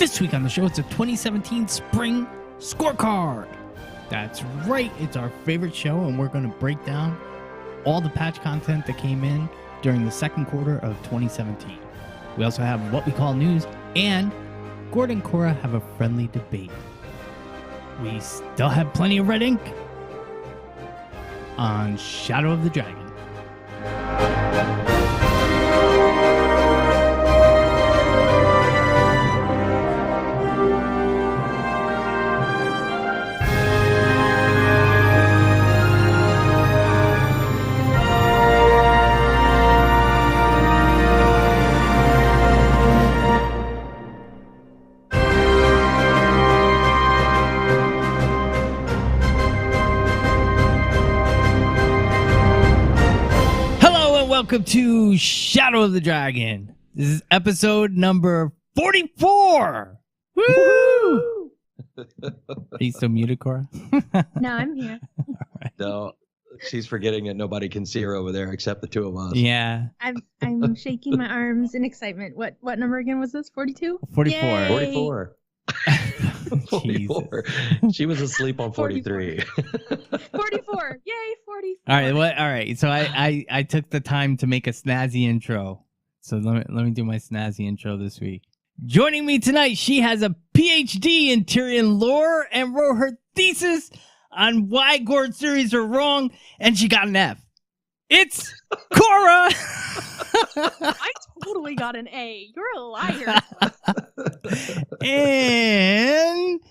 This week on the show, it's a 2017 Spring Scorecard. That's right, it's our favorite show, and we're going to break down all the patch content that came in during the second quarter of 2017. We also have what we call news, and Gord and Kora have a friendly debate. We still have plenty of red ink on Shadow of the Dragon. Welcome to Shadow of the Dragon. This is episode number 44. Woo! Are you still muted, Kora? No, I'm here. Right. No, she's forgetting that nobody can see her over there except the two of us. Yeah. I'm shaking my arms in excitement. What number again was this? 42? 44. Yay! 44. 44. She was asleep on 43. 44. Yay, 44. All right. So I took the time to make a snazzy intro. So let me do my snazzy intro this week. Joining me tonight, she has a PhD in Tyrion lore and wrote her thesis on why Gord series are wrong, and she got an F. It's Kora. I totally got an A. You're a liar. And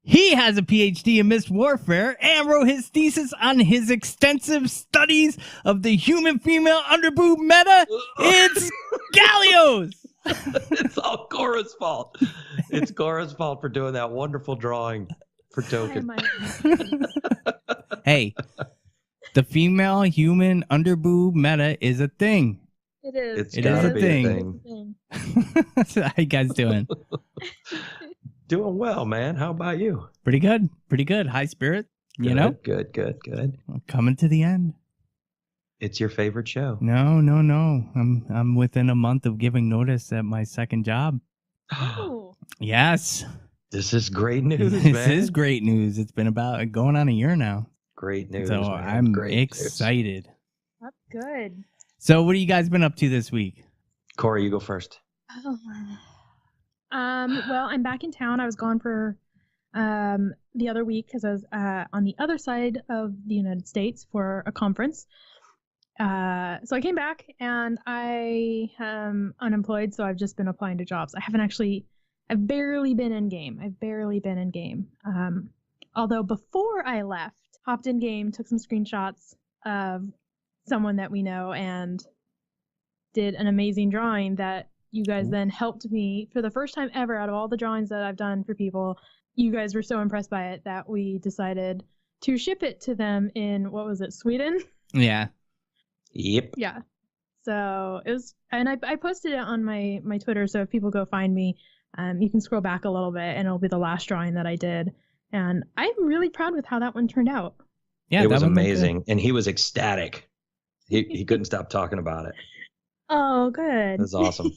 he has a PhD in Mist Warfare and wrote his thesis on his extensive studies of the human female underboob meta. It's Gallios. It's all Cora's fault. It's Cora's fault for doing that wonderful drawing for Token. Hey, the female human underboob meta is a thing. It is. It is a thing. So how you guys doing? Doing well, man. How about you? Pretty good. High spirit. Good, you know? Good. Coming to the end. It's your favorite show. No. I'm within a month of giving notice at my second job. Oh. Yes. This is great news, man. This is great news. It's been about going on a year now. Great news. So man. I'm great excited. News. That's good. So what have you guys been up to this week? Kora, you go first. Oh. Well, I'm back in town. I was gone for the other week because I was on the other side of the United States for a conference. So I came back and I am unemployed, so I've just been applying to jobs. I've barely been in game. Although before I left, hopped in game, took some screenshots of someone that we know and did an amazing drawing that you guys then helped me for the first time ever out of all the drawings that I've done for people. You guys were so impressed by it that we decided to ship it to them in, what was it, Sweden? Yeah. Yep. Yeah. So it was, and I posted it on my Twitter, so if people go find me, you can scroll back a little bit and it'll be the last drawing that I did. And I'm really proud with how that one turned out. Yeah, it was amazing. And he was ecstatic. He couldn't stop talking about it. Oh, good. It was awesome.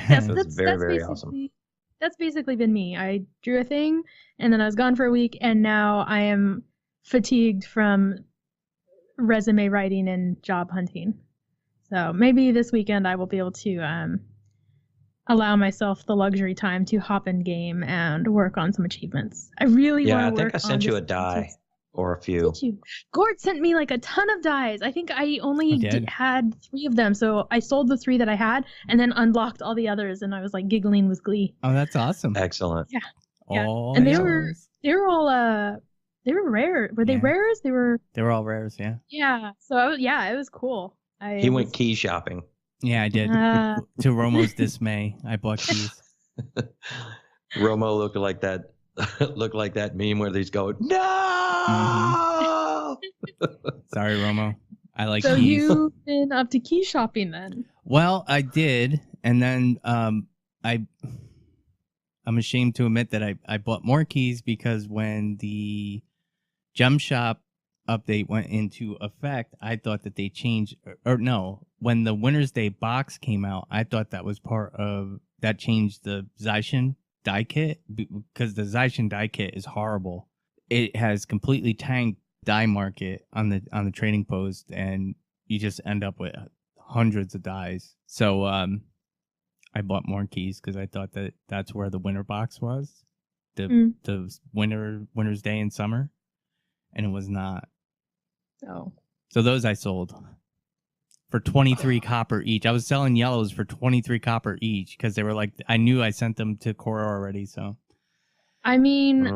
Yes, that's very awesome. That's basically been me. I drew a thing, and then I was gone for a week, and now I am fatigued from resume writing and job hunting. So maybe this weekend I will be able to allow myself the luxury time to hop in game and work on some achievements. I really want to work on. Yeah, I think I sent you a die. Or a few. Did you? Gord sent me like a ton of dies. I think I only had 3 of them. So I sold the 3 that I had and then unblocked all the others. And I was like giggling with glee. Oh, that's awesome. Excellent. Yeah. Oh, and they were all rare. Were they rares? They were all rares. Yeah. Yeah. So it was cool. He went key shopping. Yeah, I did. To Romo's dismay, I bought keys. Romo looked like that. Look like that meme where he's going, no! Sorry, Romo. I like so keys. So you've been up to key shopping then? Well, I did. And then I'm ashamed to admit that I bought more keys because when the Gem Shop update went into effect, I thought that they changed, or no, when the Winter's Day box came out, I thought that was part of, that changed the Zaishin die kit, because the Zaishin die kit is horrible. It has completely tanked die market on the trading post, and you just end up with hundreds of dies. So I bought more keys because I thought that's where the winter box was, the winter's day in summer, and it was not. Oh. So those I sold for 23 copper each. I was selling yellows for 23 copper each because they were like, I knew I sent them to Kora already. So I mean,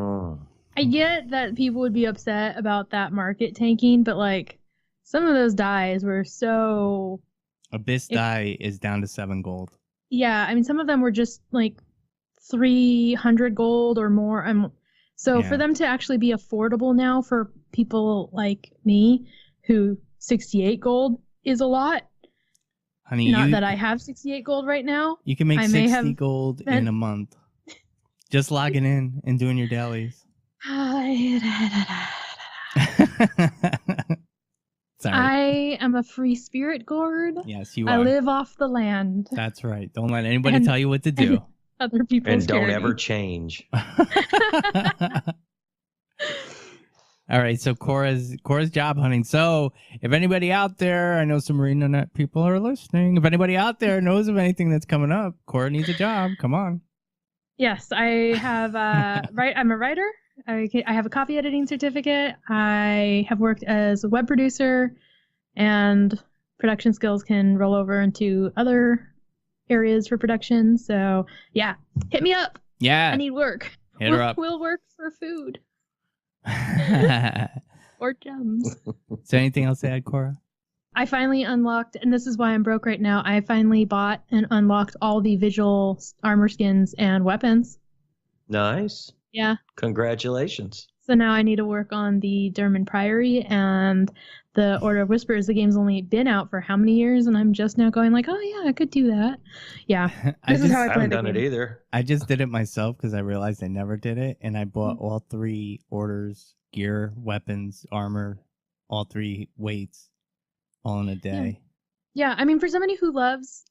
I get that people would be upset about that market tanking, but like some of those dies were so. Abyss die is down to 7 gold. Yeah, I mean, some of them were just like 300 gold or more. For them to actually be affordable now for people like me, who 68 gold is a lot. Honey, not that I have 68 gold right now. You can make 60 gold in a month. Just logging in and doing your dailies. Sorry. I am a free spirit, Gord. Yes, you are. I live off the land. That's right. Don't let anybody tell you what to do. Other people and don't ever change. All right, so Kora's job hunting. So if anybody out there, I know some MarinaNet people are listening. If anybody out there knows of anything that's coming up, Kora needs a job. Come on. Yes, I have. I'm a writer. I have a copy editing certificate. I have worked as a web producer, and production skills can roll over into other areas for production. So yeah, hit me up. Yeah, I need work. Hit her up. We'll work for food or gems. Is there anything else to add, Kora? I finally unlocked, and this is why I'm broke right now. I finally bought and unlocked all the visual armor skins and weapons. Nice. Yeah. Congratulations. So now I need to work on the Derman Priory and the Order of Whispers. The game's only been out for how many years, and I'm just now going like, oh yeah, I could do that. Yeah. I haven't done it either. I just did it myself because I realized I never did it, and I bought all 3 orders, gear, weapons, armor, all 3 weights, all in a day. Yeah, I mean, for somebody who loves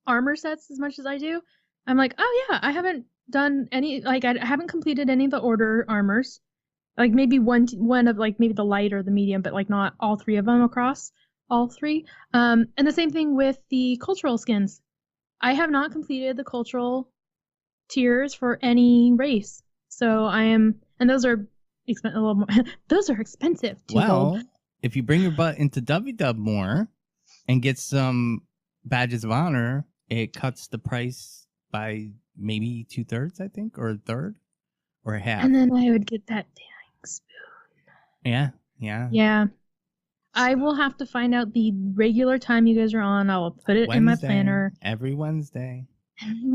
armor sets as much as I do, I'm like, oh yeah, I haven't done any, like, I haven't completed any of the order armors. Like maybe one of like maybe the light or the medium, but like not all 3 of them across all 3. And the same thing with the cultural skins. I have not completed the cultural tiers for any race. So I am, and those are a little more, those are expensive. Well, if you bring your butt into WW more and get some badges of honor, it cuts the price by maybe 2/3, I think, or 1/3, or a half. And then I would get that dang spoon. Yeah. I will have to find out the regular time you guys are on. I will put it in my planner. Every Wednesday.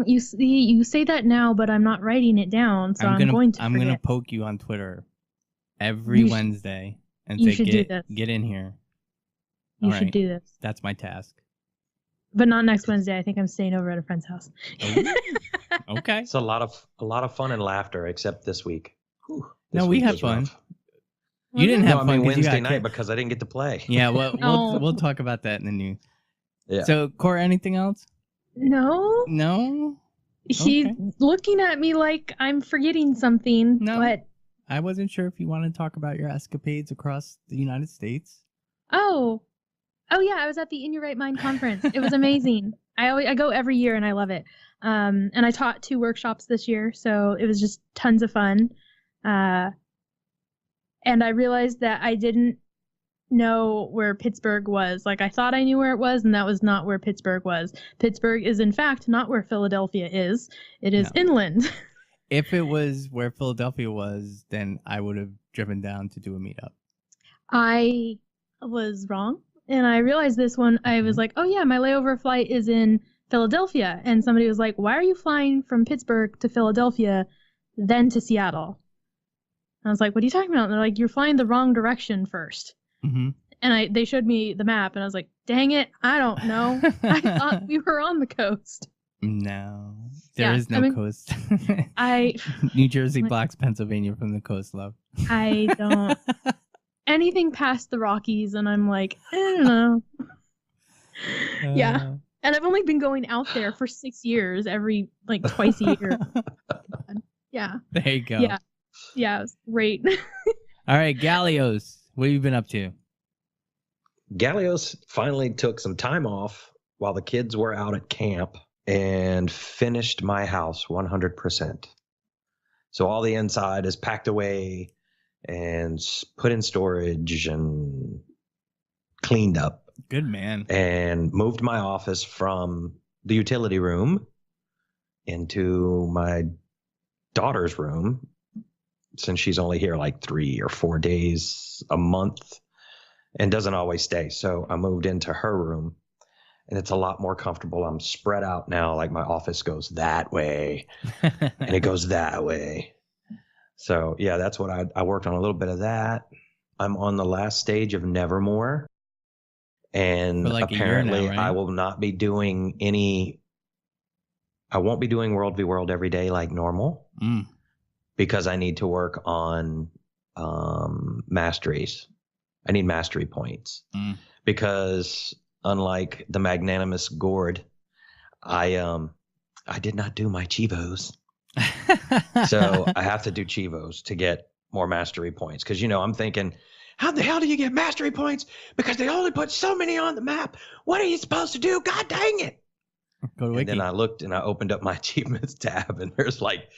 You say that now, but I'm not writing it down, so I'm going to forget. I'm gonna poke you on Twitter every Wednesday and say, get in here. You should do this. That's my task. But not next Wednesday. I think I'm staying over at a friend's house. Okay. It's a lot of fun and laughter, except this week. No, we had fun. You didn't have fun. I mean, Wednesday night because I didn't get to play. Yeah, well, we'll talk about that in the news. Yeah. So, Kora, anything else? No. No. He's looking at me like I'm forgetting something. No. But I wasn't sure if you wanted to talk about your escapades across the United States. Oh yeah, I was at the In Your Right Mind conference. It was amazing. I go every year and I love it. And I taught 2 workshops this year, so it was just tons of fun. And I realized that I didn't know where Pittsburgh was. Like, I thought I knew where it was, and that was not where Pittsburgh was. Pittsburgh is, in fact, not where Philadelphia is. It is inland. If it was where Philadelphia was, then I would have driven down to do a meetup. I was wrong. And I realized this when I was like, oh yeah, my layover flight is in Philadelphia. And somebody was like, why are you flying from Pittsburgh to Philadelphia, then to Seattle? And I was like, what are you talking about? And they're like, you're flying the wrong direction first. Mm-hmm. And they showed me the map, and I was like, dang it, I don't know. I thought we were on the coast. No, there is no coast. New Jersey blocks Pennsylvania from the coast, love. I don't. Anything past the Rockies, and I'm like, I don't know. Yeah. And I've only been going out there for 6 years, every, like, twice a year. Yeah. There you go. Yeah. Yeah, it was great. All right, Gallios, what have you been up to? Gallios finally took some time off while the kids were out at camp and finished my house 100%. So all the inside is packed away and put in storage and cleaned up. Good man. And moved my office from the utility room into my daughter's room, since she's only here like 3 or 4 days a month and doesn't always stay. So I moved into her room, and it's a lot more comfortable. I'm spread out now. Like my office goes that way and it goes that way. So yeah, that's what I worked on a little bit of that. I'm on the last stage of Nevermore. And like apparently now, right? I will not be doing I won't be doing World v. World every day like normal because I need to work on masteries. I need mastery points because unlike the magnanimous Gord, I did not do my Chivos. So I have to do Chivos to get more mastery points. Because, I'm thinking, how the hell do you get mastery points? Because they only put so many on the map. What are you supposed to do? God dang it. Go to And Wiki. then I looked and I opened up my achievements tab, and there's like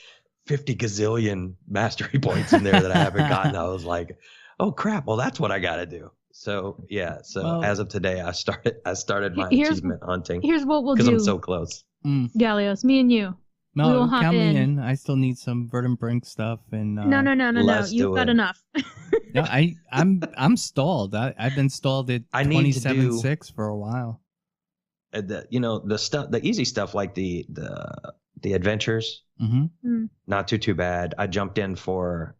50 gazillion mastery points in there that I haven't gotten. I was like, oh crap, well that's what I got to do. So yeah, Well, as of today I started my Here's- achievement hunting Here's what we'll because do. I'm so close. Gallios, me and you. We No, will hop count me in. in. I still need some Verdant Brink stuff, and No. let's You've do got it. enough. no, I'm stalled. I've been stalled at I need to do- 27.6 for a while. The easy stuff like the adventures, not too bad. I jumped in for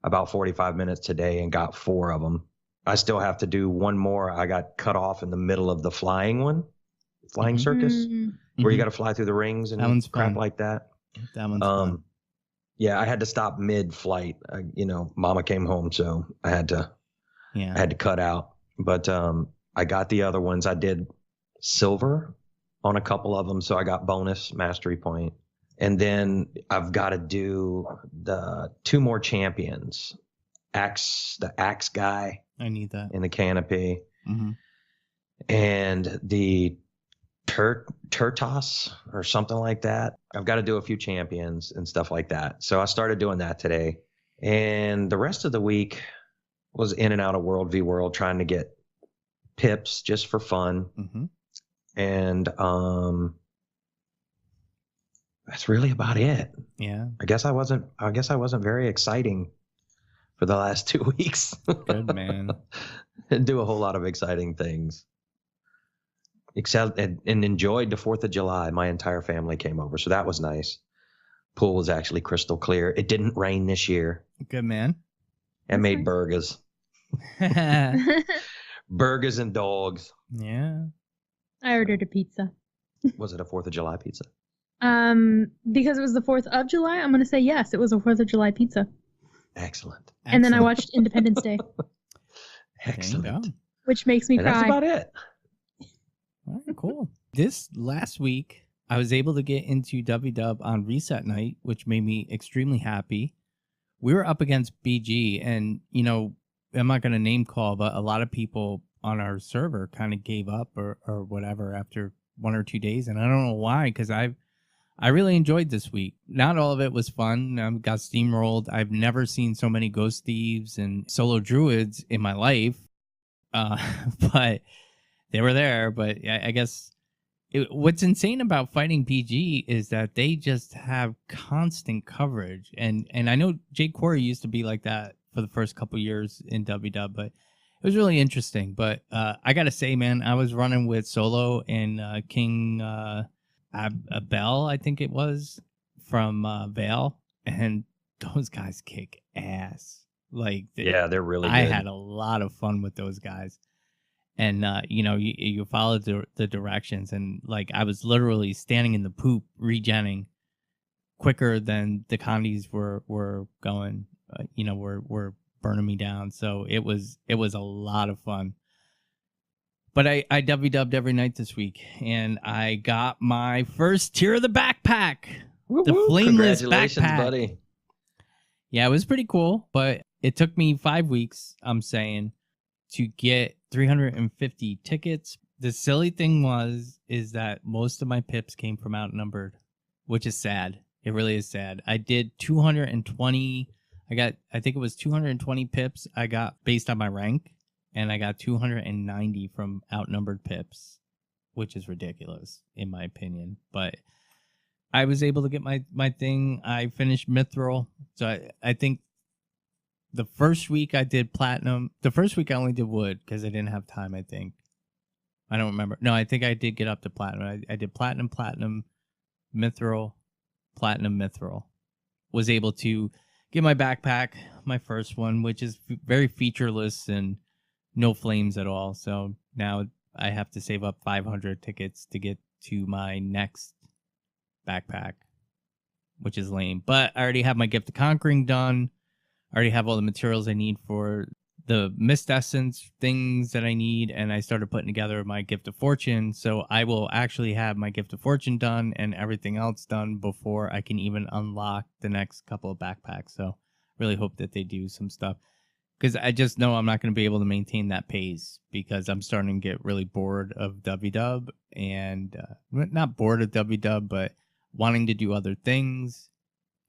about 45 minutes today and got 4 of them. I still have to do one more. I got cut off in the middle of the flying circus, where you got to fly through the rings and That one's crap fun. like that. That one's fun. Yeah, I had to stop mid-flight. Mama came home, so I had to cut out. But I got the other ones. I did silver on a couple of them, so I got bonus mastery point. And then I've got to do the 2 more champions. The axe guy I need that. in the canopy, Mm-hmm. and the Turtos or something like that. I've got to do a few champions and stuff like that. So I started doing that today. And the rest of the week was in and out of World v. World trying to get pips just for fun. Mm-hmm. And that's really about it. Yeah. I guess I wasn't very exciting for the last 2 weeks. Good man. And do a whole lot of exciting things. Except and enjoyed the 4th of July. My entire family came over, so that was nice. Pool was actually crystal clear. It didn't rain this year. Good man. And That's made nice. burgers. Burgers and dogs. Yeah. I ordered a pizza. Was it a 4th of July pizza? Because it was the 4th of July, I'm going to say yes, it was a 4th of July pizza. Excellent. And then I watched Independence Day, Excellent. which makes me And cry. that's about it. All right, cool. This last week, I was able to get into WW on reset night, which made me extremely happy. We were up against BG, and, I'm not going to name call, but a lot of people on our server kind of gave up or whatever after 1 or 2 days. And I don't know why, because I really enjoyed this week. Not all of it was fun. Got steamrolled. I've never seen so many ghost thieves and solo druids in my life. But they were there. But I guess what's insane about fighting PG is that they just have constant coverage. And I know Jake Quarry used to be like that for the first couple years in WW, but it was really interesting. But I got to say, man, I was running with Solo and King Abel, I think it was, from Vale. And those guys kick ass. They're really good. I had a lot of fun with those guys. And, you follow the directions. And, I was literally standing in the poop, regenning quicker than the condies were going, were burning me down. So it was a lot of fun. But I WW'd every night this week. And I got my first tier of the backpack. Woo, The woo. flameless Congratulations, backpack. buddy. Yeah, it was pretty cool, but it took me 5 weeks, I'm saying, to get 350 tickets. The silly thing is that most of my pips came from outnumbered, which is sad. It really is sad. I did 220. I think it was 220 pips I got based on my rank, and I got 290 from outnumbered pips, which is ridiculous in my opinion. But I was able to get my thing. I finished mithril, so I think the first week I did platinum. The first week I only did wood because I didn't have time, I think. I don't remember. No, I think I did get up to platinum. I did platinum, mithril, platinum, mithril. Was able to get my backpack, my first one, which is very featureless and no flames at all. So now I have to save up 500 tickets to get to my next backpack, which is lame. But I already have my Gift of Conquering done. I already have all the materials I need for the Mist Essence things that I need, and I started putting together my Gift of Fortune, so I will actually have my Gift of Fortune done and everything else done before I can even unlock the next couple of backpacks. So really hope that they do some stuff, because I just know I'm not going to be able to maintain that pace, because I'm starting to get really bored of WW, and not bored of WW, but wanting to do other things.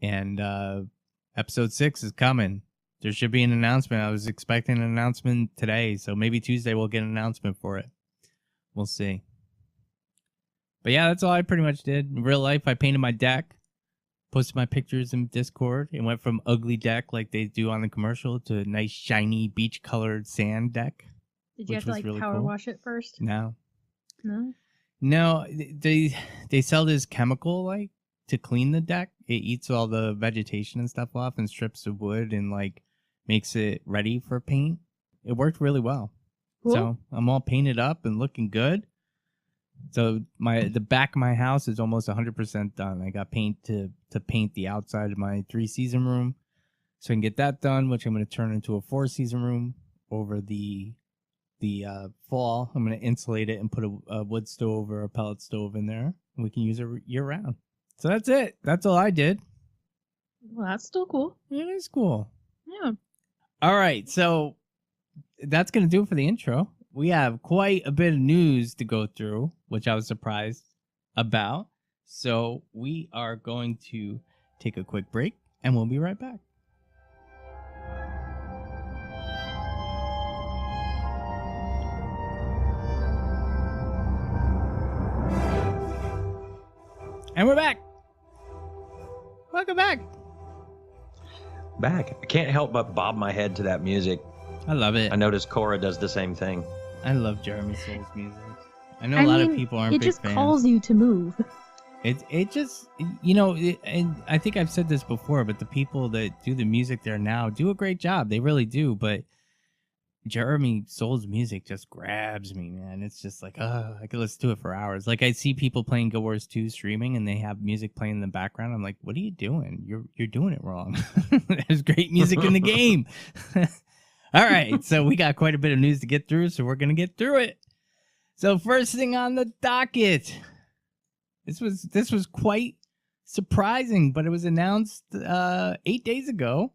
And episode 6 is coming. There should be an announcement. I was expecting an announcement today, so maybe Tuesday we'll get an announcement for it. We'll see. But yeah, that's all I pretty much did. In real life, I painted my deck, posted my pictures in Discord. It went from ugly deck like they do on the commercial to a nice, shiny, beach-colored sand deck. Did you have to like really power cool. wash it first? No. No? They sell this chemical like to clean the deck. It eats all the vegetation and stuff off and strips the wood and like makes it ready for paint. It worked really well. Cool. So I'm all painted up and looking good. So the back of my house is almost 100% done. I got paint to paint the outside of my 3-season room, so I can get that done, which I'm going to turn into a 4-season room over the fall. I'm going to insulate it and put a wood stove or a pellet stove in there, and we can use it year round. So that's it. That's all I did. Well, that's still cool. It is cool. Yeah. All right, so that's going to do it for the intro. We have quite a bit of news to go through, which I was surprised about. So we are going to take a quick break, and we'll be right back. And we're back. Welcome back. Back. I can't help but bob my head to that music. I love it. I noticed Kora does the same thing. I love Jeremy Soul's music. I know a lot of people aren't big fans. It just calls you to move. It just, you know, and I think I've said this before, but the people that do the music there now do a great job. They really do. But Jeremy Soul's music just grabs me, man. It's just like, I could listen to it for hours. Like I see people playing Guild Wars 2 streaming and they have music playing in the background. I'm like, what are you doing? You're doing it wrong. There's great music in the game. All right, so we got quite a bit of news to get through, so we're going to get through it. So first thing on the docket. This was quite surprising, but it was announced 8 days ago.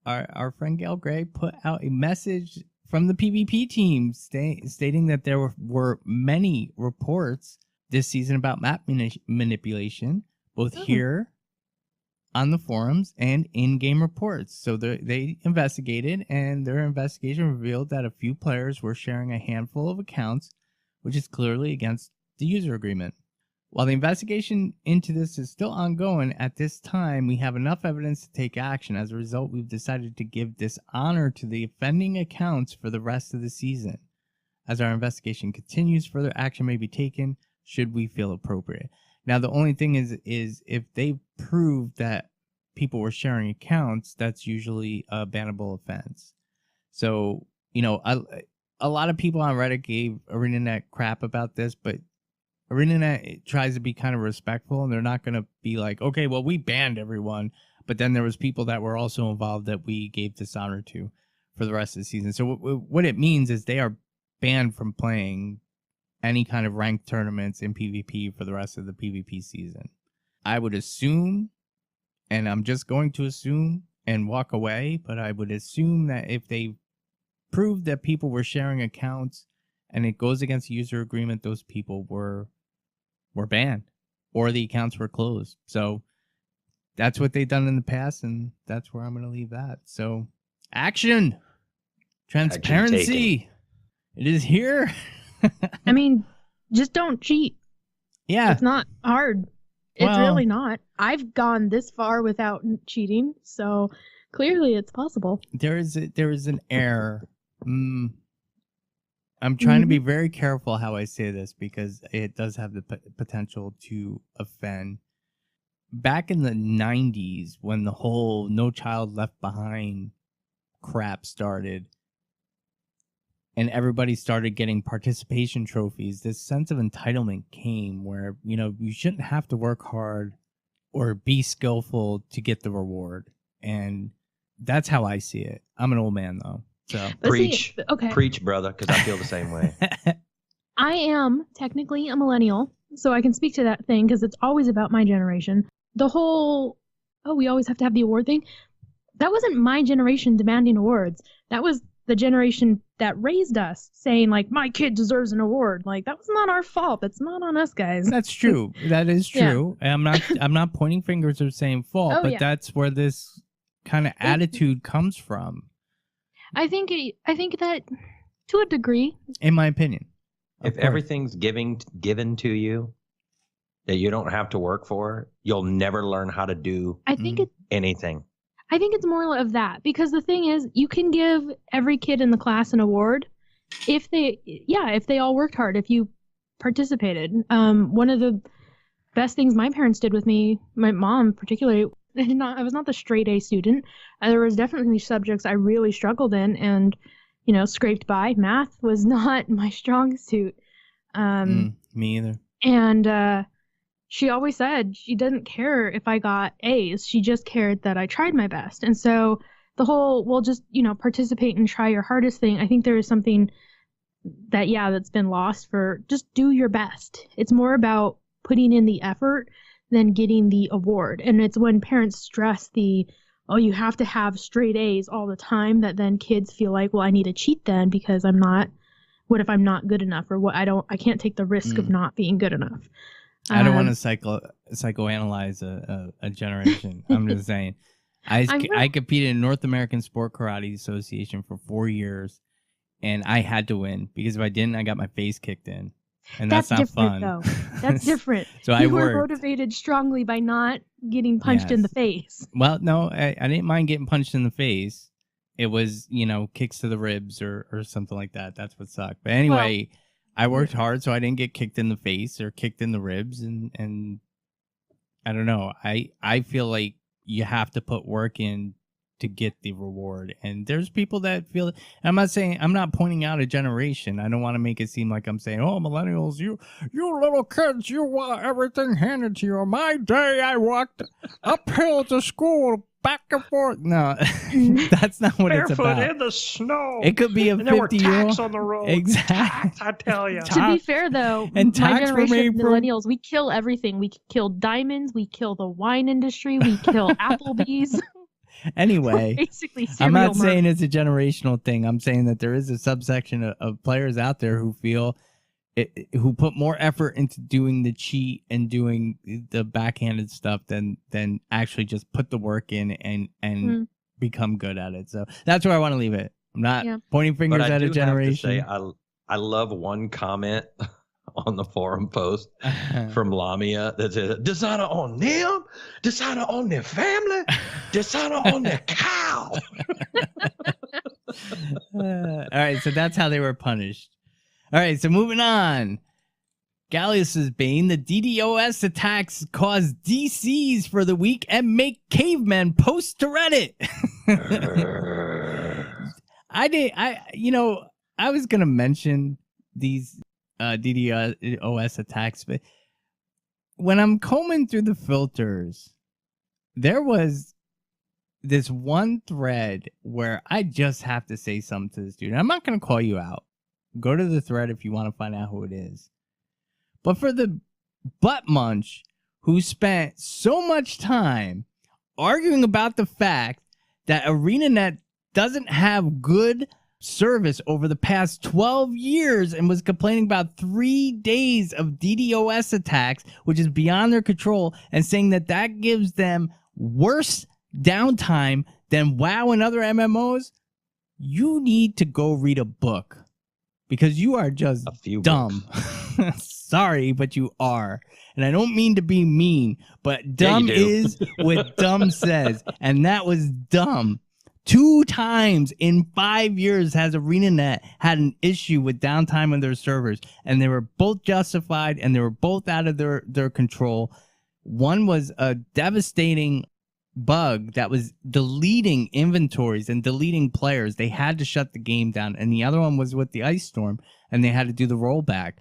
Our friend Gail Gray put out a message from the PvP team stating that there were many reports this season about map manipulation, both here on the forums and in-game reports. So they investigated, and their investigation revealed that a few players were sharing a handful of accounts, which is clearly against the user agreement. While the investigation into this is still ongoing, at this time, we have enough evidence to take action. As a result, we've decided to give dishonor to the offending accounts for the rest of the season. As our investigation continues, further action may be taken should we feel appropriate. Now, the only thing is if they prove that people were sharing accounts, that's usually a bannable offense. So, you know, a lot of people on Reddit gave ArenaNet crap about this, but ArenaNet tries to be kind of respectful, and they're not going to be like, okay, well, we banned everyone, but then there was people that were also involved that we gave dishonor to for the rest of the season. So what it means is they are banned from playing any kind of ranked tournaments in PvP for the rest of the PvP season. I would assume, and I'm just going to assume, and walk away, but I would assume that if they proved that people were sharing accounts and it goes against the user agreement, those people were banned or the accounts were closed. So that's what they've done in the past, and that's where I'm going to leave that. So action, transparency, it is here. I mean, just don't cheat. Yeah. It's not hard. It's really not. I've gone this far without cheating, so clearly it's possible. There is an error. I'm trying to be very careful how I say this because it does have the potential to offend. Back in the 90s, when the whole No Child Left Behind crap started, and everybody started getting participation trophies, this sense of entitlement came where, you shouldn't have to work hard or be skillful to get the reward. And that's how I see it. I'm an old man, though. So Preach, brother, because I feel the same way. I am technically a millennial, so I can speak to that thing because it's always about my generation. The whole, we always have to have the award thing, that wasn't my generation demanding awards. That was the generation that raised us saying, like, my kid deserves an award. Like, that was not our fault. That's not on us, guys. That's true. That is true. Yeah. I'm not pointing fingers or saying fault, but that's where this kind of attitude comes from. I think that to a degree, in my opinion, if everything's given to you that you don't have to work for, you'll never learn how to do anything. I think it's more of that, because the thing is, you can give every kid in the class an award if they all worked hard, if you participated. One of the best things my parents did with me, my mom particularly, I was not the straight A student. There was definitely subjects I really struggled in and, scraped by. Math was not my strong suit. Me either. And she always said she didn't care if I got A's. She just cared that I tried my best. And so the whole, just, participate and try your hardest thing, I think there is something that, that's been lost for just do your best. It's more about putting in the effort than getting the award. And it's when parents stress you have to have straight A's all the time, that then kids feel like, well, I need to cheat then because what if I'm not good enough, or I can't take the risk of not being good enough. I don't want to psychoanalyze a generation. I'm just saying. I competed in North American Sport Karate Association for 4 years, and I had to win because if I didn't, I got my face kicked in, and that's not fun. Though. That's different. So you were motivated strongly by not getting punched in the face. Well, no, I didn't mind getting punched in the face. It was, kicks to the ribs or something like that. That's what sucked. But anyway. Well, I worked hard, so I didn't get kicked in the face or kicked in the ribs, and I don't know. I feel like you have to put work in to get the reward, and there's people that feel. I'm not pointing out a generation. I don't want to make it seem like I'm saying, "Oh, millennials, you little kids, you want everything handed to you." My day, I walked uphill to school. Back and forth. No, that's not what it's about. Barefoot in the snow. It could be a 50-year-old. There were tacks on the road. Exactly. Tacks, I tell you. To be fair, though, and my generation of millennials, we kill everything. We kill diamonds. We kill the wine industry. We kill Applebee's. Anyway, basically, I'm not saying it's a generational thing. I'm saying that there is a subsection of players out there who feel who put more effort into doing the cheat and doing the backhanded stuff than actually just put the work in and become good at it. So that's where I want to leave it. I'm not pointing fingers at a generation. Have to say, I love one comment on the forum post from Lamia that says, dishonor on them, dishonor on their family, dishonor on their cow. All right, so that's how they were punished. All right, so moving on. Gallios' Bane, the DDoS attacks cause DCs for the week and make cavemen post to Reddit. I was going to mention these DDoS attacks, but when I'm combing through the filters, there was this one thread where I just have to say something to this dude. I'm not going to call you out. Go to the thread if you want to find out who it is. But for the butt munch who spent so much time arguing about the fact that ArenaNet doesn't have good service over the past 12 years and was complaining about 3 days of DDoS attacks, which is beyond their control, and saying that that gives them worse downtime than WoW and other MMOs. You need to go read a book because you are just dumb. Sorry, but you are. And I don't mean to be mean, but dumb is what dumb says. And that was dumb. 2 times in 5 years has ArenaNet had an issue with downtime on their servers. And they were both justified and they were both out of their control. One was a devastating bug that was deleting inventories and deleting players. They had to shut the game down. And the other one was with the ice storm, and they had to do the rollback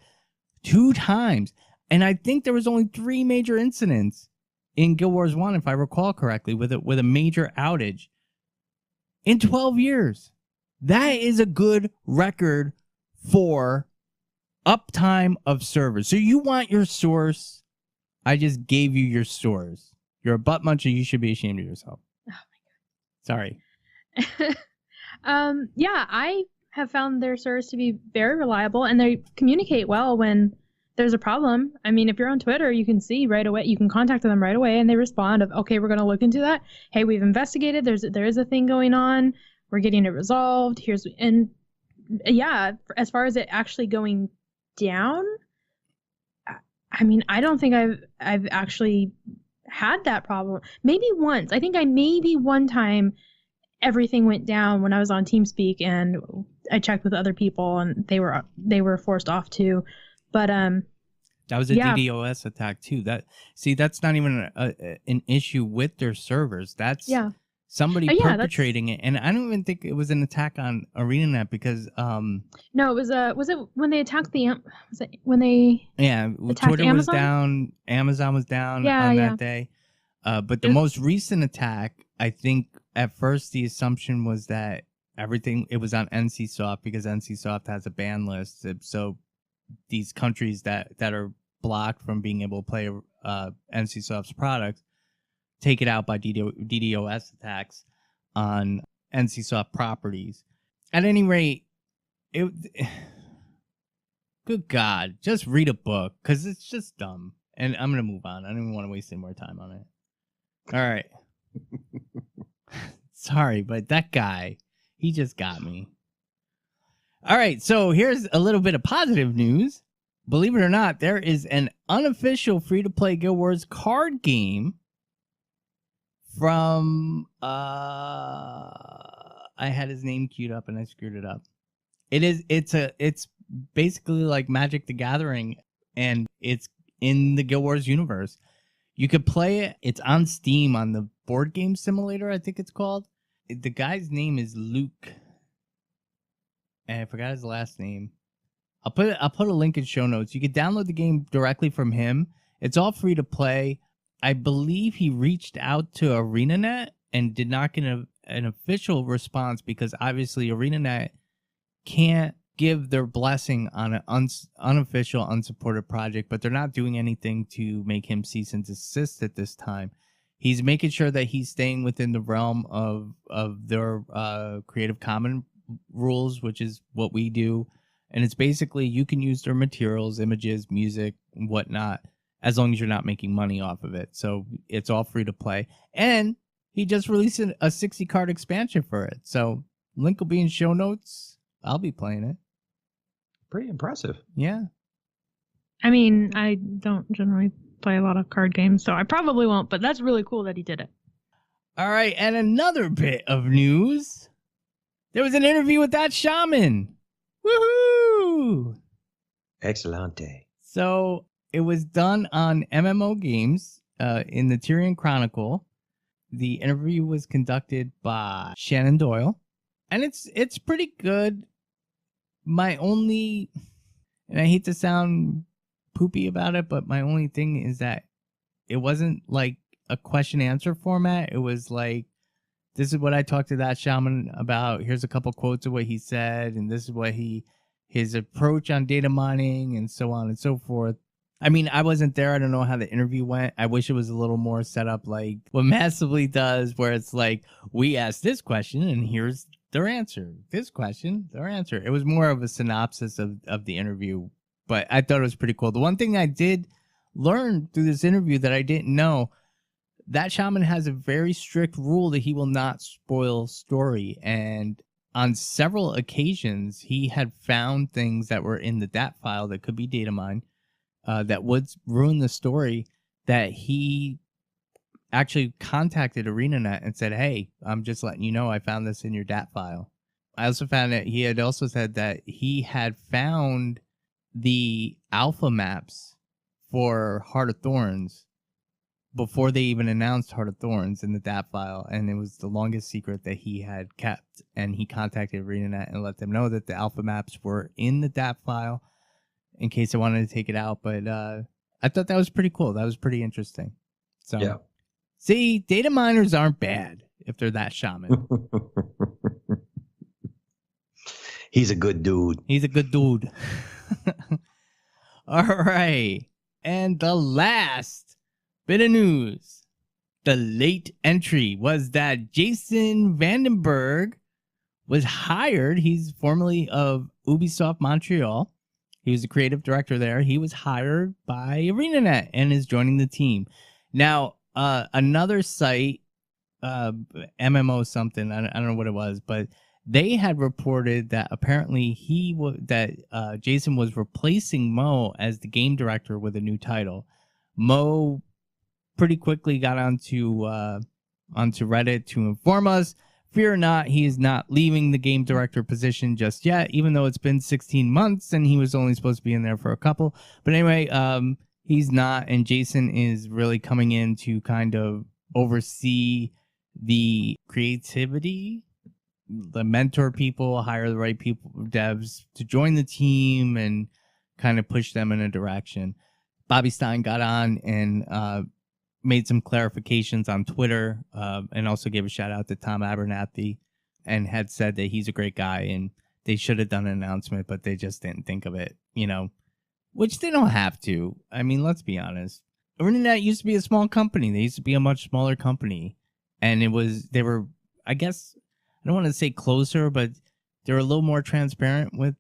2 times. And I think there was only 3 major incidents in Guild Wars 1, if I recall correctly, with a major outage in 12 years. That is a good record for uptime of servers. So you want your source. I just gave you your source. You're a butt muncher. You should be ashamed of yourself. Oh my God. Sorry. Yeah, I have found their service to be very reliable, and they communicate well when there's a problem. I mean, if you're on Twitter, you can see right away. You can contact them right away, and they respond of, okay, we're going to look into that. Hey, we've investigated. There is a thing going on. We're getting it resolved. And yeah, as far as it actually going down, I mean, I don't think I've actually had that problem. Maybe once. I think maybe one time everything went down when I was on TeamSpeak, and I checked with other people, and they were forced off too. But that was a DDoS attack too. That's not even an issue with their servers. That's somebody perpetrating it, and I don't even think it was an attack on ArenaNet because no, it was it when they attacked Twitter Amazon? Was down, Amazon was down on that day. But the most recent attack, I think at first the assumption was that it was on NCSoft because NCSoft has a ban list. So these countries that are blocked from being able to play NCSoft's products take it out by DDoS attacks on NCSoft properties. At any rate, good God, just read a book because it's just dumb. And I'm going to move on. I don't even want to waste any more time on it. All right. Sorry, but that guy, he just got me. All right, so here's a little bit of positive news. Believe it or not, there is an unofficial free-to-play Guild Wars card game from I had his name queued up and I screwed it up. It's basically like Magic the Gathering, and it's in the Guild Wars universe. You could play it. It's on Steam on the board game simulator, I think it's called. The guy's name is Luke, and I forgot his last name. I'll put a link in show notes. You can download the game directly from him. It's all free to play. I believe he reached out to ArenaNet and did not get an official response because obviously ArenaNet can't give their blessing on an unofficial, unsupported project, but they're not doing anything to make him cease and desist at this time. He's making sure that he's staying within the realm of their Creative Commons rules, which is what we do. And it's basically you can use their materials, images, music, and whatnot, as long as you're not making money off of it. So it's all free to play. And he just released a 60-card expansion for it. So link will be in show notes. I'll be playing it. Pretty impressive. Yeah. I mean, I don't generally play a lot of card games, so I probably won't, but that's really cool that he did it. All right, and another bit of news. There was an interview with that shaman. Woohoo! Excellente. So it was done on MMO Games in the Tyrion Chronicle. The interview was conducted by Shannon Doyle, and it's pretty good. My only, and I hate to sound poopy about it, but my only thing is that it wasn't like a question-answer format. It was like, this is what I talked to that shaman about. Here's a couple quotes of what he said, and this is what his approach on data mining and so on and so forth. I mean, I wasn't there. I don't know how the interview went. I wish it was a little more set up like what Massively does, where it's like, we asked this question and here's their answer. This question, their answer. It was more of a synopsis of the interview, but I thought it was pretty cool. The one thing I did learn through this interview that I didn't know, that shaman has a very strict rule that he will not spoil story. And on several occasions, he had found things that were in the DAT file that could be data mined, that would ruin the story, that he actually contacted ArenaNet and said, hey, I'm just letting you know I found this in your DAT file. I also found that he had also said that he had found the alpha maps for Heart of Thorns before they even announced Heart of Thorns in the DAT file, and it was the longest secret that he had kept, and he contacted ArenaNet and let them know that the alpha maps were in the DAT file in case I wanted to take it out. But I thought that was pretty cool. That was pretty interesting. So, Yeah. See, data miners aren't bad if they're that shaman. He's a good dude. He's a good dude. All right. And the last bit of news, the late entry, was that Jason Vandenberg was hired. He's formerly of Ubisoft Montreal. He was the creative director there. He was hired by ArenaNet and is joining the team. Now, another site, MMO something, I don't know what it was, but they had reported that apparently Jason was replacing Mo as the game director with a new title. Mo pretty quickly got onto Reddit to inform us, fear not, he is not leaving the game director position just yet, even though it's been 16 months and he was only supposed to be in there for a couple. But anyway, he's not, and Jason is really coming in to kind of oversee the creativity, the mentor people, hire the right people, devs, to join the team and kind of push them in a direction. Bobby Stein got on and made some clarifications on Twitter, and also gave a shout out to Tom Abernathy, and had said that he's a great guy and they should have done an announcement, but they just didn't think of it, which they don't have to. I mean, let's be honest. ArenaNet used to be a small company. They used to be a much smaller company, and they were, I guess, I don't want to say closer, but they were a little more transparent with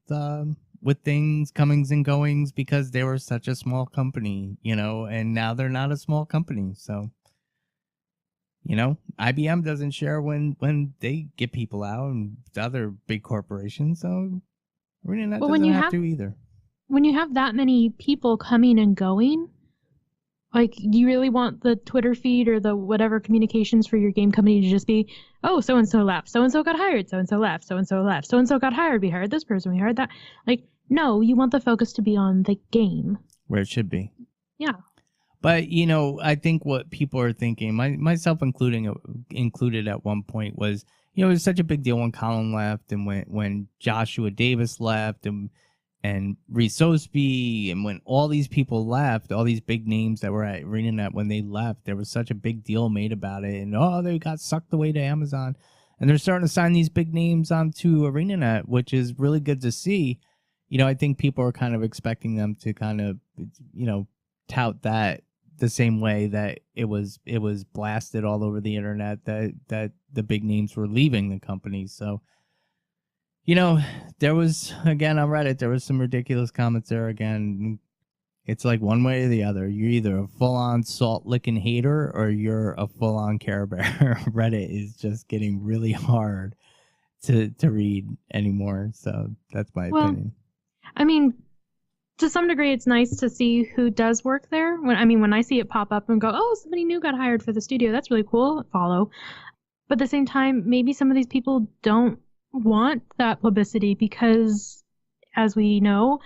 things, comings and goings, because they were such a small company, and now they're not a small company. So, IBM doesn't share when they get people out, and other big corporations. So, ArenaNet doesn't have to either. When you have that many people coming and going, like, do you really want the Twitter feed or the whatever communications for your game company to just be, oh, so-and-so left, so-and-so got hired, so-and-so left, so-and-so left, so-and-so got hired, we hired this person, we hired that. Like, no, you want the focus to be on the game. Where it should be. Yeah. But, I think what people are thinking, myself included at one point, was, it was such a big deal when Colin left, and when Joshua Davis left, and Reese Osby, and when all these people left, all these big names that were at ArenaNet, when they left, there was such a big deal made about it, and they got sucked away to Amazon, and they're starting to sign these big names onto ArenaNet, which is really good to see. I think people are kind of expecting them to kind of, tout that the same way that it was blasted all over the internet that the big names were leaving the company. So, there was, again, on Reddit, there was some ridiculous comments there again. It's like one way or the other. You're either a full-on salt-licking hater or you're a full-on Care Bear. Reddit is just getting really hard to read anymore. So that's my opinion. I mean, to some degree, it's nice to see who does work there. When I see it pop up and go, oh, somebody new got hired for the studio, that's really cool, follow. But at the same time, maybe some of these people don't want that publicity because, as we know,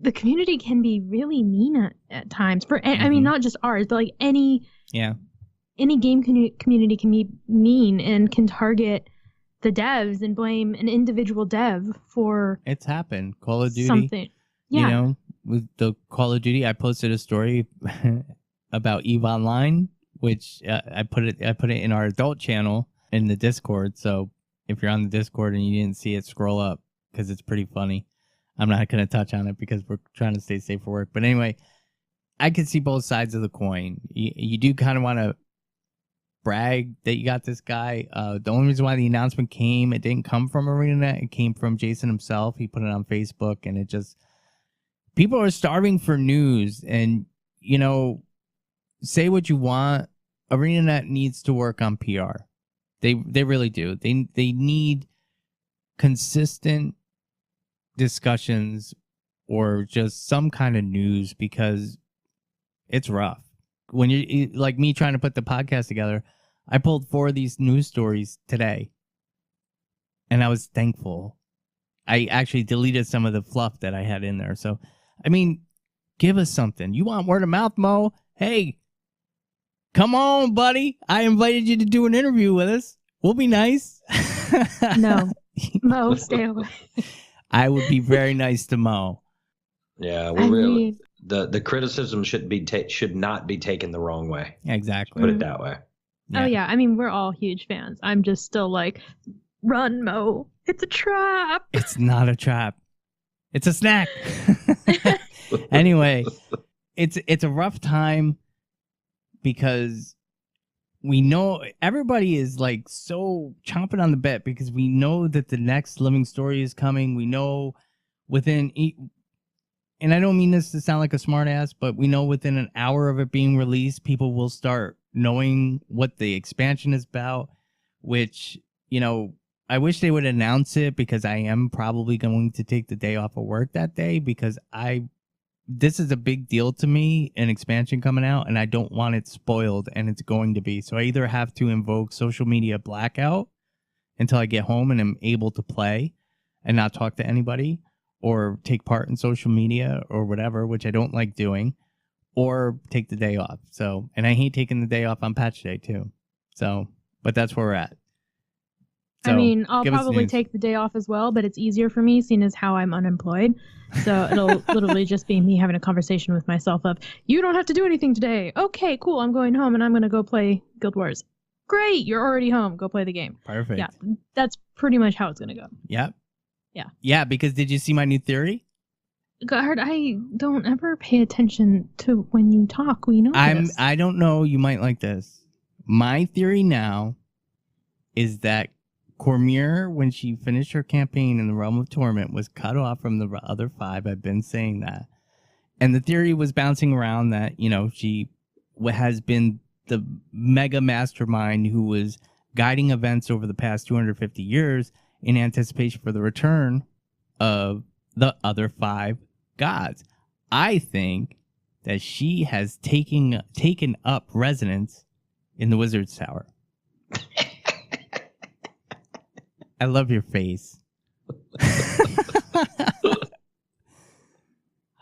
the community can be really mean at times. I mean, not just ours, but like any game community can be mean and can target the devs and blame an individual dev for it's happened. Call of Duty, something. Yeah. With the Call of Duty, I posted a story about EVE Online, which I put it in our adult channel in the Discord. So if you're on the Discord and you didn't see it, scroll up because it's pretty funny. I'm not going to touch on it because we're trying to stay safe for work. But anyway, I could see both sides of the coin. You do kind of want to brag that you got this guy. The only reason why the announcement came, it didn't come from ArenaNet. It came from Jason himself. He put it on Facebook, and it just, people are starving for news. And, you know, say what you want. ArenaNet needs to work on PR. They really do. They need consistent discussions or just some kind of news, because it's rough. When you're like me trying to put the podcast together, I pulled 4 of these news stories today, and I was thankful. I actually deleted some of the fluff that I had in there. So, I mean, give us something. You want word of mouth, Mo? Hey, come on, buddy. I invited you to do an interview with us. We'll be nice. No. Mo, stay away. I would be very nice to Mo. Yeah, the criticism should not be taken the wrong way. Exactly. Put it that way. Yeah. Oh yeah, I mean, we're all huge fans. I'm just still like, run, Mo. It's a trap. It's not a trap. It's a snack. Anyway, it's a rough time because we know everybody is like so chomping on the bit, because we know that the next Living Story is coming. We know within, and I don't mean this to sound like a smart ass, but we know within an hour of it being released, people will start knowing what the expansion is about, which, you know, I wish they would announce it, because I am probably going to take the day off of work that day, because this is a big deal to me, an expansion coming out, and I don't want it spoiled, and it's going to be. So I either have to invoke social media blackout until I get home and am able to play and not talk to anybody, or take part in social media or whatever, which I don't like doing, or take the day off. So, and I hate taking the day off on patch day too. So, but that's where we're at. So, I mean, I'll probably take the day off as well, but it's easier for me seeing as how I'm unemployed. So it'll literally just be me having a conversation with myself of, you don't have to do anything today. Okay, cool. I'm going home and I'm going to go play Guild Wars. Great. You're already home. Go play the game. Perfect. Yeah. That's pretty much how it's going to go. Yep. Yeah. Yeah. Because did you see my new theory? God, I don't ever pay attention to when you talk. We know this. I don't know. You might like this. My theory now is that Cormier, when she finished her campaign in the Realm of Torment, was cut off from the other 5. I've been saying that. And the theory was bouncing around that, you know, she has been the mega mastermind who was guiding events over the past 250 years in anticipation for the return of the other 5 gods. I think that she has taken up residence in the Wizard's Tower. I love your face.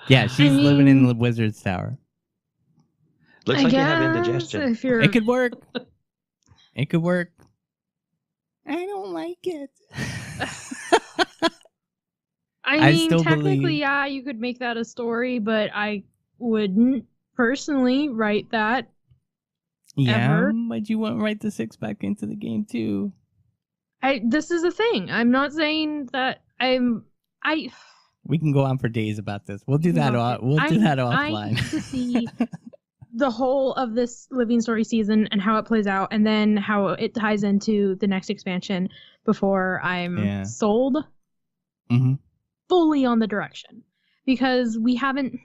Yeah, she's living in the Wizard's Tower. Looks like you have indigestion. It could work. It could work. I don't like it. I mean, technically, yeah, you could make that a story, but I wouldn't personally write that. Yeah, ever. But you won't write the 6 back into the game too. This is a thing. I'm not saying that We can go on for days about this. We'll do that. Do that offline. I need to see the whole of this Living Story season and how it plays out, and then how it ties into the next expansion before I'm sold fully on the direction. Because we haven't.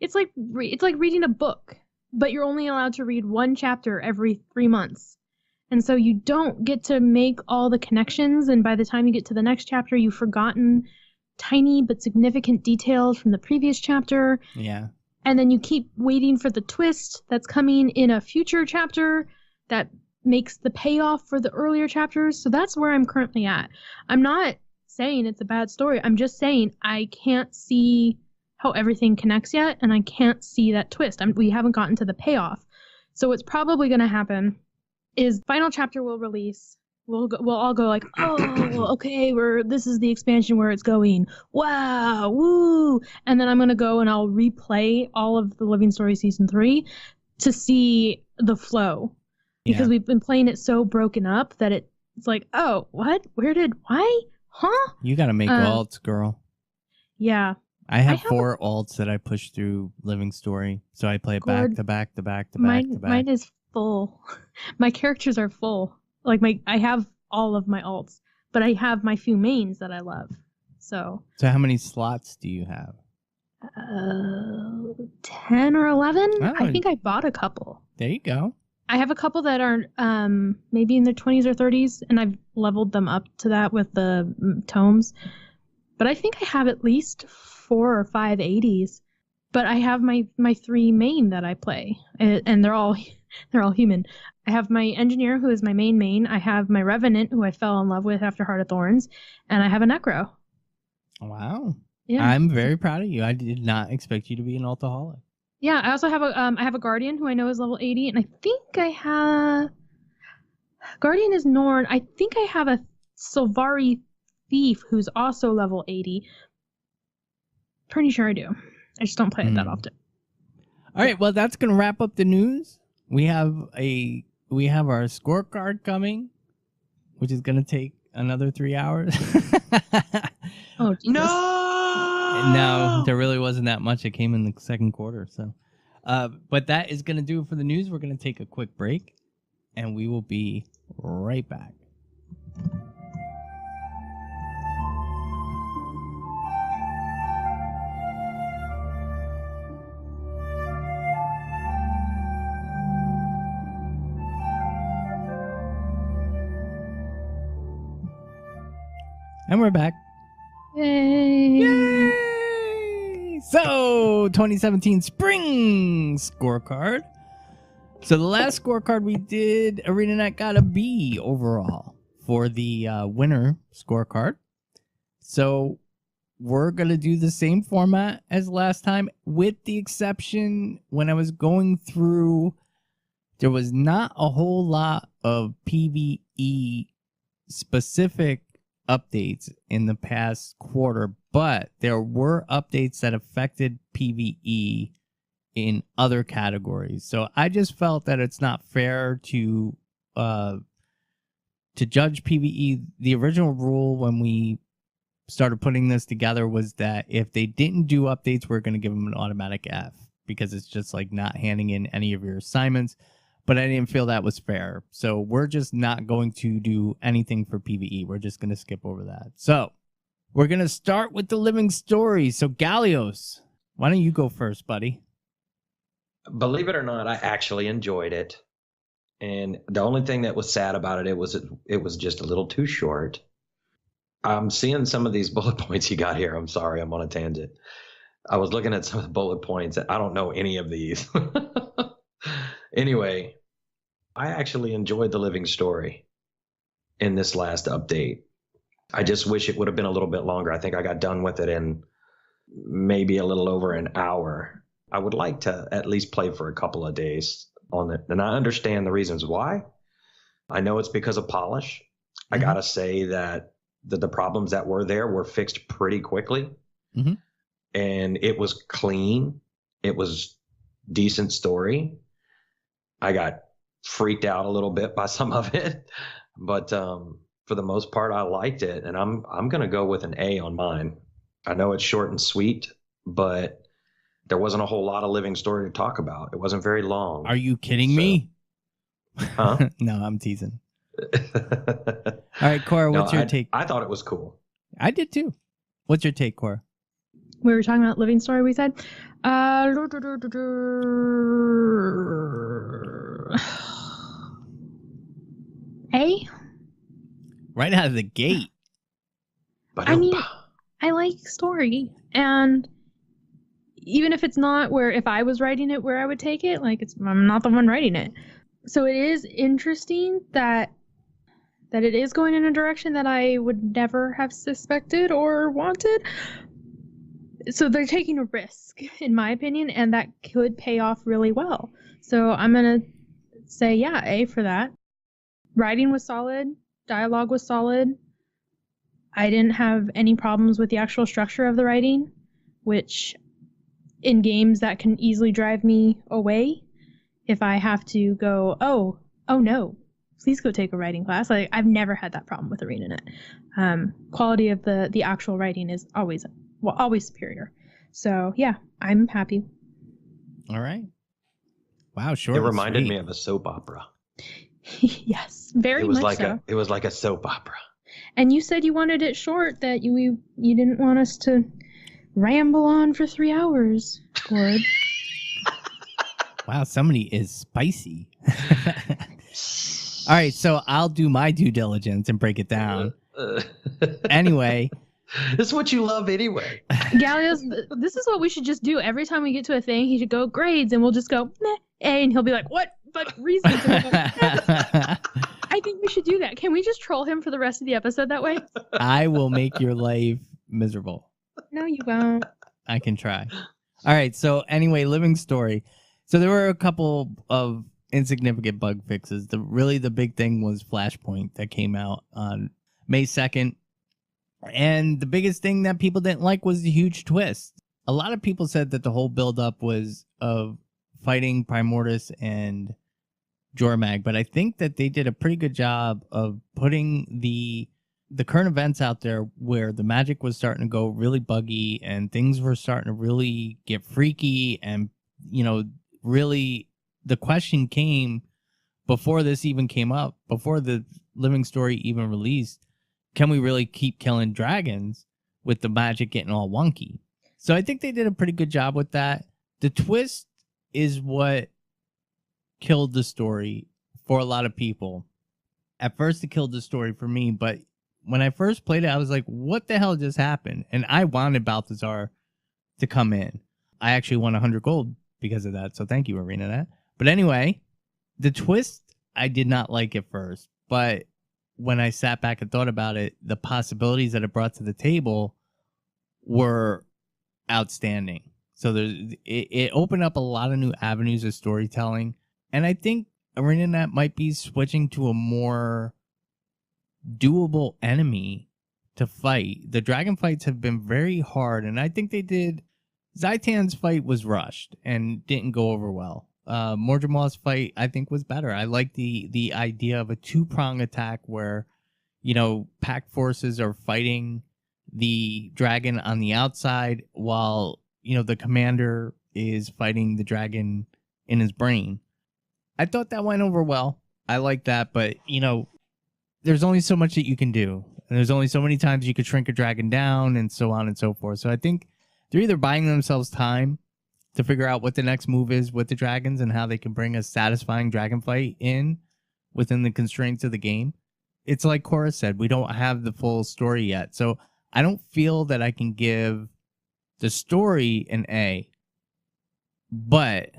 It's like reading a book, but you're only allowed to read 1 chapter every 3 months. And so you don't get to make all the connections, and by the time you get to the next chapter, you've forgotten tiny but significant details from the previous chapter. Yeah. And then you keep waiting for the twist that's coming in a future chapter that makes the payoff for the earlier chapters. So that's where I'm currently at. I'm not saying it's a bad story. I'm just saying I can't see how everything connects yet, and I can't see that twist. We haven't gotten to the payoff. So what's probably going to happen is final chapter will release. We'll all go like, oh, okay, this is the expansion where it's going. Wow, woo! And then I'm gonna go and I'll replay all of the Living Story Season 3 to see the flow, because we've been playing it so broken up that it's like, oh, what? Why? Huh? You gotta make alts, girl. Yeah. I have 4 alts that I push through Living Story, so I play it back to back to back to back to back. Mine is full. My characters are full. Like I have all of my alts, but I have my few mains that I love. So how many slots do you have? 10 or 11. Oh, I think I bought a couple. There you go. I have a couple that are maybe in their 20s or 30s, and I've leveled them up to that with the tomes. But I think I have at least 4 or 5 80s. But I have my 3 main that I play, and they're all human. I have my engineer, who is my main. I have my revenant, who I fell in love with after Heart of Thorns, and I have a necro. Wow. Yeah. I'm very proud of you. I did not expect you to be an altaholic. Yeah, I also have a guardian who I know is level 80, and I think I have guardian is Norn. I think I have a Sylvari thief who's also level 80. Pretty sure I do. I just don't play it that often. All right, well, that's gonna wrap up the news. We have our scorecard coming, which is gonna take another 3 hours. Oh, Jesus. No, there really wasn't that much. It came in the second quarter. So, but that is going to do it for the news. We're going to take a quick break, and we will be right back. And we're back. Yay! Yay! So, 2017 Spring Scorecard. So, the last scorecard we did, ArenaNet got a B overall for the winner scorecard. So, we're going to do the same format as last time, with the exception when I was going through, there was not a whole lot of PvE specific updates in the past quarter, but there were updates that affected PvE in other categories. So I just felt that it's not fair to judge PvE. The original rule when we started putting this together was that if they didn't do updates, we're going to give them an automatic F, because it's just like not handing in any of your assignments. But I didn't feel that was fair. So we're just not going to do anything for PvE. We're just going to skip over that. So we're going to start with the living story. So Gallios, why don't you go first, buddy? Believe it or not, I actually enjoyed it. And the only thing that was sad about it was just a little too short. I'm seeing some of these bullet points you got here. I'm sorry, I'm on a tangent. I was looking at some of the bullet points. I don't know any of these. Anyway, I actually enjoyed the living story in this last update. I just wish it would have been a little bit longer. I think I got done with it in maybe a little over an hour. I would like to at least play for a couple of days on it. And I understand the reasons why. I know it's because of polish. I got to say that the problems that were there were fixed pretty quickly. And it was clean. It was decent story. I got freaked out a little bit by some of it, but for the most part, I liked it, and I'm going to go with an A on mine. I know it's short and sweet, but there wasn't a whole lot of living story to talk about. It wasn't very long. Are you kidding me? Huh? No, I'm teasing. All right, Kora, what's your take? I thought it was cool. I did too. What's your take, Kora? We were talking about living story, we said. A. Right out of the gate. I mean, I like story, and even if it's not where, if I was writing it where I would take it, like I'm not the one writing it. So it is interesting that it is going in a direction that I would never have suspected or wanted. So they're taking a risk, in my opinion, and that could pay off really well. So I'm going to say, yeah, A for that. Writing was solid. Dialogue was solid. I didn't have any problems with the actual structure of the writing, which in games that can easily drive me away if I have to go, oh no, please go take a writing class. Like, I've never had that problem with ArenaNet. Quality of the actual writing is always always superior. So yeah, I'm happy. All right. Wow, short. It and reminded me sweet. of a soap opera. Yes, very It was much like so. it was like a soap opera. And you said you wanted it short, that you didn't want us to ramble on for 3 hours, Gord. Wow, somebody is spicy. All right, so I'll do my due diligence and break it down. Anyway. This is what you love anyway. Gallios, this is what we should just do. Every time we get to a thing, he should go grades, and we'll just go, meh, A, and he'll be like, what? But reasons. And we'll go, I think we should do that. Can we just troll him for the rest of the episode that way? I will make your life miserable. No, you won't. I can try. All right, so anyway, living story. So there were a couple of insignificant bug fixes. The big thing was Flashpoint that came out on May 2nd. And the biggest thing that people didn't like was the huge twist. A lot of people said that the whole build-up was of fighting Primordius and Jormag, but I think that they did a pretty good job of putting the current events out there where the magic was starting to go really buggy and things were starting to really get freaky, and really the question came before this even came up, before the living story even released. Can we really keep killing dragons with the magic getting all wonky? So I think they did a pretty good job with that. The twist is what killed the story for a lot of people. At first, it killed the story for me, but when I first played it, I was like, what the hell just happened? And I wanted Balthazar to come in. I actually won 100 gold because of that, so thank you, ArenaNet. But anyway, the twist I did not like at first, but when I sat back and thought about it, the possibilities that it brought to the table were outstanding. So it opened up a lot of new avenues of storytelling. And I think ArenaNet might be switching to a more doable enemy to fight. The dragon fights have been very hard, and I think they did. Zaitan's fight was rushed and didn't go over well. Mordremoth's fight, I think, was better. I like the idea of a two-prong attack where, pack forces are fighting the dragon on the outside while, the commander is fighting the dragon in his brain. I thought that went over well. I like that, but, there's only so much that you can do. And there's only so many times you could shrink a dragon down and so on and so forth. So I think they're either buying themselves time to figure out what the next move is with the dragons and how they can bring a satisfying dragon fight in within the constraints of the game. It's like Kora said, we don't have the full story yet. So I don't feel that I can give the story an A. But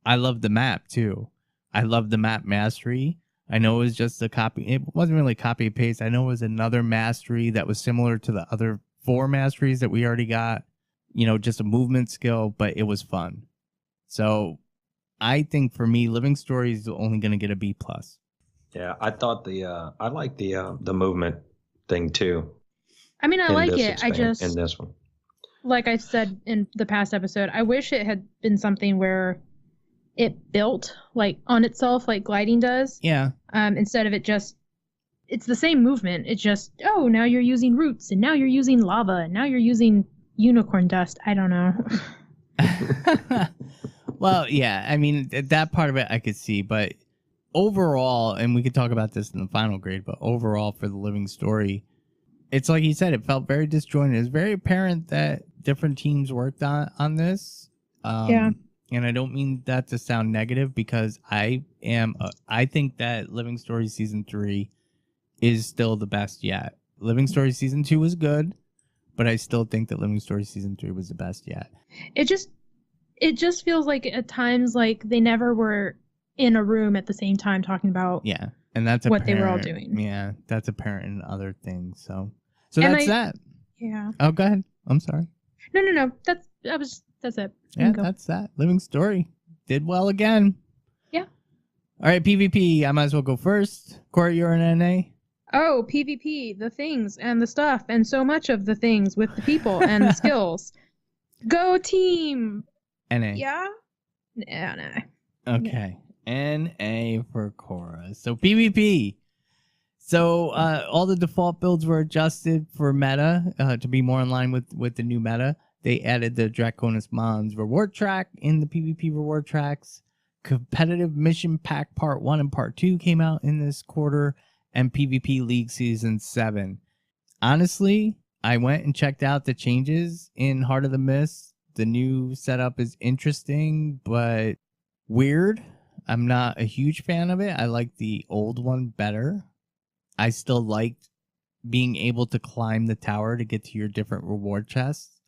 I love the map too. I love the map mastery. I know it was just a copy. It wasn't really copy and paste. I know it was another mastery that was similar to the other 4 masteries that we already got. Just a movement skill, but it was fun. So I think for me, Living Story is only going to get a B+. Yeah, I thought I like the movement thing too. I mean, I like it. In this one, like I said in the past episode, I wish it had been something where it built like on itself, like gliding does. Yeah. Instead of it's the same movement. It's just, now you're using roots, and now you're using lava, and now you're using unicorn dust. I don't know. Well, yeah, I mean, that part of it I could see, but overall, and we could talk about this in the final grade, but overall for the Living Story, it's like he said, it felt very disjointed. It's very apparent that different teams worked on this. Yeah. And I don't mean that to sound negative, because I think that Living Story Season 3 is still the best yet. Living Story Season 2 was good, but I still think that Living Story Season 3 was the best yet. It just feels like at times like they never were in a room at the same time talking about and that's what they were all doing. Yeah, that's apparent in other things. So that's that. Yeah. Oh, go ahead. I'm sorry. No. That's it. Yeah, that's that. Living Story did well again. Yeah. All right, PvP. I might as well go first. Kora, you're an NA. Oh, PvP, the things and the stuff and so much of the things with the people and the skills. Go team. NA. Yeah? Yeah, no. Okay. NA for Kora. So PvP. So all the default builds were adjusted for meta to be more in line with the new meta. They added the Draconis Mons reward track in the PvP reward tracks. Competitive Mission Pack Part 1 and Part 2 came out in this quarter, and PvP League Season 7. Honestly, I went and checked out the changes in Heart of the Mist. The new setup is interesting, but weird. I'm not a huge fan of it. I like the old one better. I still liked being able to climb the tower to get to your different reward chests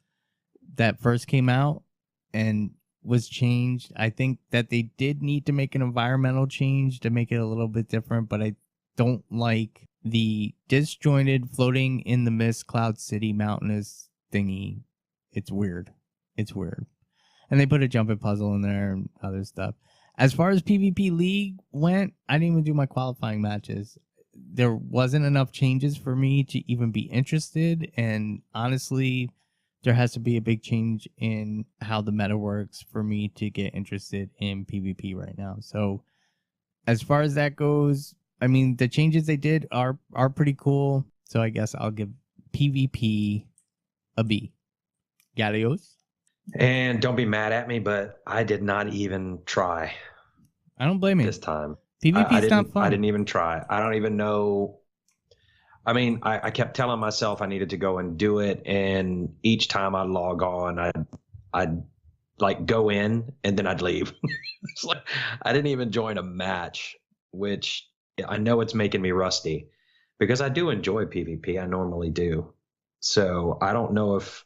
that first came out and was changed. I think that they did need to make an environmental change to make it a little bit different, but I don't like the disjointed floating in the mist cloud city mountainous thingy. It's weird. It's weird. And they put a jumping puzzle in there and other stuff. As far as PvP League went, I didn't even do my qualifying matches. There wasn't enough changes for me to even be interested, and honestly, there has to be a big change in how the meta works for me to get interested in PvP right now. So as far as that goes, I mean, the changes they did are pretty cool. So I guess I'll give PvP a B. Gallios? And don't be mad at me, but I did not even try I don't blame you. this time. PvP's not fun. I didn't even try. I don't even know. I mean, I kept telling myself I needed to go and do it, and each time I'd log on, I'd like go in and then I'd leave. It's like I didn't even join a match, which I know it's making me rusty because I do enjoy PvP. I normally do. So I don't know if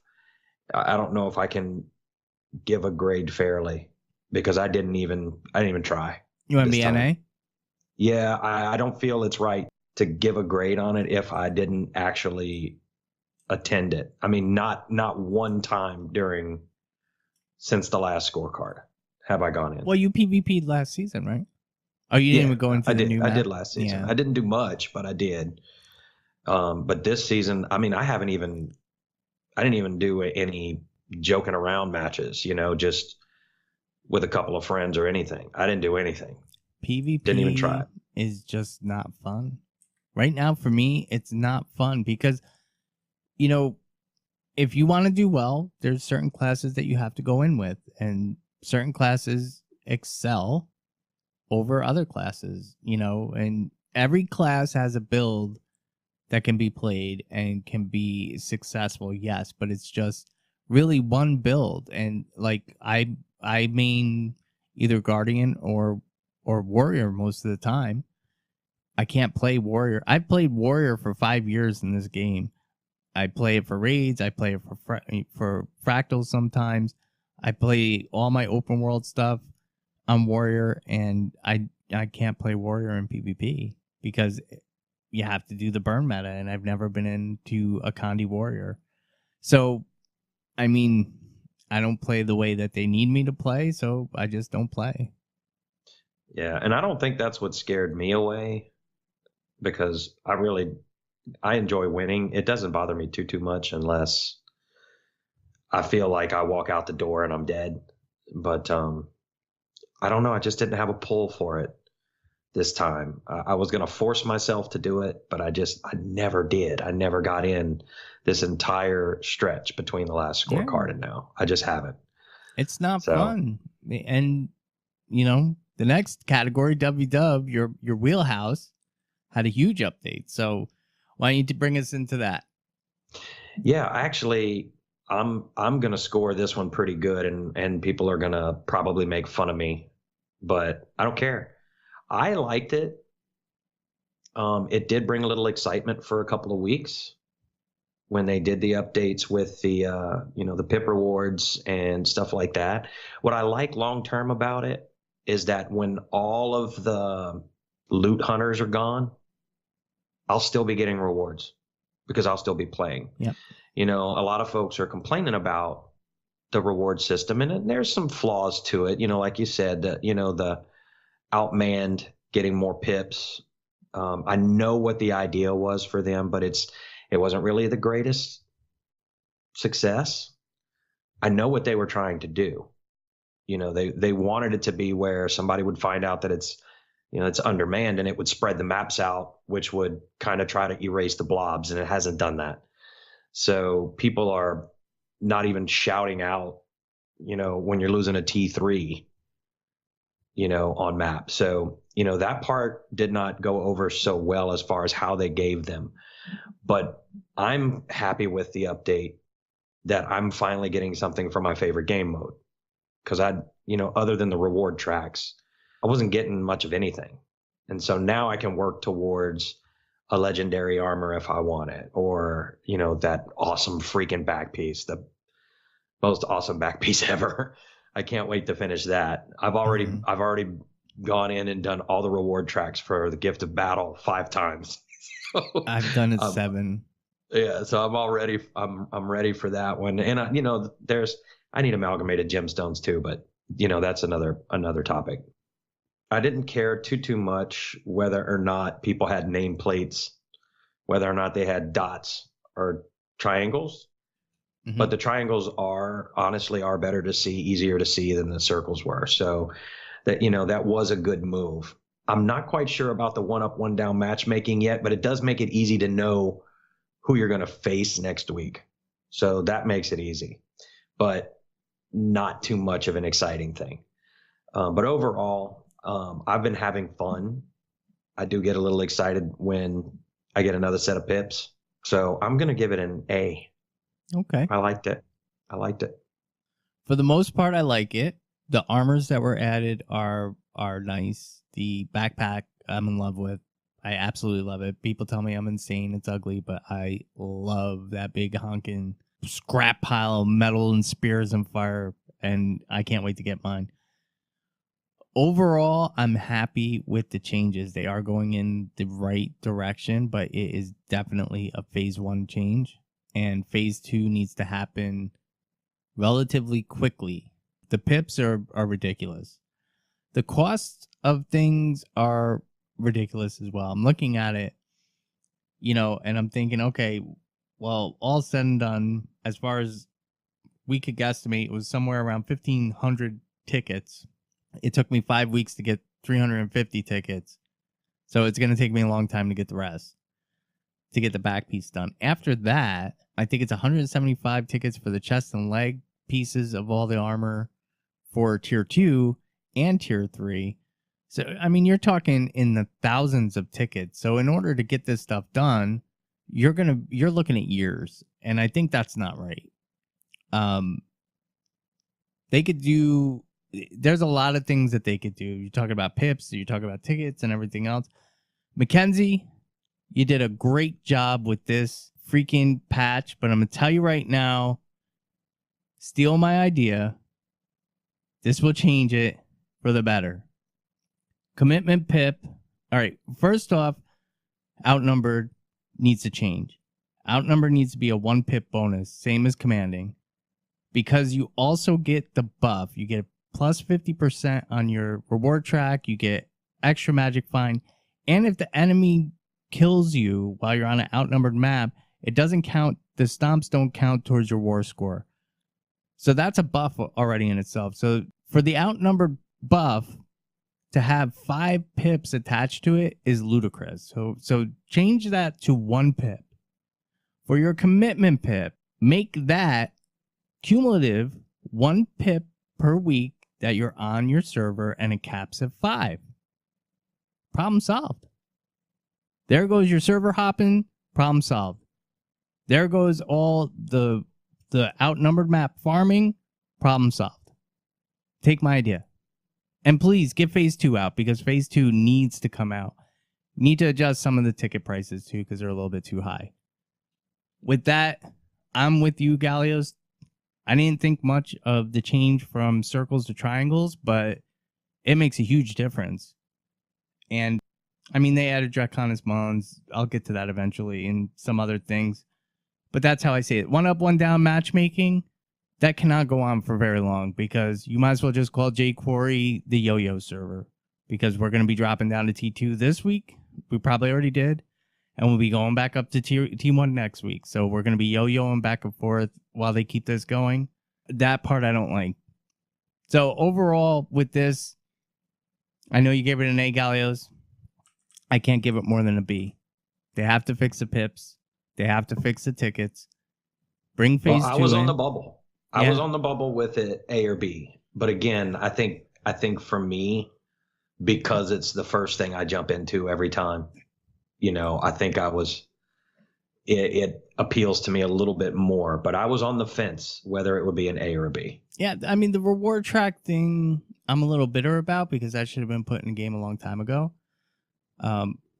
I can give a grade fairly because I didn't even try. You want to this be time. NA? Yeah, I don't feel it's right to give a grade on it if I didn't actually attend it. I mean, not one time since the last scorecard have I gone in. Well, you PvP'd last season, right? Oh, you didn't even go into the new map? I did last season. Yeah. I didn't do much, but I did. But this season, I mean, I didn't even do any joking around matches, just with a couple of friends or anything. I didn't do anything. PvP Didn't even try it. Is just not fun. Right now, for me, it's not fun because, if you want to do well, there's certain classes that you have to go in with, and certain classes excel over other classes, and every class has a build that can be played and can be successful, yes, but it's just really one build. And like I main either Guardian or Warrior most of the time. I can't play Warrior. I've played Warrior for 5 years in this game. I play it for raids. I play it for fractals sometimes. I play all my open world stuff on Warrior, and I can't play Warrior in PvP because you have to do the burn meta, and I've never been into a Kandi Warrior. So, I mean, I don't play the way that they need me to play, so I just don't play. Yeah, and I don't think that's what scared me away because I enjoy winning. It doesn't bother me too much unless I feel like I walk out the door and I'm dead. But I don't know. I just didn't have a pull for it this time. I was going to force myself to do it, but I never did. I never got in this entire stretch between the last scorecard and now. I just haven't. It's not fun. And, the next category, WW, your wheelhouse, had a huge update. So why don't you bring us into that? Yeah, actually, I'm going to score this one pretty good, and people are going to probably make fun of me, but I don't care. I liked it. It did bring a little excitement for a couple of weeks when they did the updates with the the pip rewards and stuff like that. What I like long term about it is that when all of the loot hunters are gone, I'll still be getting rewards because I'll still be playing. Yep. A lot of folks are complaining about the reward system, and there's some flaws to it. Like you said, that the outmanned getting more pips. I know what the idea was for them, but it wasn't really the greatest success. I know what they were trying to do. They wanted it to be where somebody would find out that it's it's undermanned, and it would spread the maps out, which would kind of try to erase the blobs, and it hasn't done that. So people are not even shouting out, when you're losing a T3, on map. So, that part did not go over so well as far as how they gave them. But I'm happy with the update that I'm finally getting something from my favorite game mode. Because other than the reward tracks, I wasn't getting much of anything. And so now I can work towards a legendary armor if I want it, or, that awesome freaking back piece, the most awesome back piece ever. I can't wait to finish that. I've already gone in and done all the reward tracks for the Gift of Battle 5 times. So, I've done it 7. Yeah, so I'm ready for that one. And I need amalgamated gemstones too, but that's another topic. I didn't care too much whether or not people had nameplates, whether or not they had dots or triangles. Mm-hmm. But the triangles are better to see, easier to see than the circles were. So that was a good move. I'm not quite sure about the 1-up, 1-down matchmaking yet, but it does make it easy to know who you're going to face next week. So that makes it easy, but not too much of an exciting thing. But overall, I've been having fun. I do get a little excited when I get another set of pips. So I'm going to give it an A. Okay. I liked it. For the most part, I like it. The armors that were added are nice. The backpack, I'm in love with. I absolutely love it. People tell me I'm insane. It's ugly, but I love that big honking scrap pile of metal and spears and fire, and I can't wait to get mine. Overall, I'm happy with the changes. They are going in the right direction, but it is definitely a phase 1 change, and phase 2 needs to happen relatively quickly. The pips are ridiculous. The costs of things are ridiculous as well. I'm looking at it, and I'm thinking, okay, well, all said and done, as far as we could guesstimate, it was somewhere around 1,500 tickets. It took me 5 weeks to get 350 tickets. So it's going to take me a long time to get the rest, to get the back piece done. After that, I think it's 175 tickets for the chest and leg pieces of all the armor for tier 2 and tier 3. So, I mean, you're talking in the thousands of tickets. So in order to get this stuff done, you're looking at years. And I think that's not right. There's a lot of things that they could do. You're talking about pips, you're talking about tickets and everything else. Mackenzie, you did a great job with this freaking patch, but I'm going to tell you right now, steal my idea. This will change it for the better. Commitment pip. All right, first off, outnumbered needs to change. Outnumbered needs to be a 1 pip bonus, same as commanding, because you also get the buff. You get plus 50% on your reward track. You get extra magic fine. And if the enemy kills you while you're on an outnumbered map, it doesn't count. The stomps don't count towards your war score. So that's a buff already in itself. So for the outnumbered buff to have 5 pips attached to it is ludicrous. So change that to 1 pip. For your commitment pip, make that cumulative 1 pip per week that you're on your server, and it caps at 5. Problem solved. There goes your server hopping. Problem solved. There goes all the outnumbered map farming. Problem solved. Take my idea. And please get phase 2 out, because phase 2 needs to come out. Need to adjust some of the ticket prices too, because they're a little bit too high. With that, I'm with you, Gallios. I didn't think much of the change from circles to triangles, but it makes a huge difference. And I mean, they added Draconis Mullins. I'll get to that eventually, and some other things. But that's how I see it. 1-up, 1-down matchmaking, that cannot go on for very long, because you might as well just call jQuery the yo-yo server, because we're going to be dropping down to T2 this week. We probably already did. And we'll be going back up to T1 next week. So we're going to be yo-yoing back and forth while they keep this going. That part I don't like. So overall with this, I know you gave it an A, Gallios. I can't give it more than a B. They have to fix the pips. They have to fix the tickets. Bring phase 2 I was in. on the bubble. Yeah. I was on the bubble with it, A or B. But again, I think for me, because it's the first thing I jump into every time, I think it appeals to me a little bit more. But I was on the fence whether it would be an A or a B. Yeah, I mean, the reward track thing, I'm a little bitter about because that should have been put in the game a long time ago.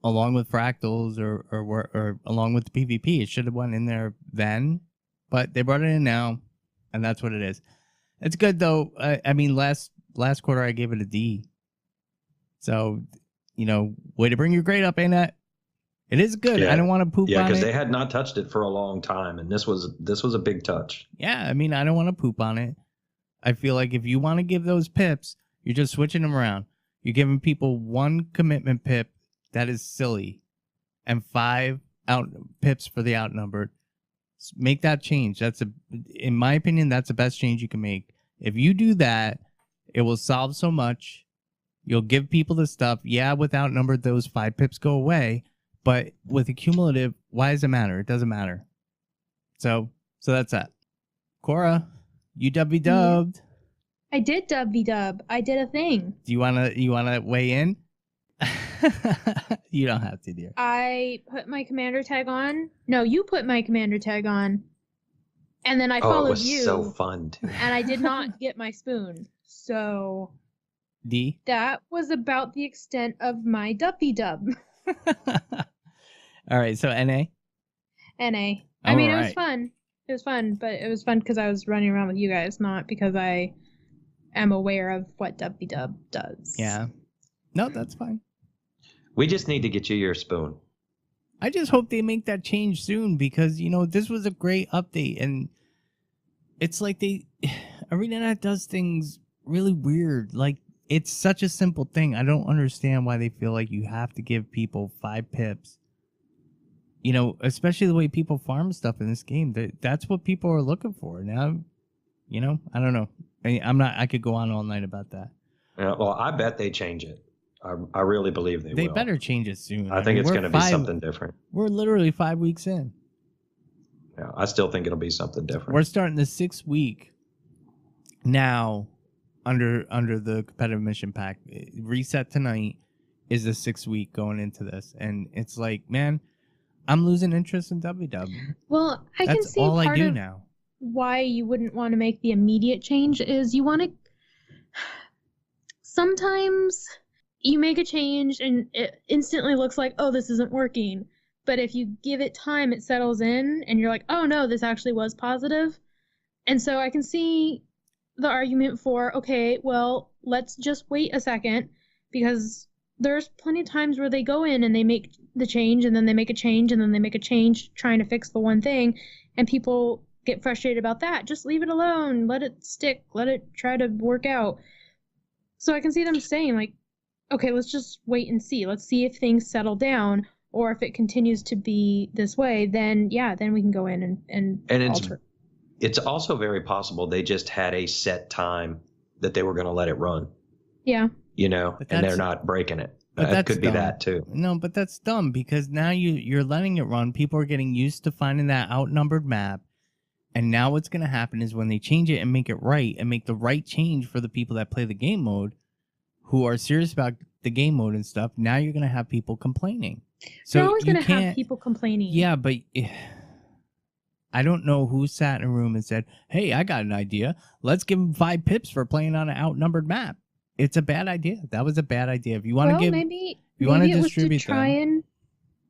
Along with fractals or along with the PvP, it should have went in there then, but they brought it in now, and that's what it is. It's good though. I mean, last quarter I gave it a D. So, way to bring your grade up, ain't it? It is good. Yeah. I don't want to poop on it. Yeah, because they had not touched it for a long time, and this was a big touch. Yeah, I mean, I don't want to poop on it. I feel like if you want to give those pips, you're just switching them around. You're giving people 1 commitment pip that is silly and 5 pips for the outnumbered. Make that change. In my opinion, that's the best change you can make. If you do that, it will solve so much. You'll give people the stuff. Yeah, with outnumbered, those 5 pips go away. But with a cumulative, why does it matter? It doesn't matter. So that's that. Kora, you dubbed. I did dub. I did a thing. Do you wanna weigh in? You don't have to, dear. I put my commander tag on. No, you put my commander tag on. And then I followed you. It was so fun too. And I did not get my spoon. So D. That was about the extent of my dub. All right, so NA? NA. I mean, it was fun. It was fun, but it was fun because I was running around with you guys, not because I am aware of what dub does. Yeah. No, that's fine. We just need to get you your spoon. I just hope they make that change soon because, this was a great update. And it's like ArenaNet does things really weird. Like, it's such a simple thing. I don't understand why they feel like you have to give people 5 pips. Especially the way people farm stuff in this game. That's what people are looking for. Now, I don't know. I could go on all night about that. Yeah, well, I bet they change it. I really believe they will. They better change it soon. I think it's going to be something different. We're literally 5 weeks in. Yeah, I still think it'll be something different. We're starting the 6th week now under the competitive mission pack. Reset tonight is the 6th week going into this. And it's like, man, I'm losing interest in WW. Well, I can see all part I do of now. Why you wouldn't want to make the immediate change is you want to... Sometimes you make a change and it instantly looks like, oh, this isn't working. But if you give it time, it settles in and you're like, oh no, this actually was positive. And so I can see the argument for, okay, well, let's just wait a second, because there's plenty of times where they go in and they make the change and then they make a change and then they make a change trying to fix the one thing, and people get frustrated about that. Just leave it alone, let it stick, let it try to work out. So I can see them saying, like, okay, let's just wait and see. Let's see if things settle down, or if it continues to be this way, then we can go in and alter. It's also very possible they just had a set time that they were going to let it run. Yeah. And they're not breaking it. That could be that too. No, but that's dumb because now you're letting it run. People are getting used to finding that outnumbered map. And now what's going to happen is when they change it and make it right and make the right change for the people that play the game mode, who are serious about the game mode and stuff, now you're going to have people complaining. So you're always going to have people complaining. Yeah, but I don't know who sat in a room and said, hey, I got an idea. Let's give them 5 pips for playing on an outnumbered map. It's a bad idea. That was a bad idea. If you want to give, maybe you want to distribute them.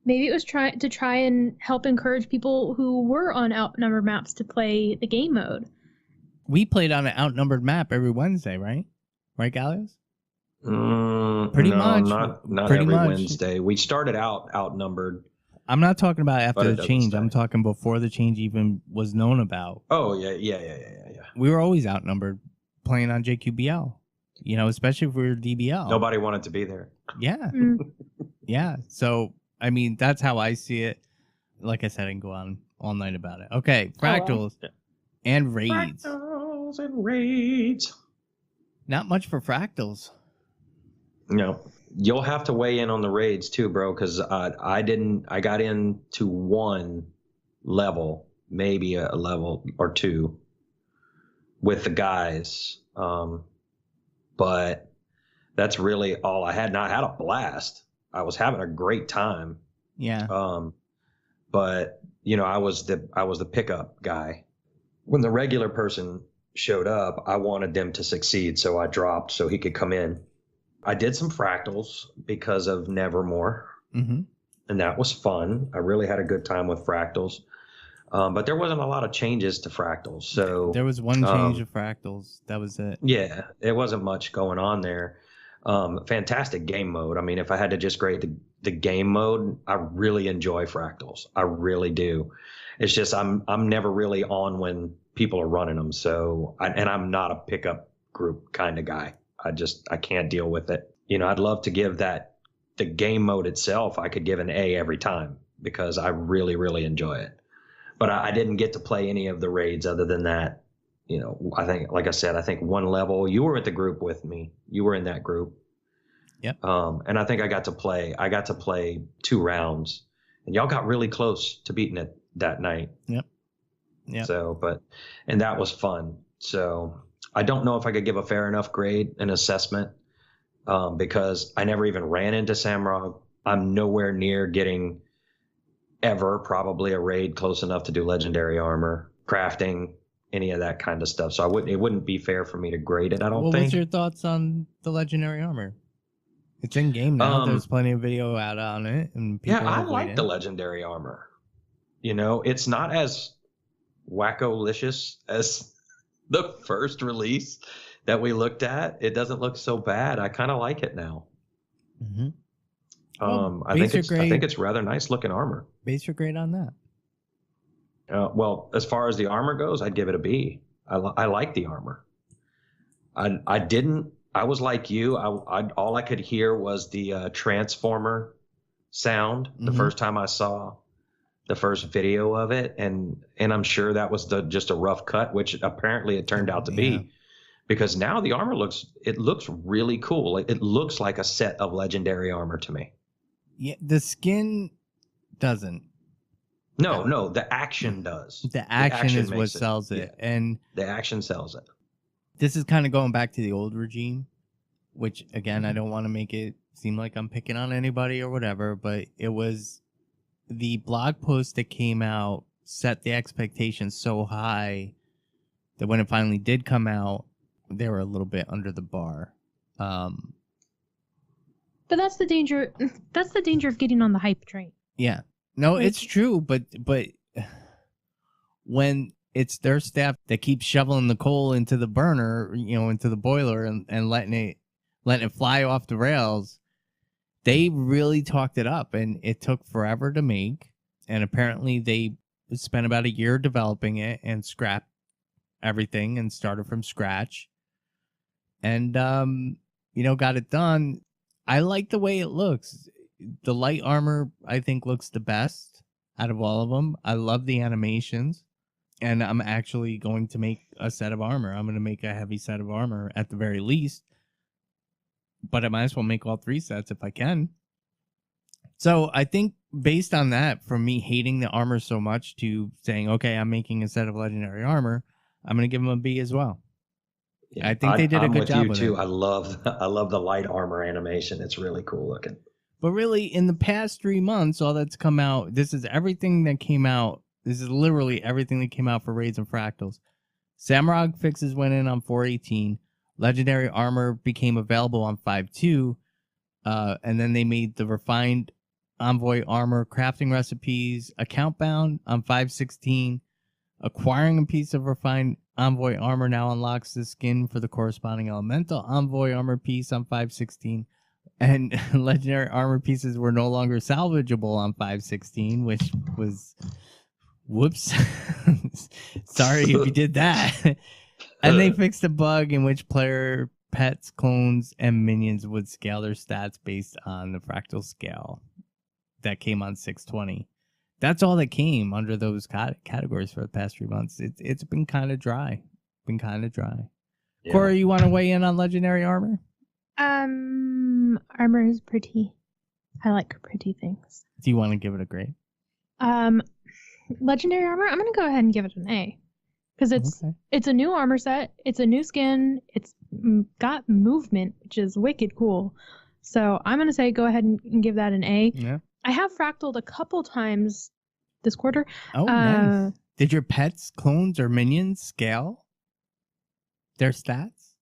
Maybe it was to try and help encourage people who were on outnumbered maps to play the game mode. We played on an outnumbered map every Wednesday, right? Right, Gallios? Pretty much. Not every Wednesday. We started out outnumbered. I'm not talking about after the change. I'm talking before the change even was known about. Oh, yeah. We were always outnumbered playing on JQBL, especially if we were DBL. Nobody wanted to be there. Yeah. Yeah. So, I mean, that's how I see it. Like I said, I can go on all night about it. Okay. Fractals and raids. Fractals and raids. Not much for fractals. You'll have to weigh in on the raids too, bro, because I got into one level, maybe a level or two with the guys. But that's really all I had. And I had a blast. I was having a great time. Yeah. But I was the pickup guy. When the regular person showed up, I wanted them to succeed, so I dropped so he could come in. I did some fractals because of Nevermore, Mm-hmm. and that was fun. I really had a good time with fractals. But there wasn't a lot of changes to fractals. So there was one change of fractals. That was it. Yeah, it wasn't much going on there. Fantastic game mode. I mean, if I had to just grade the game mode, I really enjoy fractals. I really do. It's just I'm never really on when people are running them. So and I'm not a pickup group kind of guy. I can't deal with it. I'd love to give the game mode itself, I could give an A every time because I really, really enjoy it. But I didn't get to play any of the raids other than that. I think, like I said, I think one level, you were at the group with me. You were in that group. Yep. And I think I got to play 2 rounds, and y'all got really close to beating it that night. Yep. Yeah. So, and that was fun. So I don't know if I could give a fair enough grade and assessment because I never even ran into Samrog. I'm nowhere near getting ever probably a raid close enough to do legendary armor, crafting, any of that kind of stuff. So it wouldn't be fair for me to grade it, I don't think. What's your thoughts on the legendary armor? It's in game now. There's plenty of video out on it, and people I like the legendary armor. It's not as wacko-licious as the first release that we looked at. It doesn't look so bad. I kind of like it now. Mm-hmm. I think it's rather nice looking armor. Base your grade on that. Well, as far as the armor goes, I'd give it a B. I like the armor. I was like you. All I could hear was the transformer sound the first time I saw the first video of it, and I'm sure that was just a rough cut, which apparently it turned out to be, because now the armor looks really cool. It looks like a set of legendary armor to me. Yeah, the skin doesn't. No, the action does. The action is what sells it. Yeah. And the action sells it. This is kind of going back to the old regime, which, again, I don't want to make it seem like I'm picking on anybody or whatever, but it was the blog post that came out set the expectations so high that when it finally did come out, they were a little bit under the bar. But that's the danger. That's the danger of getting on the hype train. Yeah. No, it's true, but when it's their staff that keeps shoveling the coal into the burner, into the boiler and letting it fly off the rails, they really talked it up, and it took forever to make. And apparently they spent about a year developing it and scrapped everything and started from scratch. And got it done. I like the way it looks. The light armor, I think, looks the best out of all of them. I love the animations, and I'm actually going to make a set of armor. I'm going to make a heavy set of armor at the very least, but I might as well make all 3 sets if I can. So I think based on that, from me hating the armor so much to saying, okay, I'm making a set of legendary armor, I'm going to give them a B as well. Yeah, I think they did a good job with it. I love the light armor animation. It's really cool looking. But really, in the past 3 months, all that's come out, this is everything that came out. This is literally everything that came out for Raids and Fractals. Samrog fixes went in on 4.18. Legendary armor became available on 5.2. And then they made the refined Envoy armor crafting recipes account bound on 5.16. Acquiring a piece of refined Envoy armor now unlocks the skin for the corresponding elemental Envoy armor piece on 5.16. And legendary armor pieces were no longer salvageable on 5.16, which was, whoops. Sorry if you did that. And they fixed a bug in which player pets, clones, and minions would scale their stats based on the fractal scale that came on 6.20. That's all that came under those categories for the past 3 months. It's been kind of dry. Yeah. Kora, you want to weigh in on legendary armor? Armor is pretty. I like pretty things. Do you want to give it a grade? Legendary armor, I'm gonna go ahead and give it an A. Because it's a new armor set, it's a new skin, it's got movement, which is wicked cool. So I'm gonna say go ahead and give that an A. Yeah. I have fractaled a couple times this quarter. Oh, nice. Did your pets, clones, or minions scale their stats?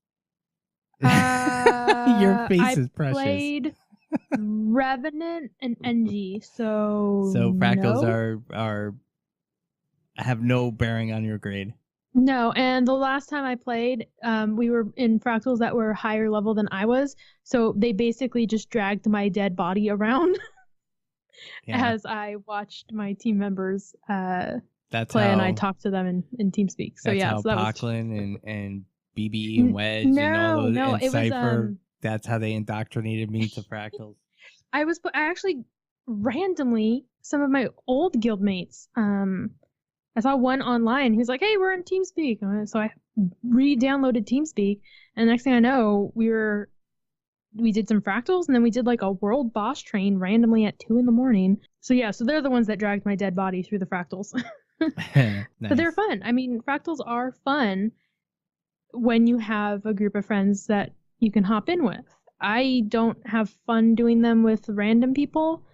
Your face is precious. I played Revenant and NG, so fractals no. have no bearing on your grade. No, and the last time I played, we were in fractals that were higher level than I was, so they basically just dragged my dead body around as I watched my team members play, and I talked to them in TeamSpeak. So that's yeah, how so that Pocklin and BB and Wedge and all those and Cypher. That's how they indoctrinated me to fractals. I actually randomly, some of my old guildmates, I saw one online who's like, "Hey, we're in TeamSpeak." So I re-downloaded TeamSpeak, and the next thing I know, we did some fractals, and then we did like a world boss train randomly at 2 a.m. So yeah, so they're the ones that dragged my dead body through the fractals. Nice. But they're fun. I mean, fractals are fun when you have a group of friends that you can hop in with. I don't have fun doing them with random people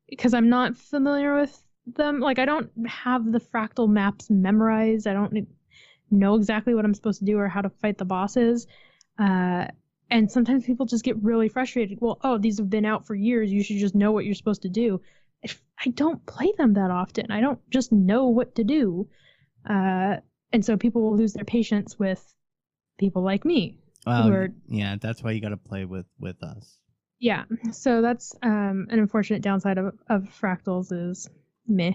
because I'm not familiar with them. Like, I don't have the fractal maps memorized. I don't know exactly what I'm supposed to do or how to fight the bosses. And sometimes people just get really frustrated. Well, these have been out for years. You should just know what you're supposed to do. I don't play them that often. I don't just know what to do. And so people will lose their patience with people like me. Yeah, that's why you got to play with us. Yeah, so that's an unfortunate downside of fractals is meh.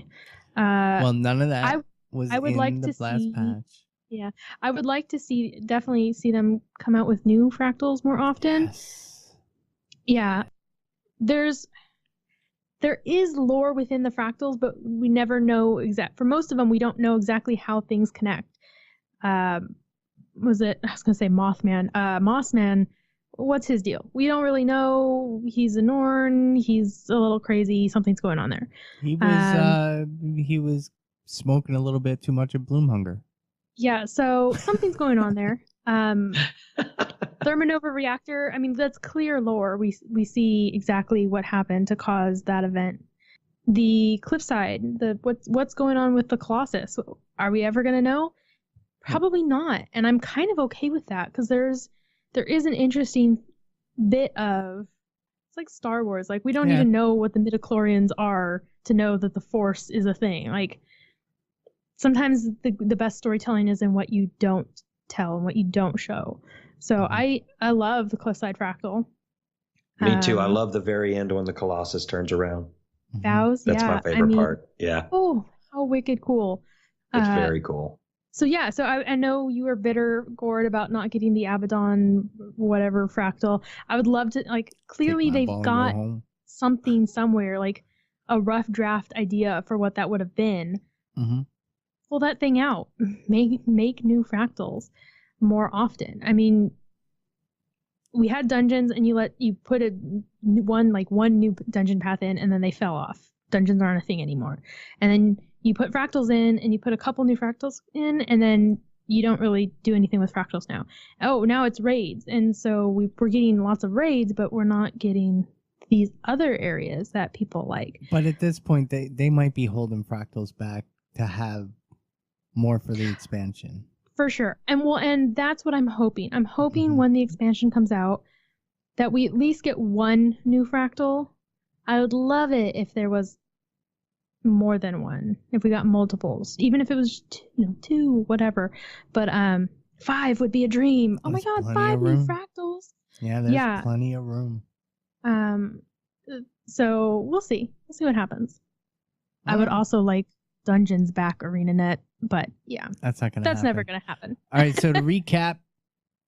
Well, none of that was I would in like the to blast see, patch. Yeah, I would like to definitely see them come out with new fractals more often. Yes. Yeah, there is lore within the fractals, but we never know for most of them, we don't know exactly how things connect. I was gonna say Mothman. Mossman, what's his deal? We don't really know. He's a Norn. He's a little crazy. Something's going on there. He was smoking a little bit too much of Bloomhunger. Yeah, so something's going on there. Thermonova reactor, I mean, that's clear lore. We see exactly what happened to cause that event. The Cliffside, what's going on with the Colossus? Are we ever gonna know? Probably not. And I'm kind of okay with that because there is an interesting bit of, it's like Star Wars. Like, we don't need to know what the midichlorians are to know that the Force is a thing. Like, sometimes the best storytelling is in what you don't tell and what you don't show. So I love the Cliffside Fractal. Me too. I love the very end when the Colossus turns around. Vows, That's my favorite part. Yeah. Oh, how wicked cool. It's very cool. So yeah, so I know you were bitter, Gord, about not getting the Abaddon whatever fractal. I would love to, like, clearly they've got something somewhere, like a rough draft idea for what that would have been. Mm-hmm. Pull that thing out. Make new fractals more often. I mean, we had dungeons and you put one new dungeon path in and then they fell off. Dungeons aren't a thing anymore. And then you put fractals in and you put a couple new fractals in and then you don't really do anything with fractals now. Oh, now it's raids. And so we're getting lots of raids, but we're not getting these other areas that people like. But at this point, they might be holding fractals back to have more for the expansion. For sure. And that's what I'm hoping. I'm hoping when the expansion comes out that we at least get one new fractal. I would love it if there was more than one, if we got multiples, even if it was two, whatever. But 5 would be a dream. Oh my god, 5 new fractals. Yeah, there's plenty of room. So we'll see what happens. I would also like dungeons back ArenaNet, but yeah, that's never gonna happen. All right, so to recap,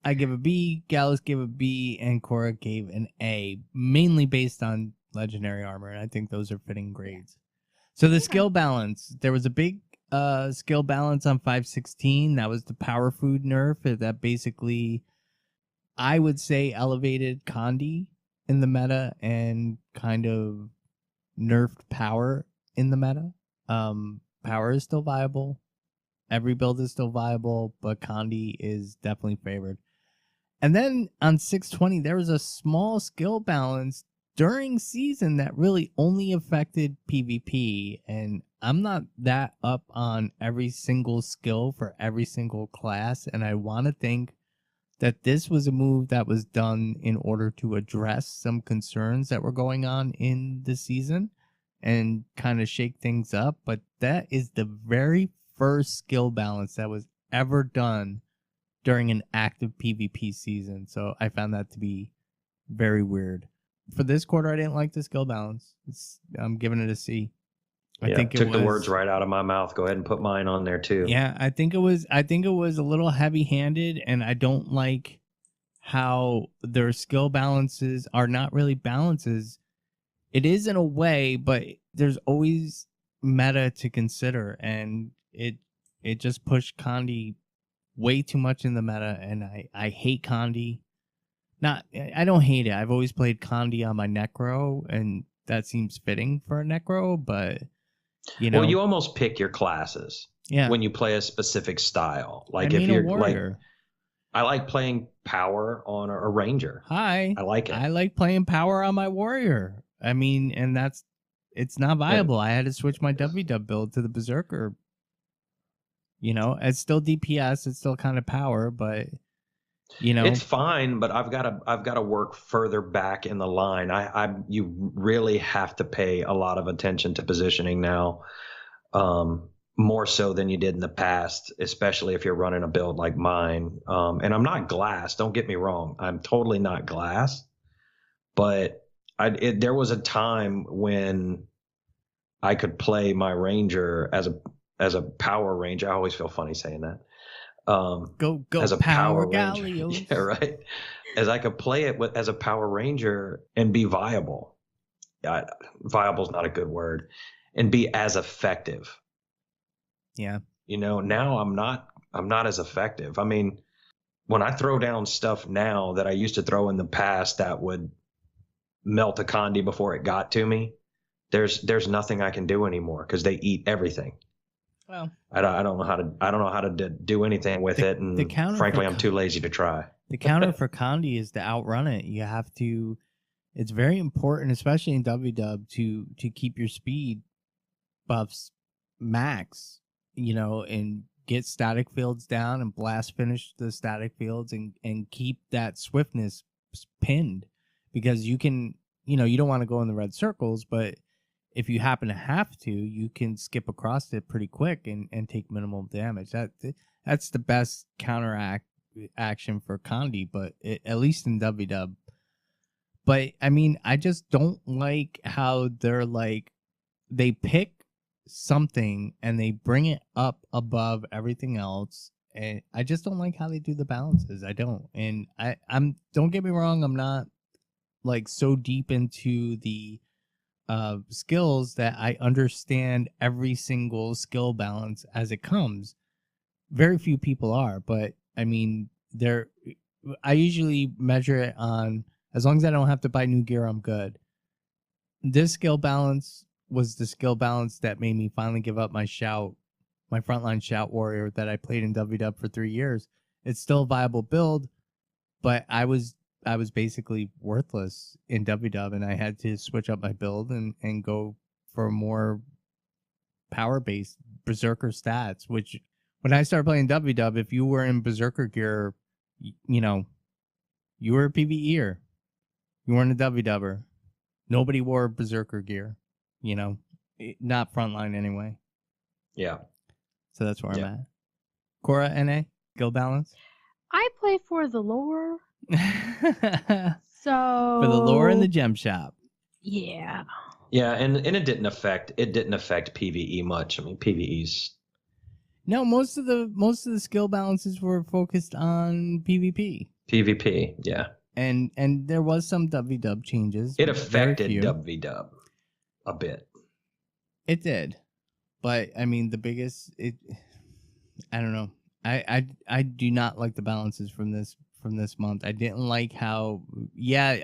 I give a B, Gallios gave a B, and Kora gave an A, mainly based on legendary armor, and I think those are fitting grades. So the skill balance, there was a big skill balance on 5.16. That was the power food nerf that basically I would say elevated Condi in the meta and kind of nerfed power in the meta. Power is still viable. Every build is still viable, but Condi is definitely favored. And then on 620, there was a small skill balance during season that really only affected PvP. And I'm not that up on every single skill for every single class. And I want to think that this was a move that was done in order to address some concerns that were going on in the season and kind of shake things up. But that is the very first skill balance that was ever done during an active PvP season. So I found that to be very weird. For this quarter, I didn't like the skill balance. I'm giving it a C. I think took the words right out of my mouth. Go ahead and put mine on there too. Yeah, I think it was a little heavy-handed, and I don't like how their skill balances are not really balances. It is in a way, but there's always meta to consider, and it just pushed Condi way too much in the meta, and I hate Condi. I don't hate it. I've always played Condi on my Necro, and that seems fitting for a Necro, but well, you almost pick your classes when you play a specific style. Like if you're warrior. I like playing power on a ranger. I like it. I like playing power on my warrior. I mean, and it's not viable. I had to switch my WW build to the berserker. It's still DPS, it's still kind of power, but it's fine, but I've got to work further back in the line. You really have to pay a lot of attention to positioning now, more so than you did in the past, especially if you're running a build like mine. And I'm not glass. Don't get me wrong. I'm totally not glass, but there was a time when I could play my ranger as a power ranger. I always feel funny saying that. Go as a power ranger. Gallios. Yeah, right. As I could play it as a power ranger and be viable. Viable is not a good word, and be as effective. Yeah. Now I'm not as effective. I mean, when I throw down stuff now that I used to throw in the past that would melt a Condi before it got to me, there's nothing I can do anymore because they eat everything. Well, I don't know how to do anything with it, and frankly, I'm too lazy to try. The counter for Condi is to outrun it. You have to. It's very important, especially in WW, to keep your speed buffs max. And get static fields down and blast finish the static fields and keep that swiftness pinned, because you can. You don't want to go in the red circles, but if you happen to have to, you can skip across it pretty quick and take minimal damage. That's the best counteract action for Condi, but at least in WW. But I mean, I just don't like how they pick something and they bring it up above everything else, and I just don't like how they do the balances. I don't, and I'm don't get me wrong, I'm not so deep into the skills that I understand every single skill balance as it comes. Very few people are, but I mean, I usually measure it on, as long as I don't have to buy new gear, I'm good. This skill balance was the skill balance that made me finally give up my frontline shout warrior that I played in WW for 3 years. It's still a viable build, but I was basically worthless in WW, and I had to switch up my build and go for more power-based berserker stats, which when I started playing WW, if you were in berserker gear, you were a PvEer. You weren't a WWer. Nobody wore berserker gear, not frontline anyway. Yeah. So that's where I'm at. Kora, NA, skill balance? I play for the lore. For the lore in the gem shop. Yeah. Yeah, and it didn't affect PvE much. I mean, PvE's no, most of the skill balances were focused on PvP. PvP, yeah. And there was some WW changes. It affected WW a bit. It did. But I mean, the biggest I don't know. I do not like the balances from this from this month. I didn't like how,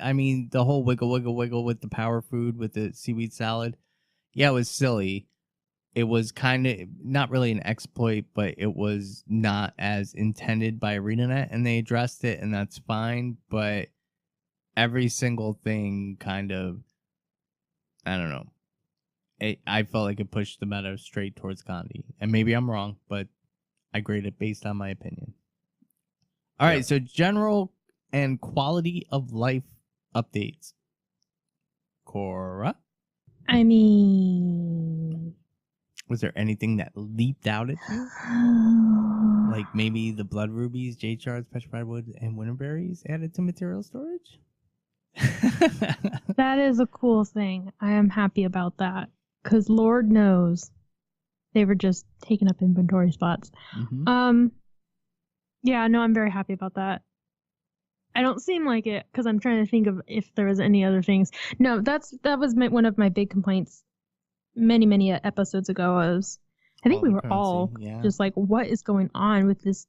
I mean, the whole wiggle, wiggle, wiggle with the power food with the seaweed salad. Yeah, it was silly. It was kind of not really an exploit, but it was not as intended by ArenaNet, and they addressed it, and that's fine. But every single thing kind of, I don't know. I felt like it pushed the meta straight towards Gandhi. And maybe I'm wrong, but I grade it based on my opinion. All right, so general and quality of life updates. Kora? I mean... Was there anything that leaped out at you? Like maybe the blood rubies, jade shards, petrified wood, and winterberries added to material storage? That is a cool thing. I am happy about that. Because Lord knows they were just taking up inventory spots. Mm-hmm. Yeah, no, I'm very happy about that. I don't seem like it because I'm trying to think of if there was any other things. No, that was one of my big complaints many episodes ago. I think we were all just like, what is going on with this?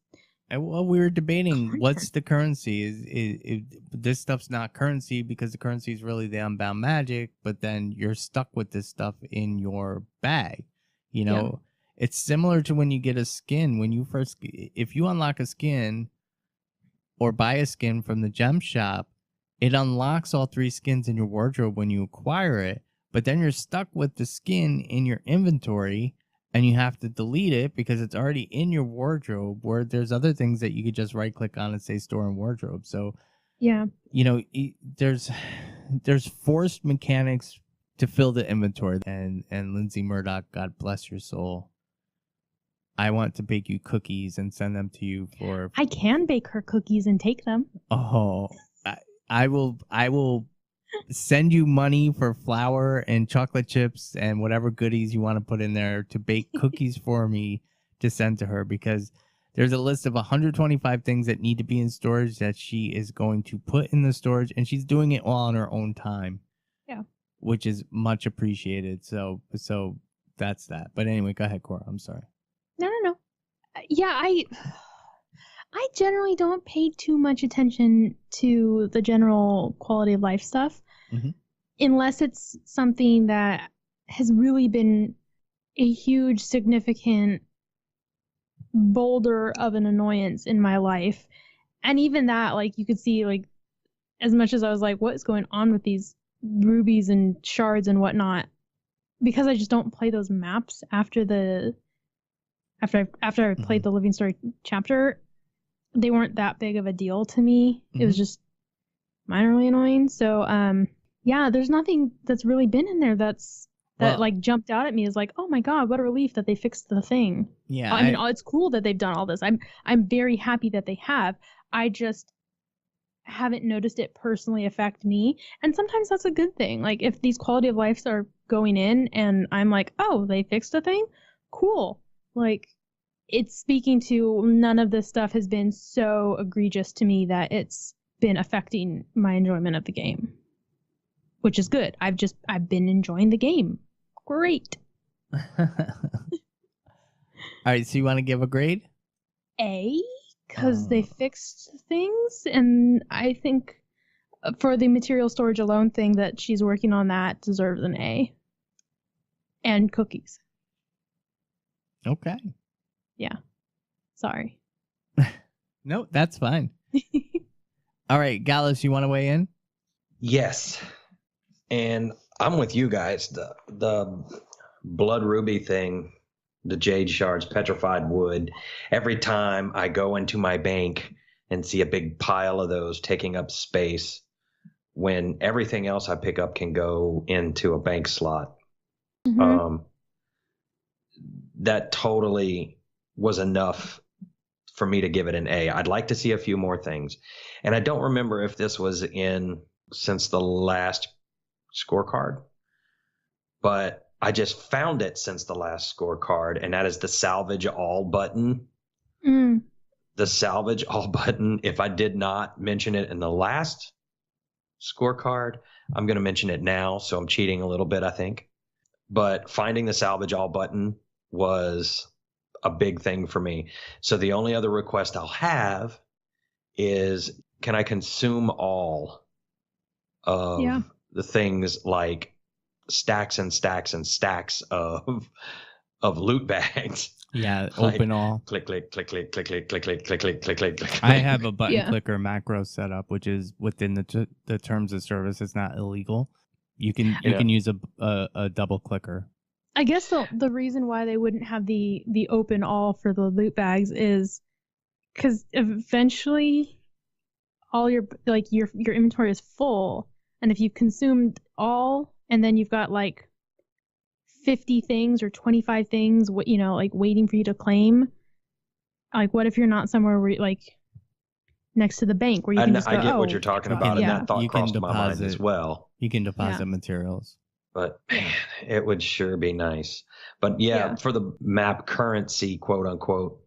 Well, we were debating what's the currency. Is this stuff's not currency because the currency is really the unbound magic, but then you're stuck with this stuff in your bag. You know, it's similar to when you get a skin. When you if you unlock a skin or buy a skin from the gem shop, it unlocks all 3 skins in your wardrobe when you acquire it, but then you're stuck with the skin in your inventory and you have to delete it because it's already in your wardrobe, where there's other things that you could just right click on and say store in wardrobe. So, you know, there's forced mechanics to fill the inventory. And Lindsay Murdoch, God bless your soul, I want to bake you cookies and send them to you for... I can bake her cookies and take them. Oh, I will send you money for flour and chocolate chips and whatever goodies you want to put in there to bake cookies for me to send to her, because there's a list of 125 things that need to be in storage that she is going to put in the storage, and she's doing it all on her own time. Yeah. Which is much appreciated. So that's that. But anyway, go ahead, Kora. I'm sorry. No. Yeah, I generally don't pay too much attention to the general quality of life stuff, unless it's something that has really been a huge, significant boulder of an annoyance in my life. And even that, like, you could see, like, as much as I was like, what is going on with these rubies and shards and whatnot, because I just don't play those maps after I played the Living Story chapter, they weren't that big of a deal to me. It was just minorly annoying. So, there's nothing that's really been in there that like jumped out at me as like, oh my god, what a relief that they fixed the thing. Yeah, I mean, it's cool that they've done all this. I'm very happy that they have. I just haven't noticed it personally affect me, and sometimes that's a good thing. Like, if these quality of lives are going in, and I'm like, oh, they fixed a thing, cool. Like, it's speaking to none of this stuff has been so egregious to me that it's been affecting my enjoyment of the game, which is good. I've been enjoying the game. Great. All right, so you want to give a grade? A, because they fixed things, and I think for the material storage alone thing that she's working on, that deserves an A. And cookies. Okay. Yeah. Sorry. No, that's fine. All right, Gallios, you want to weigh in? Yes. And I'm with you guys. The blood ruby thing, the jade shards, petrified wood, every time I go into my bank and see a big pile of those taking up space, when everything else I pick up can go into a bank slot. That totally was enough for me to give it an A. I'd like to see a few more things. And I don't remember if this was in since the last scorecard, but I just found it since the last scorecard, and that is the salvage all button. The salvage all button. If I did not mention it in the last scorecard, I'm going to mention it now, so I'm cheating a little bit, I think. But finding the salvage all button was a big thing for me. So the only other request I'll have is, can I consume all of the things like stacks and stacks and stacks of loot bags? Yeah, Like, open all. click, click, click, click, click, click, click, click, click, click, click, click, click. I have a button Yeah. clicker macro set up, which is within the terms of service. It's not illegal. You can use a double clicker. I guess the reason why they wouldn't have the open all for the loot bags is because eventually all your inventory is full, and if you've consumed all, and then you've got like 50 things or 25 things, like waiting for you to claim. Like, what if you're not somewhere where, like, next to the bank where you can just go, I get what you're talking about, and that thought crossed my mind as well. You can deposit materials. But man, it would sure be nice. But for the map currency, quote unquote,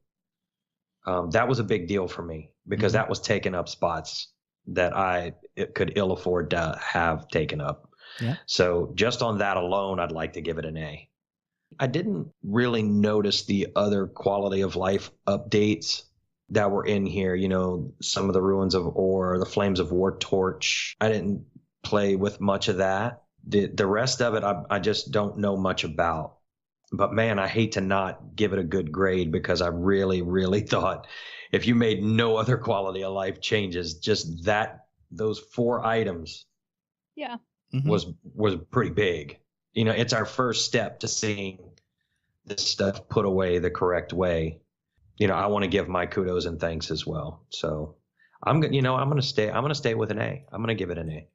that was a big deal for me because that was taking up spots that it could ill afford to have taken up. Yeah. So just on that alone, I'd like to give it an A. I didn't really notice the other quality of life updates that were in here. You know, some of the Ruins of Ore, the Flames of War Torch. I didn't play with much of that. The rest of it, I just don't know much about. But man, I hate to not give it a good grade because I really, really thought if you made no other quality of life changes, just those 4 items was pretty big. You know, it's our first step to seeing this stuff put away the correct way. You know, I want to give my kudos and thanks as well. So I'm going to stay with an A. I'm going to give it an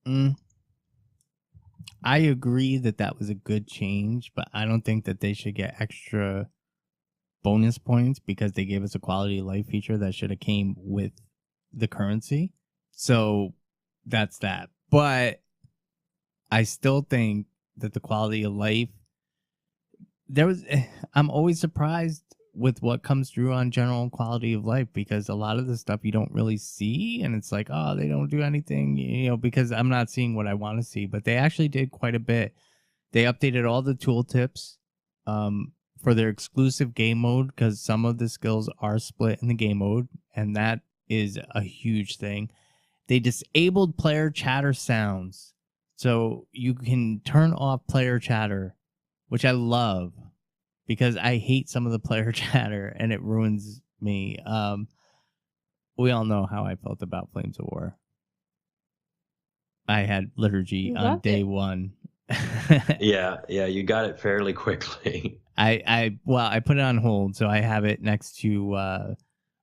A. I agree that was a good change, but I don't think that they should get extra bonus points because they gave us a quality of life feature that should have came with the currency. So that's that. But I still think that the quality of life, I'm always surprised with what comes through on general quality of life because a lot of the stuff you don't really see, and it's like, oh, they don't do anything, because I'm not seeing what I want to see. But they actually did quite a bit. They updated all the tooltips for their exclusive game mode because some of the skills are split in the game mode, and that is a huge thing. They disabled player chatter sounds, so you can turn off player chatter, which I love. Because I hate some of the player chatter and it ruins me. We all know how I felt about Flames of War. I had liturgy on day 1. Yeah, you got it fairly quickly. I put it on hold, so I have it next to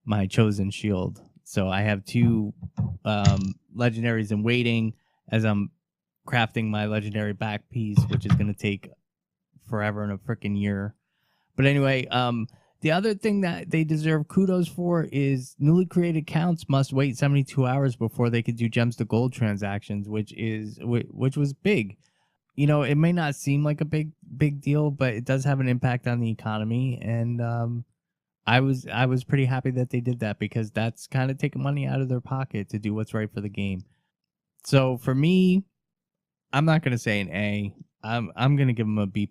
my chosen shield. So I have 2 legendaries in waiting as I'm crafting my legendary back piece, which is going to take forever and a freaking year. But anyway, the other thing that they deserve kudos for is newly created accounts must wait 72 hours before they could do gems to gold transactions, which was big. You know, it may not seem like a big deal, but it does have an impact on the economy. And I was pretty happy that they did that because that's kind of taking money out of their pocket to do what's right for the game. So for me, I'm not going to say an A. I'm going to give them a B+.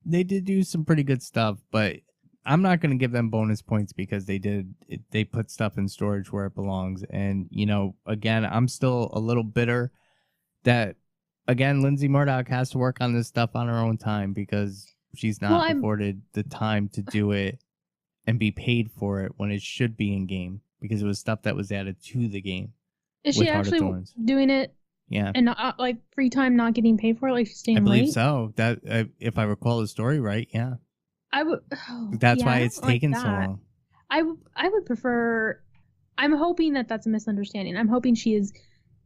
They did do some pretty good stuff, but I'm not going to give them bonus points because they put stuff in storage where it belongs. And, again, I'm still a little bitter that, again, Lindsay Murdoch has to work on this stuff on her own time because she's not afforded the time to do it and be paid for it when it should be in game because it was stuff that was added to the game. Is she actually doing it? Yeah. And not, like free time not getting paid for it, like she's staying late? I believe so. That if I recall the story right, yeah. I would. That's why it's taken so long. I would prefer. I'm hoping that's a misunderstanding. I'm hoping she is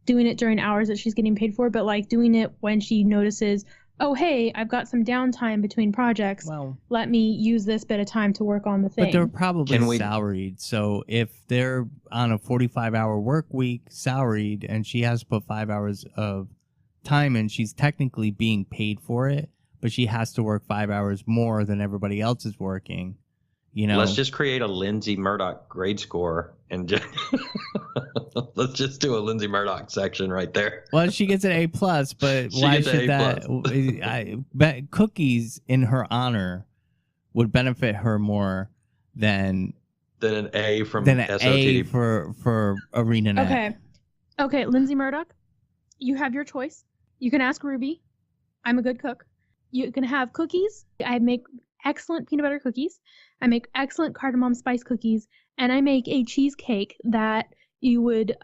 doing it during hours that she's getting paid for, but like doing it when she notices, oh hey, I've got some downtime between projects. Well, let me use this bit of time to work on the thing. But they're probably salaried. So if they're on a 45-hour work week, salaried, and she has to put 5 hours of time in, she's technically being paid for it, but she has to work 5 hours more than everybody else is working. Let's just create a Lindsay Murdoch grade score and just let's just do a Lindsay Murdoch section right there. Well, she gets an A+, but why should that? I bet cookies in her honor would benefit her more than Then an A from Then an A SOTD. for ArenaNet. Okay, Lindsay Murdoch, you have your choice. You can ask Ruby. I'm a good cook. You can have cookies. I make excellent peanut butter cookies. I make excellent cardamom spice cookies. And I make a cheesecake that you would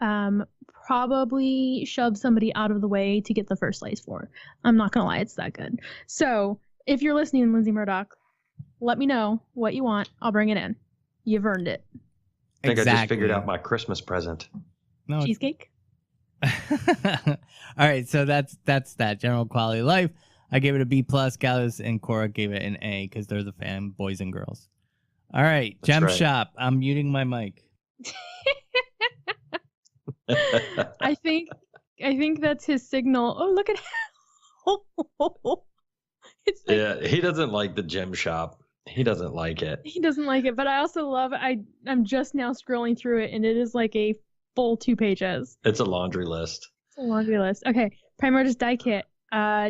probably shove somebody out of the way to get the first slice for. I'm not going to lie, it's that good. So if you're listening, Lindsay Murdoch, let me know what you want. I'll bring it in. You've earned it. I think I just figured out my Christmas present. No, cheesecake. All right, so that's that. General quality life. I gave it a B+. Gallios and Kora gave it an A because they're the fan boys and girls. All right, That's Gem right. Shop. I'm muting my mic. I think that's his signal. Oh, look at it's like, Yeah, he doesn't like the gem shop. He doesn't like it. He doesn't like it, but I also love it. I'm just now scrolling through it, and it is like a full 2 pages. It's a laundry list. It's a laundry list. Okay, Primordius die kit.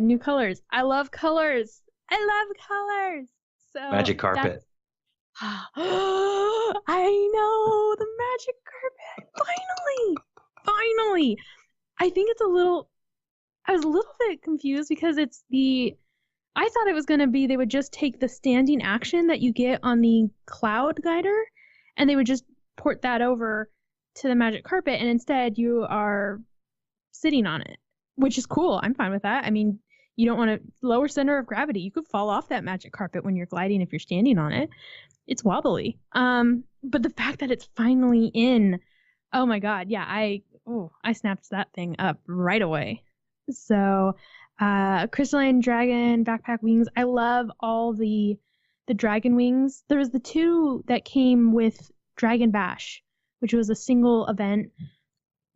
New colors. I love colors. So Magic carpet. I know the magic carpet. Finally. I think I was a little bit confused because I thought it was going to be they would just take the standing action that you get on the Cloud Guider and they would just port that over to the magic carpet, and instead you are sitting on it, which is cool. I'm fine with that. I mean, you don't want to lower center of gravity. You could fall off that magic carpet when you're gliding if you're standing on it. It's wobbly. But the fact that it's finally in, oh my god, yeah, I snapped that thing up right away. So crystalline dragon backpack wings. I love all the dragon wings. There's the 2 that came with Dragon Bash, which was a single event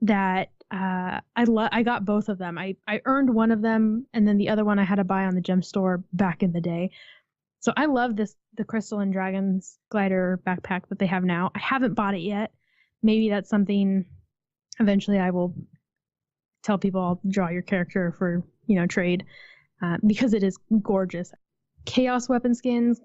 that I got both of them. I earned one of them, and then the other one I had to buy on the gem store back in the day. So I love the crystalline dragons glider backpack that they have now. I haven't bought it yet. Maybe that's something eventually I will tell people I'll draw your character for, trade, because it is gorgeous. Chaos weapon skins.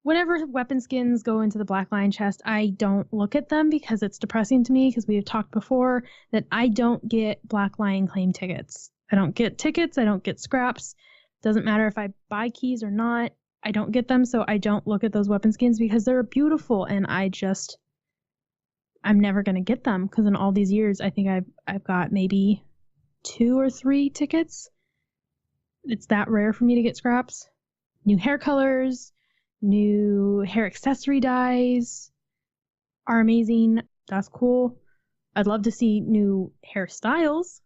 Whenever weapon skins go into the Black Lion chest, I don't look at them because it's depressing to me, because we have talked before that I don't get Black Lion claim tickets. I don't get tickets. I don't get scraps. Doesn't matter if I buy keys or not. I don't get them, so I don't look at those weapon skins because they're beautiful, and I'm never going to get them because in all these years, I think I've got maybe 2 or 3 tickets. It's that rare for me to get scraps. New hair colors, new hair accessory dyes are amazing. That's cool. I'd love to see new hairstyles,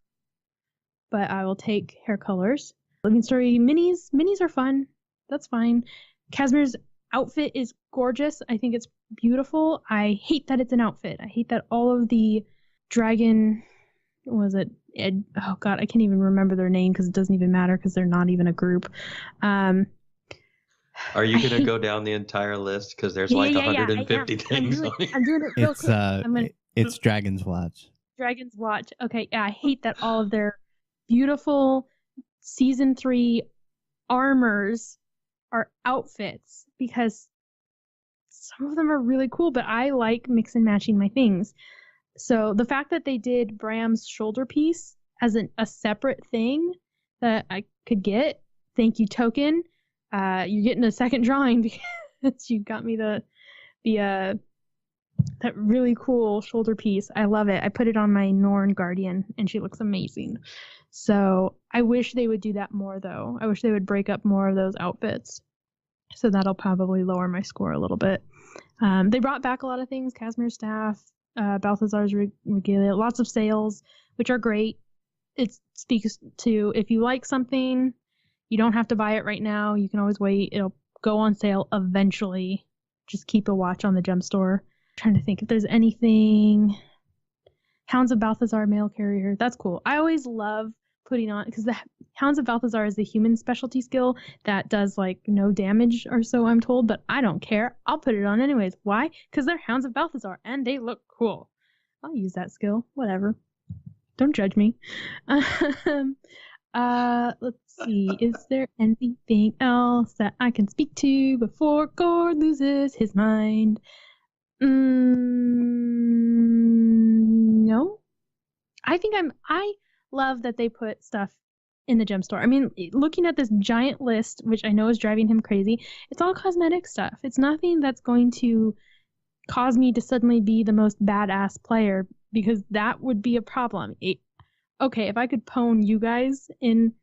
but I will take hair colors. Living Story minis. Minis are fun. That's fine. Casimir's outfit is gorgeous. I think it's beautiful. I hate that it's an outfit. I hate that all of the dragon, oh god, I can't even remember their name because it doesn't even matter because they're not even a group. Are you going to go down the entire list? Because there's 150 things on here. I'm doing it real quick. It's Dragon's Watch. Dragon's Watch. Okay, yeah, I hate that all of their beautiful Season 3 armors are outfits because some of them are really cool, but I like mix and matching my things. So the fact that they did Bram's shoulder piece as a separate thing that I could get, thank you, token. You're getting a second drawing because you got me that really cool shoulder piece. I love it. I put it on my Norn Guardian and she looks amazing. So I wish they would do that more though. I wish they would break up more of those outfits. So that'll probably lower my score a little bit. They brought back a lot of things. Casimir's staff, Balthazar's regalia, lots of sales, which are great. It speaks to if you like something, you don't have to buy it right now. You can always wait. It'll go on sale eventually. Just keep a watch on the gem store. I'm trying to think if there's anything. Hounds of Balthazar mail carrier. That's cool. I always love putting on, because the Hounds of Balthazar is the human specialty skill that does like no damage or so I'm told, but I don't care. I'll put it on anyways. Why? Because they're Hounds of Balthazar and they look cool. I'll use that skill. Whatever. Don't judge me. Let's see. Is there anything else that I can speak to before Gord loses his mind? No. I love that they put stuff in the gem store. I mean, looking at this giant list, which I know is driving him crazy, it's all cosmetic stuff. It's nothing that's going to cause me to suddenly be the most badass player, because that would be a problem. Okay, if I could pwn you guys in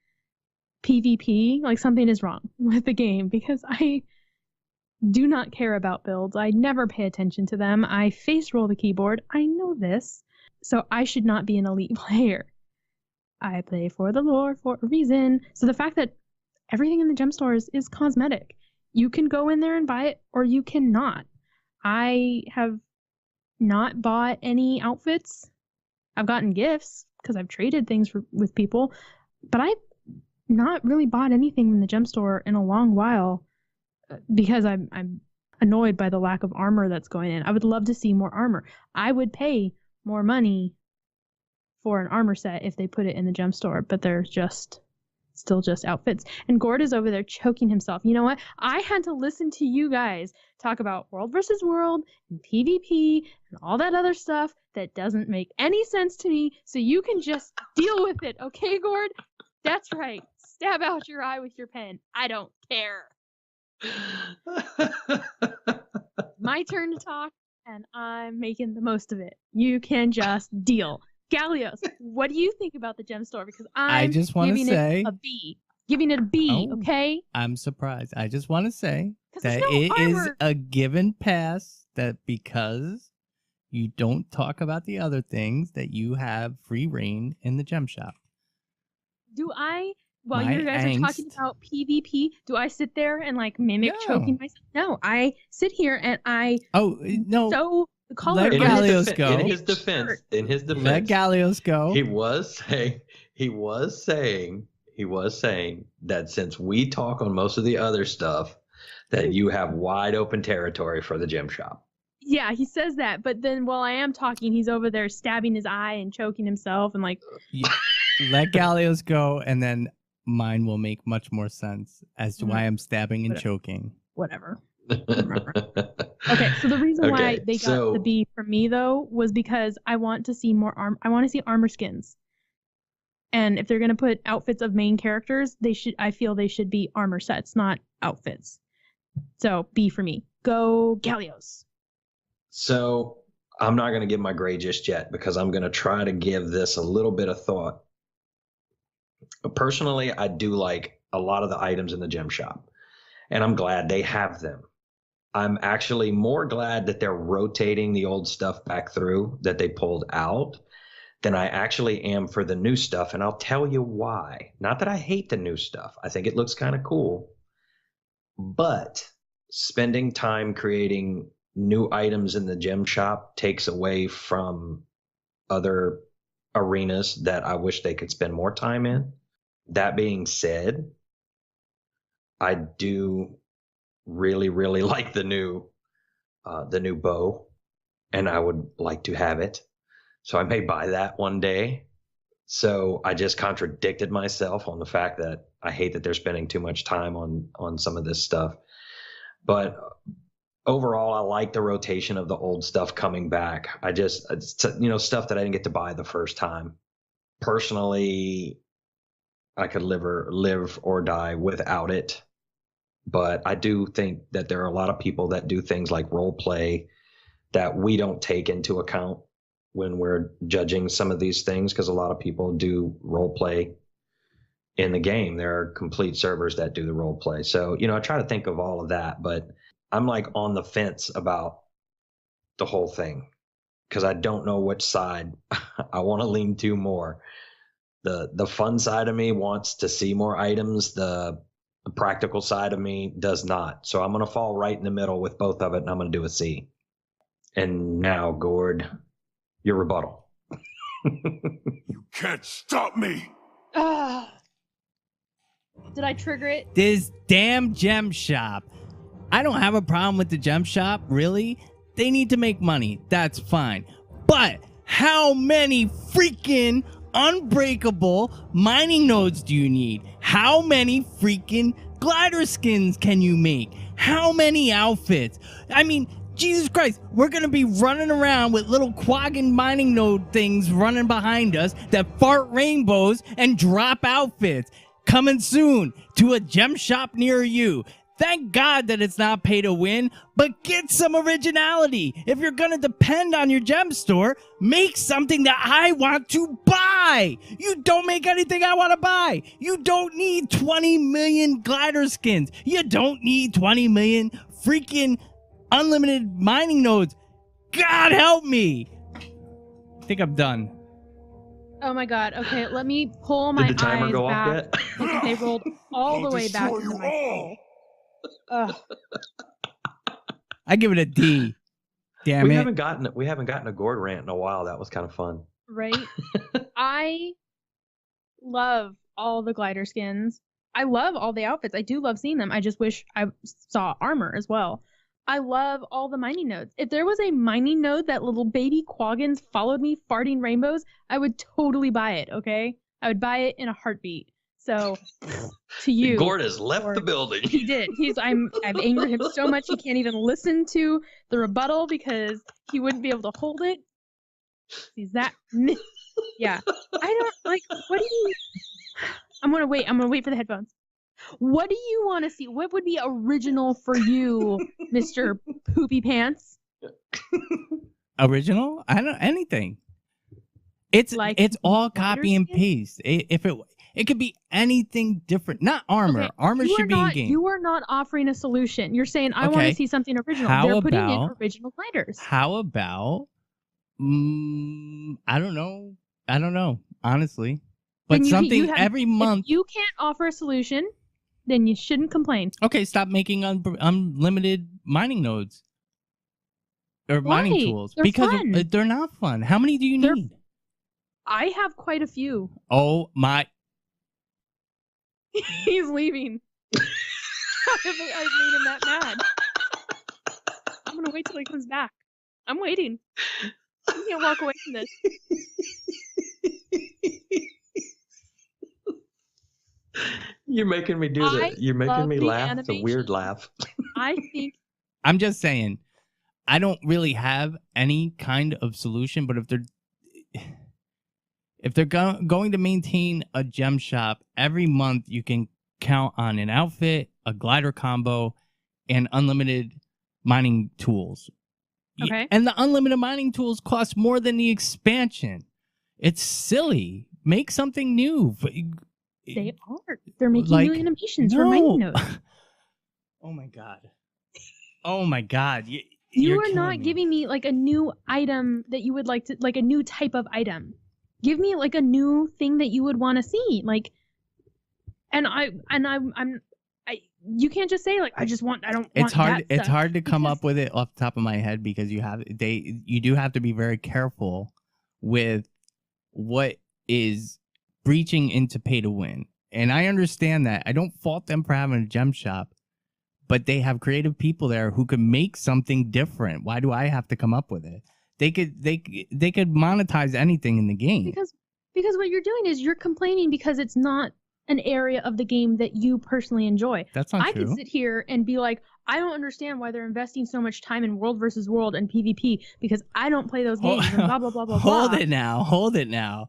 PvP, like something is wrong with the game, because I do not care about builds. I never pay attention to them. I face roll the keyboard. I know this. So I should not be an elite player. I play for the lore for a reason. So the fact that everything in the gem stores is cosmetic. You can go in there and buy it, or you cannot. I have not bought any outfits. I've gotten gifts because I've traded things with people, but I've not really bought anything in the gem store in a long while because I'm annoyed by the lack of armor that's going in. I would love to see more armor. I would pay more money for an armor set if they put it in the gem store, but they're still just outfits. And Gord is over there choking himself. You know what? I had to listen to you guys talk about world versus world and PvP and all that other stuff that doesn't make any sense to me, so you can just deal with it, okay, Gord? That's right. Stab out your eye with your pen. I don't care. My turn to talk, and I'm making the most of it. You can just deal. Gallios, what do you think about the gem store? Because I just want to say it a B. Giving it a B, okay? I'm surprised. I just want to say that no it is armor. a given pass that because you don't talk about the other things, that you have free reign in the gem shop. Do I, while My you guys are talking about PvP, do I sit there and like mimic choking myself? No, I sit here and I sew the color. Let Gallios go. In his defense, let Gallios go. He was saying that since we talk on most of the other stuff, that you have wide open territory for the gem shop. Yeah, he says that, but then while I am talking, he's over there stabbing his eye and choking himself and like. Let Gallios go, and then mine will make much more sense as to why I'm stabbing and choking. Whatever. Okay, so the reason why they got the B from me though was because I want to see more I want to see armor skins. And if they're gonna put outfits of main characters, I feel they should be armor sets, not outfits. So B for me. Go Gallios. So I'm not gonna give my grade just yet because I'm gonna try to give this a little bit of thought. Personally, I do like a lot of the items in the gem shop, and I'm glad they have them. I'm actually more glad that they're rotating the old stuff back through that they pulled out than I actually am for the new stuff. And I'll tell you why. Not that I hate the new stuff. I think it looks kind of cool. But spending time creating new items in the gem shop takes away from other arenas that I wish they could spend more time in. That being said, I do really, really like the new bow, and I would like to have it. So I may buy that one day. So I just contradicted myself on the fact that I hate that they're spending too much time on some of this stuff. But overall, I like the rotation of the old stuff coming back. Stuff that I didn't get to buy the first time. Personally, I could live or die without it. But I do think that there are a lot of people that do things like role play that we don't take into account when we're judging some of these things, because a lot of people do role play in the game. There are complete servers that do the role play. So, I try to think of all of that, but I'm like on the fence about the whole thing because I don't know which side I want to lean to more. The fun side of me wants to see more items. The practical side of me does not. So I'm going to fall right in the middle with both of it, and I'm going to do a C. And now, Gord, your rebuttal. You can't stop me. Did I trigger it? This damn gem shop. I don't have a problem with the gem shop, really. They need to make money. That's fine. But how many freaking unbreakable mining nodes do you need? How many freaking glider skins can you make? How many outfits? I mean, Jesus Christ, we're going to be running around with little quaggin mining node things running behind us that fart rainbows and drop outfits. Coming soon to a gem shop near you. Thank God that it's not pay to win, but get some originality. If you're going to depend on your gem store, make something that I want to buy. You don't make anything I want to buy. You don't need 20 million glider skins. You don't need 20 million freaking unlimited mining nodes. God help me. I think I'm done. Oh my god. Okay, let me pull my Did the timer eyes go off back. yet? Because they rolled all the way back destroy into you my all. skull. Ugh. I give it a D. Damn we it. haven't gotten a Gord rant in a while. That was kind of fun. Right? I love all the glider skins. I love all the outfits. I do love seeing them. I just wish I saw armor as well. I love all the mining nodes. If there was a mining node that little baby quaggins followed me farting rainbows, I would totally buy it, okay? I would buy it in a heartbeat. So, to you. Gord has left the building. He did. I've angered him so much he can't even listen to the rebuttal because he wouldn't be able to hold it. He's that. Yeah. I don't like. What do you? I'm gonna wait for the headphones. What do you want to see? What would be original for you, Mr. Poopy Pants? Original? I don't anything. It's all copy and paste. It could be anything different. Not armor. Okay, Armor should be in game. You are not offering a solution. You're saying I want to see something original. They're putting in original gliders. How about I don't know, honestly. But something every month. If you can't offer a solution, then you shouldn't complain. Okay, stop making unlimited mining nodes. Or mining tools. They're because fun. They're not fun. How many do you need? I have quite a few. Oh my. He's leaving. I've made him that mad. I'm going to wait till he comes back. I'm waiting. You can't walk away from this. You're making me do that. You're making me laugh. Animation. It's a weird laugh. I think. I'm just saying, I don't really have any kind of solution, but if they're going to maintain a gem shop, every month you can count on an outfit, a glider combo, and unlimited mining tools. Okay. And the unlimited mining tools cost more than the expansion. It's silly. Make something new. They are. They're making new animations for mining nodes. Oh my god. Oh my god. You are not giving me like a new item that you would like to, like a new type of item. Give me like a new thing that you would want to see. Like, you can't just say like I don't want it's hard that it's hard to come up with it off the top of my head because you do have to be very careful with what is breaching into pay to win. And I understand that. I don't fault them for having a gem shop, but they have creative people there who can make something different. Why do I have to come up with it? They could monetize anything in the game. Because what you're doing is you're complaining because it's not an area of the game that you personally enjoy. That's not true. I could sit here and be like, I don't understand why they're investing so much time in World versus World and PvP because I don't play those games and blah blah blah blah blah. Hold it now.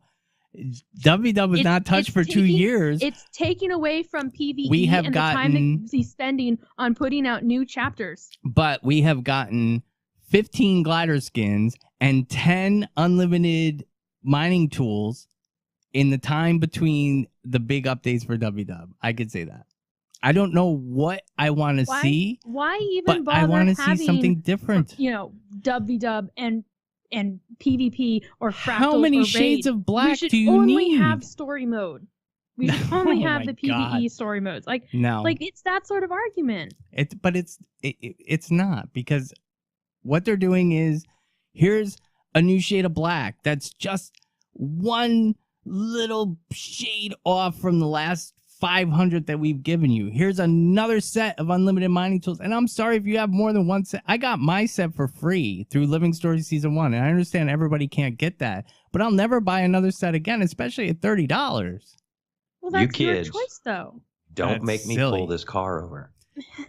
WW was not touched for 2 years. It's taking away from PvE and the time that he's spending on putting out new chapters. But we have gotten 15 glider skins and 10 unlimited mining tools in the time between the big updates for WW. I could say that. I don't know what I want to see. Why even bother I want to having, see something different. WW and PvP or Fractals. How many or shades Raid. of black do you need? We should only need? have story mode. We should only have the PvE story modes. No. It's that sort of argument. It's not, because what they're doing is here's a new shade of black that's just one little shade off from the last 500 that we've given you. Here's another set of unlimited mining tools. And I'm sorry if you have more than one set. I got my set for free through Living Stories Season 1. And I understand everybody can't get that. But I'll never buy another set again, especially at $30. Well, that's You your kids choice, though. Don't That's make me silly. pull this car over.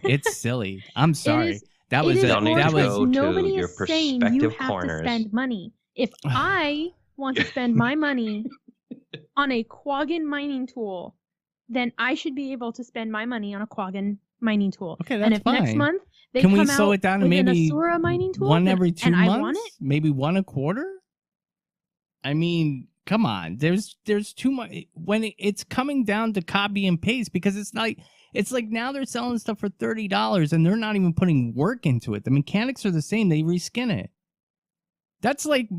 It's silly. I'm sorry. is- That was It is Y'all need to that was go to nobody your is saying you prospective have corners. to spend money. If I want to spend my money on a Quaggan mining tool, then I should be able to spend my money on a Quaggan mining tool. Okay, and that's if next fine. month they Can come we out slow it down to with an maybe Asura mining tool, one then- every 2 and months? I want it, Maybe one a quarter? I mean, come on. There's too much when it's coming down to copy and paste, because it's like now they're selling stuff for $30 and they're not even putting work into it. The mechanics are the same. They reskin it. That's like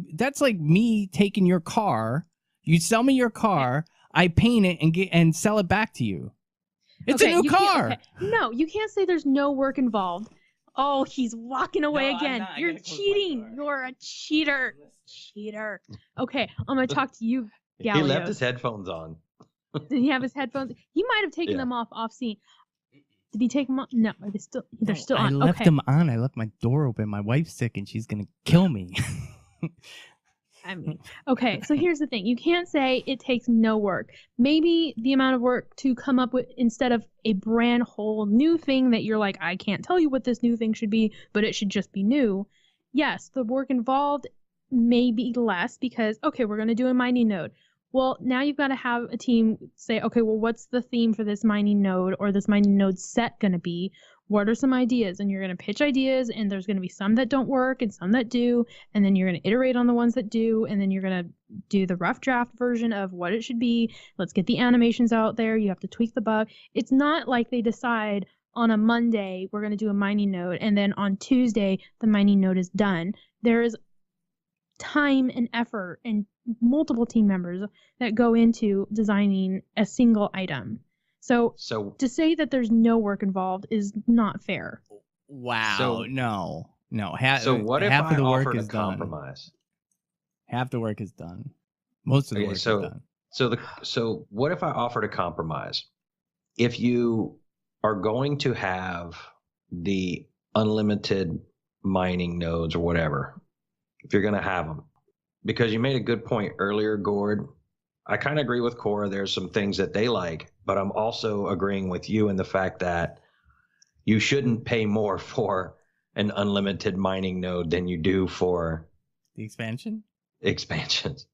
me taking your car. You sell me your car, I paint it and sell it back to you. It's Okay, a new you can't- car. okay. No, you can't say there's no work involved. Oh, he's walking away I'm again. not. I You're gotta close my cheating. door. You're a cheater. Cheater. Okay, I'm gonna talk to you, Gallios. He left his headphones on. Did he have his headphones? He might have taken Yeah. them off scene. Did he take them off? No, they're still I on. left Okay. them on. I left my door open. My wife's sick and she's gonna kill me. I mean, okay, so here's the thing. You can't say it takes no work. Maybe the amount of work to come up with, instead of a brand whole new thing that you're like, I can't tell you what this new thing should be, but it should just be new. Yes, the work involved may be less because, okay, we're going to do a mining node. Well, now you've got to have a team say, okay, well, what's the theme for this mining node or this mining node set going to be? What are some ideas? And you're going to pitch ideas, and there's going to be some that don't work and some that do, and then you're going to iterate on the ones that do, and then you're going to do the rough draft version of what it should be. Let's get the animations out there. You have to tweak the bug. It's not like they decide on a Monday we're going to do a mining node, and then on Tuesday the mining node is done. There is time and effort and multiple team members that go into designing a single item. So to say that there's no work involved is not fair. Wow. So- No. So what if half I of the work offered a is done. compromise? Half the work is done. Most of the Okay, work is so- done. So what if I offered a compromise? If you are going to have the unlimited mining nodes or whatever, if you're going to have them, because you made a good point earlier, Gord. I kind of agree with Kora. There's some things that they like, but I'm also agreeing with you in the fact that you shouldn't pay more for an unlimited mining node than you do for The expansion? expansions.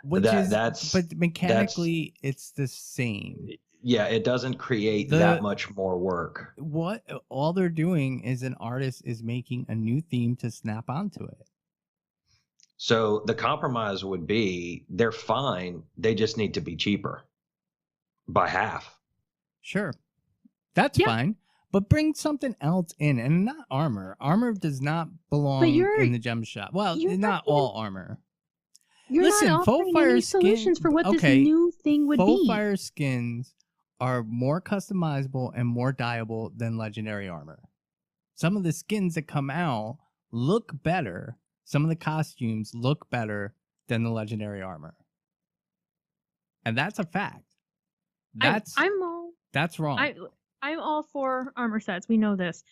Which That's but mechanically it's the same. yeah, it doesn't create that much more work. What all they're doing is an artist is making a new theme to snap onto it. So the compromise would be they're fine. They just need to be cheaper by half. Sure. That's fine. But bring something else in, and not armor. Armor does not belong in the gem shop. Well, not all armor. You're Listen, not faux offering fire any solutions for what this new thing would faux be. fire skins are more customizable and more dyeable than legendary armor. Some of the skins that come out look better. Some of the costumes look better than the legendary armor. And that's a fact. That's wrong. I'm all for armor sets. We know this.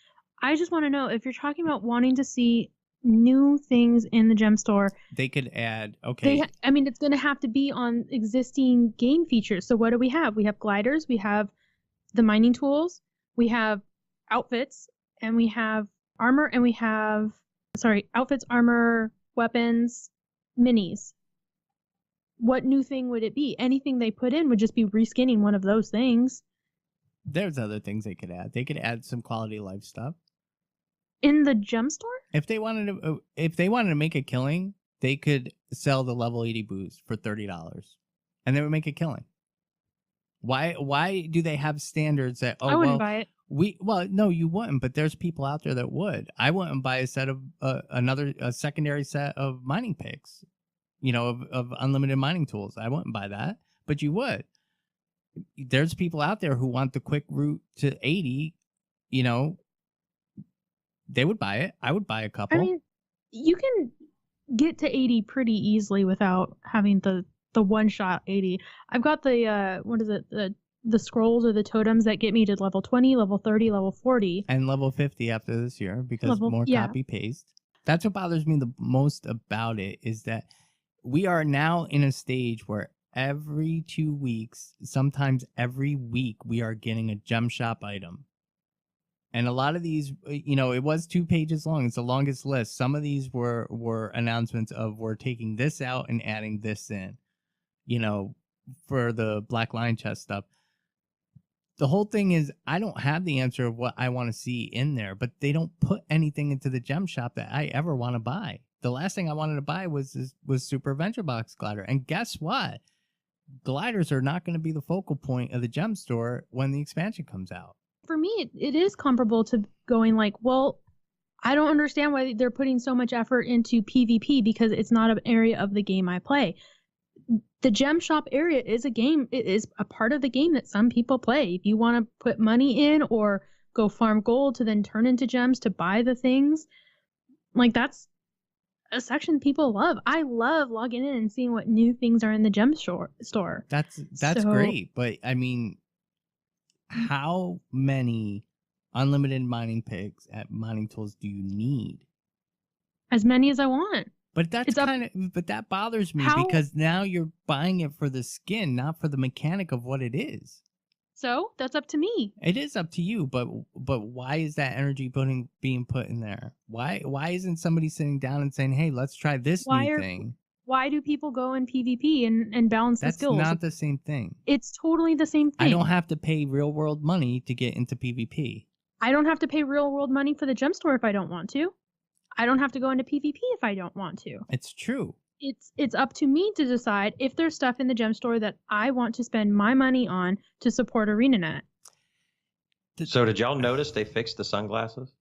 I just want to know if you're talking about wanting to see new things in the gem store. They could add, okay. I mean, it's going to have to be on existing game features. So what do we have? We have gliders. We have the mining tools. We have outfits. And we have armor. And we have, outfits, armor, weapons, minis. What new thing would it be? Anything they put in would just be reskinning one of those things. There's other things they could add. They could add some quality of life stuff. In the gem store? If they wanted to make a killing, they could sell the level 80 boost for $30. And they would make a killing. Why do they have standards that I wouldn't buy it. No, you wouldn't, but there's people out there that would. I wouldn't buy a set of a secondary set of mining picks, of unlimited mining tools. I wouldn't buy that, but you would. There's people out there who want the quick route to 80, they would buy it. I would buy a couple. I mean, you can get to 80 pretty easily without having the one-shot 80. I've got the, the the scrolls or the totems that get me to level 20, level 30, level 40. And level 50 after this year because more copy paste. That's what bothers me the most about it is that we are now in a stage where every 2 weeks, sometimes every week, we are getting a gem shop item. And a lot of these, it was 2 pages long. It's the longest list. Some of these were announcements of we're taking this out and adding this in, for the Black Lion chest stuff. The whole thing is I don't have the answer of what I want to see in there, but they don't put anything into the gem shop that I ever want to buy. The last thing I wanted to buy was Super Adventure Box Glider. And guess what? Gliders are not going to be the focal point of the gem store when the expansion comes out. For me, it is comparable to going like, well, I don't understand why they're putting so much effort into PvP because it's not an area of the game I play. The gem shop area is a game. It is a part of the game that some people play. If you want to put money in or go farm gold to then turn into gems to buy the things, like that's a section people love. I love logging in and seeing what new things are in the gem store. That's great, but I mean, how many unlimited mining picks at mining tools do you need? As many as I want. But but that bothers me because now you're buying it for the skin, not for the mechanic of what it is. So that's up to me. It is up to you, but why is that energy being put in there? Why isn't somebody sitting down and saying, "Hey, let's try this new thing"? Why do people go in PvP and balance the skills? That's not the same thing. It's totally the same thing. I don't have to pay real world money to get into PvP. I don't have to pay real world money for the gem store if I don't want to. I don't have to go into PvP if I don't want to. It's true. It's up to me to decide if there's stuff in the gem store that I want to spend my money on to support ArenaNet. So did y'all notice they fixed the sunglasses?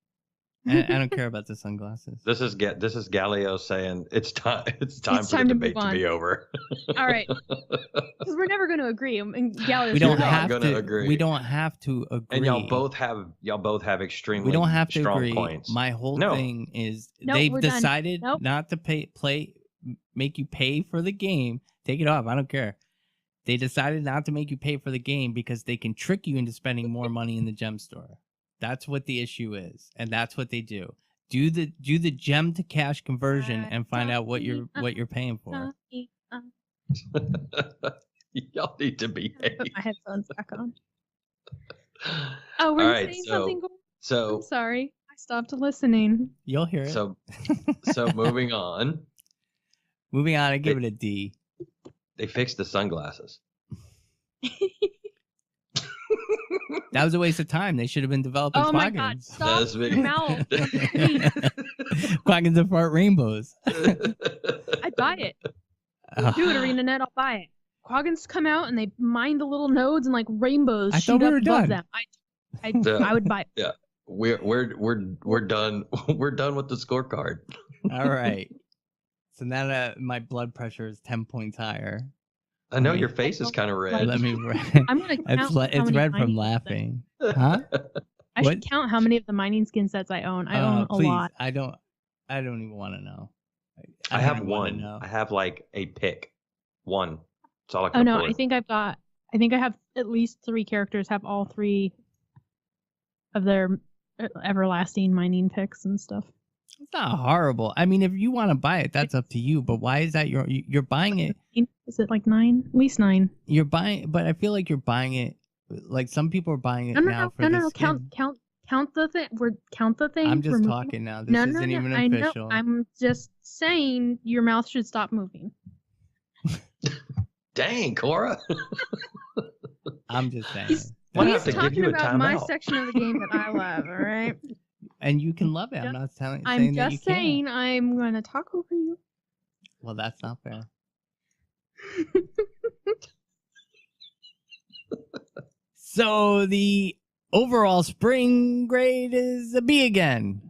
I don't care about the sunglasses. This is Gallios saying it's time for the debate to be over. All right, because we're never going to agree. And Gallios, we don't have to agree. We don't have to agree. And y'all both have extremely we don't have to strong agree. points. My whole thing is they've decided not to make you pay for the game. Take it off. I don't care. They decided not to make you pay for the game because they can trick you into spending more money in the gem store. That's what the issue is, and that's what they do. Do the gem to cash conversion and find out what you're paying for. Y'all need to behave. Put my headphones back on. Oh, were you saying something? So I'm sorry, I stopped listening. You'll hear it. So moving on. Moving on, I give it a D. They fixed the sunglasses. That was a waste of time. They should have been developing Quaggins. My God, stop your mouth. Quaggins and fart rainbows. I'd buy it. Do it, ArenaNet. I'll buy it. Quaggins come out and they mine the little nodes and like rainbows shoot up above them. I would buy it. Yeah, we're done. We're done with the scorecard. All right. So now my blood pressure is 10 points higher. I know your face is kind of red. Let me. I'm gonna count. It's red from laughing. Huh? I should count how many of the mining skin sets I own. I own a lot. I don't even want to know. I have one. I have like a pick. One. That's all I can afford. I think I have at least 3 characters have all 3 of their everlasting mining picks and stuff. It's not horrible. I mean, if you want to buy it, that's up to you. But why is that you're buying it? Is it like 9? At least 9. You're buying, but I feel like you're buying it. Like some people are buying it now for the skin. Count the thing. Count the thing. I'm just talking now. This isn't even official. I'm just saying your mouth should stop moving. Dang, Kora. I'm just saying. He's talking about my section of the game that I love. All right. And you can love it. I'm not saying that you can't. I'm just saying I'm going to talk over you. Well, that's not fair. So the overall spring grade is a B again.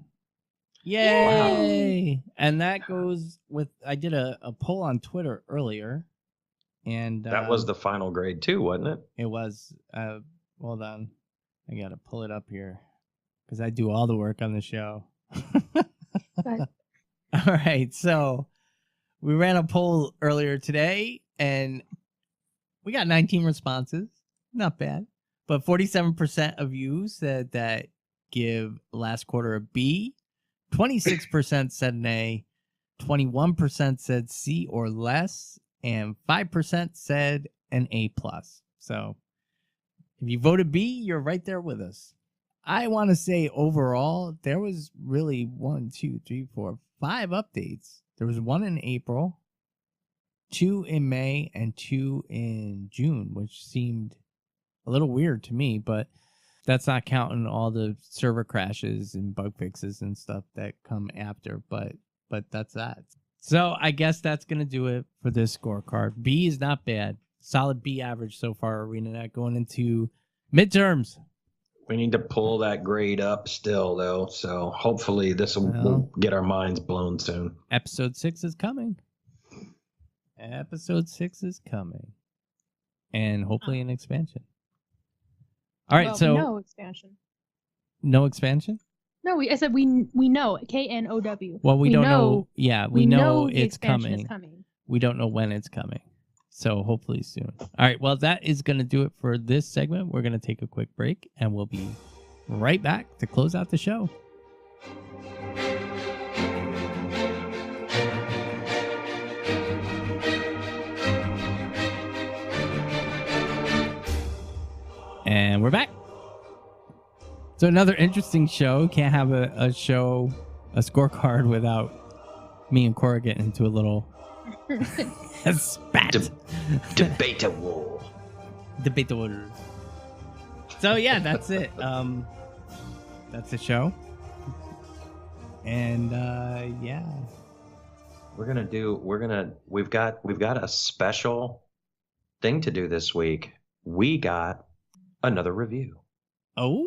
Yay! Wow. And that goes with, I did a poll on Twitter earlier. And that was the final grade too, wasn't it? It was. Hold on. I got to pull it up here. Because I do all the work on the show. All right, so we ran a poll earlier today, and we got 19 responses. Not bad. But 47% of you said that give last quarter a B. 26% said an A. 21% said C or less. And 5% said an A+. So if you voted B, you're right there with us. I want to say overall, there was really 1, 2, 3, 4, 5 updates. There was 1 in April, 2 in May, and 2 in June, which seemed a little weird to me, but that's not counting all the server crashes and bug fixes and stuff that come after, but that's that. So I guess that's going to do it for this scorecard. B is not bad. Solid B average so far, ArenaNet, going into midterms. We need to pull that grade up still, though, so hopefully this will get our minds blown soon. Episode 6 is coming. Episode 6 is coming. And hopefully an expansion. All right, so no expansion. No expansion? No, I said we know KNOW. Well, we don't know. Yeah, we know the it's expansion coming. is We don't know when it's coming. So hopefully soon. All right, well, that is going to do it for this segment. We're going to take a quick break, and we'll be right back to close out the show. And we're back. So another interesting show. Can't have a show, a scorecard without me and Kora getting into a little spat. Debatable. Debatable. So yeah, that's it. That's the show. And yeah. We've got a special thing to do this week. We got another review. Oh?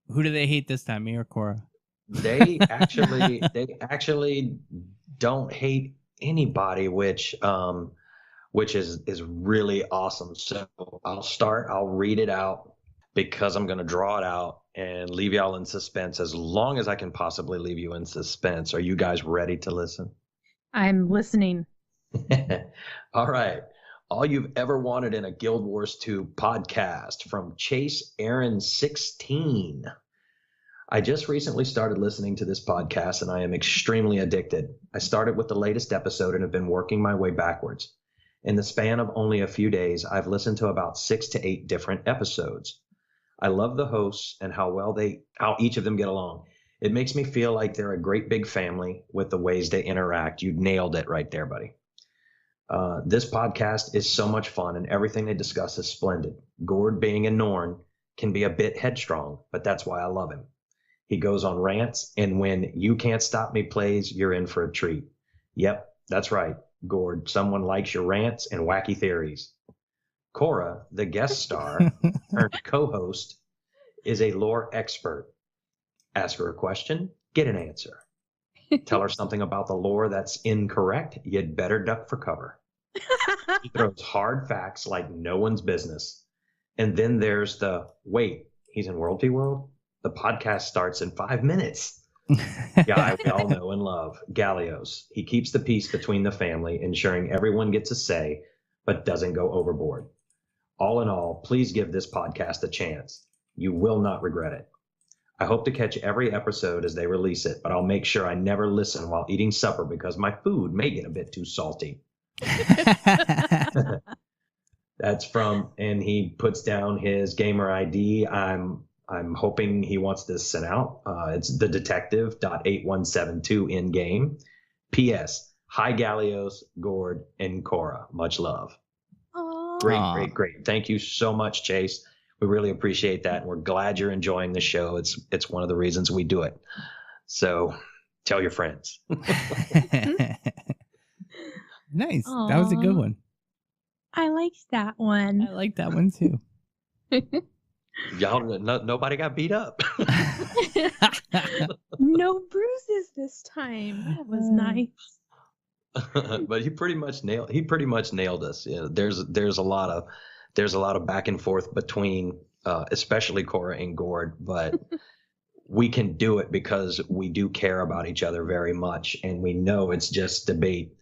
Who do they hate this time, me or Kora? They actually don't hate anybody, which is really awesome. So I'll read it out because I'm going to draw it out and leave y'all in suspense as long as I can possibly leave you in suspense. Are you guys ready to listen? I'm listening. All right. All you've ever wanted in a Guild Wars 2 podcast from Chase Aaron 16. I just recently started listening to this podcast and I am extremely addicted. I started with the latest episode and have been working my way backwards. In the span of only a few days, I've listened to about 6 to 8 different episodes. I love the hosts and how each of them get along. It makes me feel like they're a great big family with the ways they interact. You nailed it right there, buddy. This podcast is so much fun and everything they discuss is splendid. Gord, being a Norn, can be a bit headstrong, but that's why I love him. He goes on rants, and when You Can't Stop Me plays, you're in for a treat. Yep, that's right, Gord. Someone likes your rants and wacky theories. Kora, the guest star, turned co-host, is a lore expert. Ask her a question, get an answer. Tell her something about the lore that's incorrect, you'd better duck for cover. He throws hard facts like no one's business. And then there's the, wait, he's in World v World? The podcast starts in 5 minutes. Guy we all know and love, Gallios. He keeps the peace between the family, ensuring everyone gets a say, but doesn't go overboard. All in all, please give this podcast a chance. You will not regret it. I hope to catch every episode as they release it, but I'll make sure I never listen while eating supper because my food may get a bit too salty. That's from, and he puts down his gamer ID. I'm hoping he wants this sent out. It's the detective.8172 in game. P.S. Hi, Gallios, Gord, and Kora. Much love. Aww. Great. Thank you so much, Chase. We really appreciate that. And we're glad you're enjoying the show. It's one of the reasons we do it. So tell your friends. Nice. Aww. That was a good one. I liked that one. I like that one too. Y'all, nobody got beat up. No bruises this time. That was nice. But he pretty much nailed us. You know, there's a lot of back and forth between especially Kora and Gord, but we can do it because we do care about each other very much, and we know it's just debate.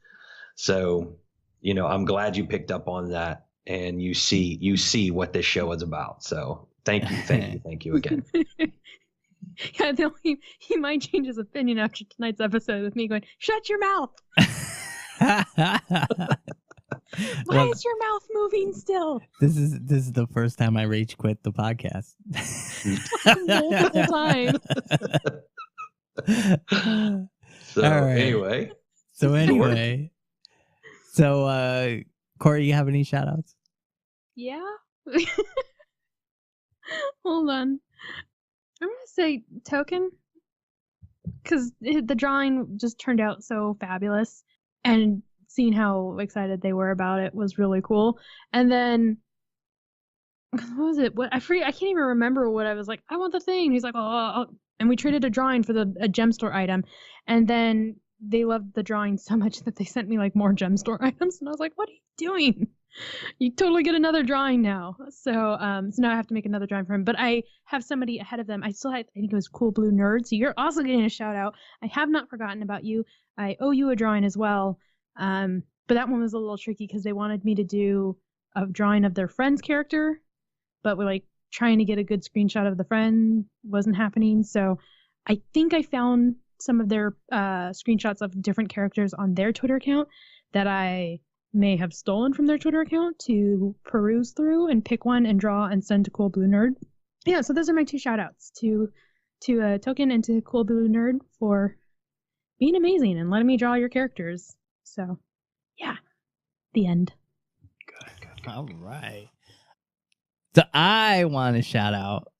So, you know, I'm glad you picked up on that. and you see what this show is about. So thank you again. Yeah, he might change his opinion after tonight's episode with me going, "Shut your mouth! Why is your mouth moving still?" This is the first time I rage quit the podcast. Multiple times. So All right. anyway. So Corey, you have any shout outs? Yeah. Hold on. I'm going to say Token, because the drawing just turned out so fabulous, and seeing how excited they were about it was really cool. And then, what was it? I can't even remember what I was like, I want the thing. He's like, oh, and we traded a drawing for a gem store item. And then they loved the drawing so much that they sent me like more gem store items. And I was like, what are you doing? You totally get another drawing now. So now I have to make another drawing for him. But I have somebody ahead of them. I think it was Cool Blue Nerd. So you're also getting a shout out. I have not forgotten about you. I owe you a drawing as well. But that one was a little tricky because they wanted me to do a drawing of their friend's character, but we're like trying to get a good screenshot of the friend wasn't happening. So I think I found some of their screenshots of different characters on their Twitter account that I may have stolen from their Twitter account to peruse through and pick one and draw and send to Cool Blue Nerd. Yeah, so those are my two shout outs to Token and to Cool Blue Nerd for being amazing and letting me draw your characters. So yeah, the end. Good. All right. So I want to shout out,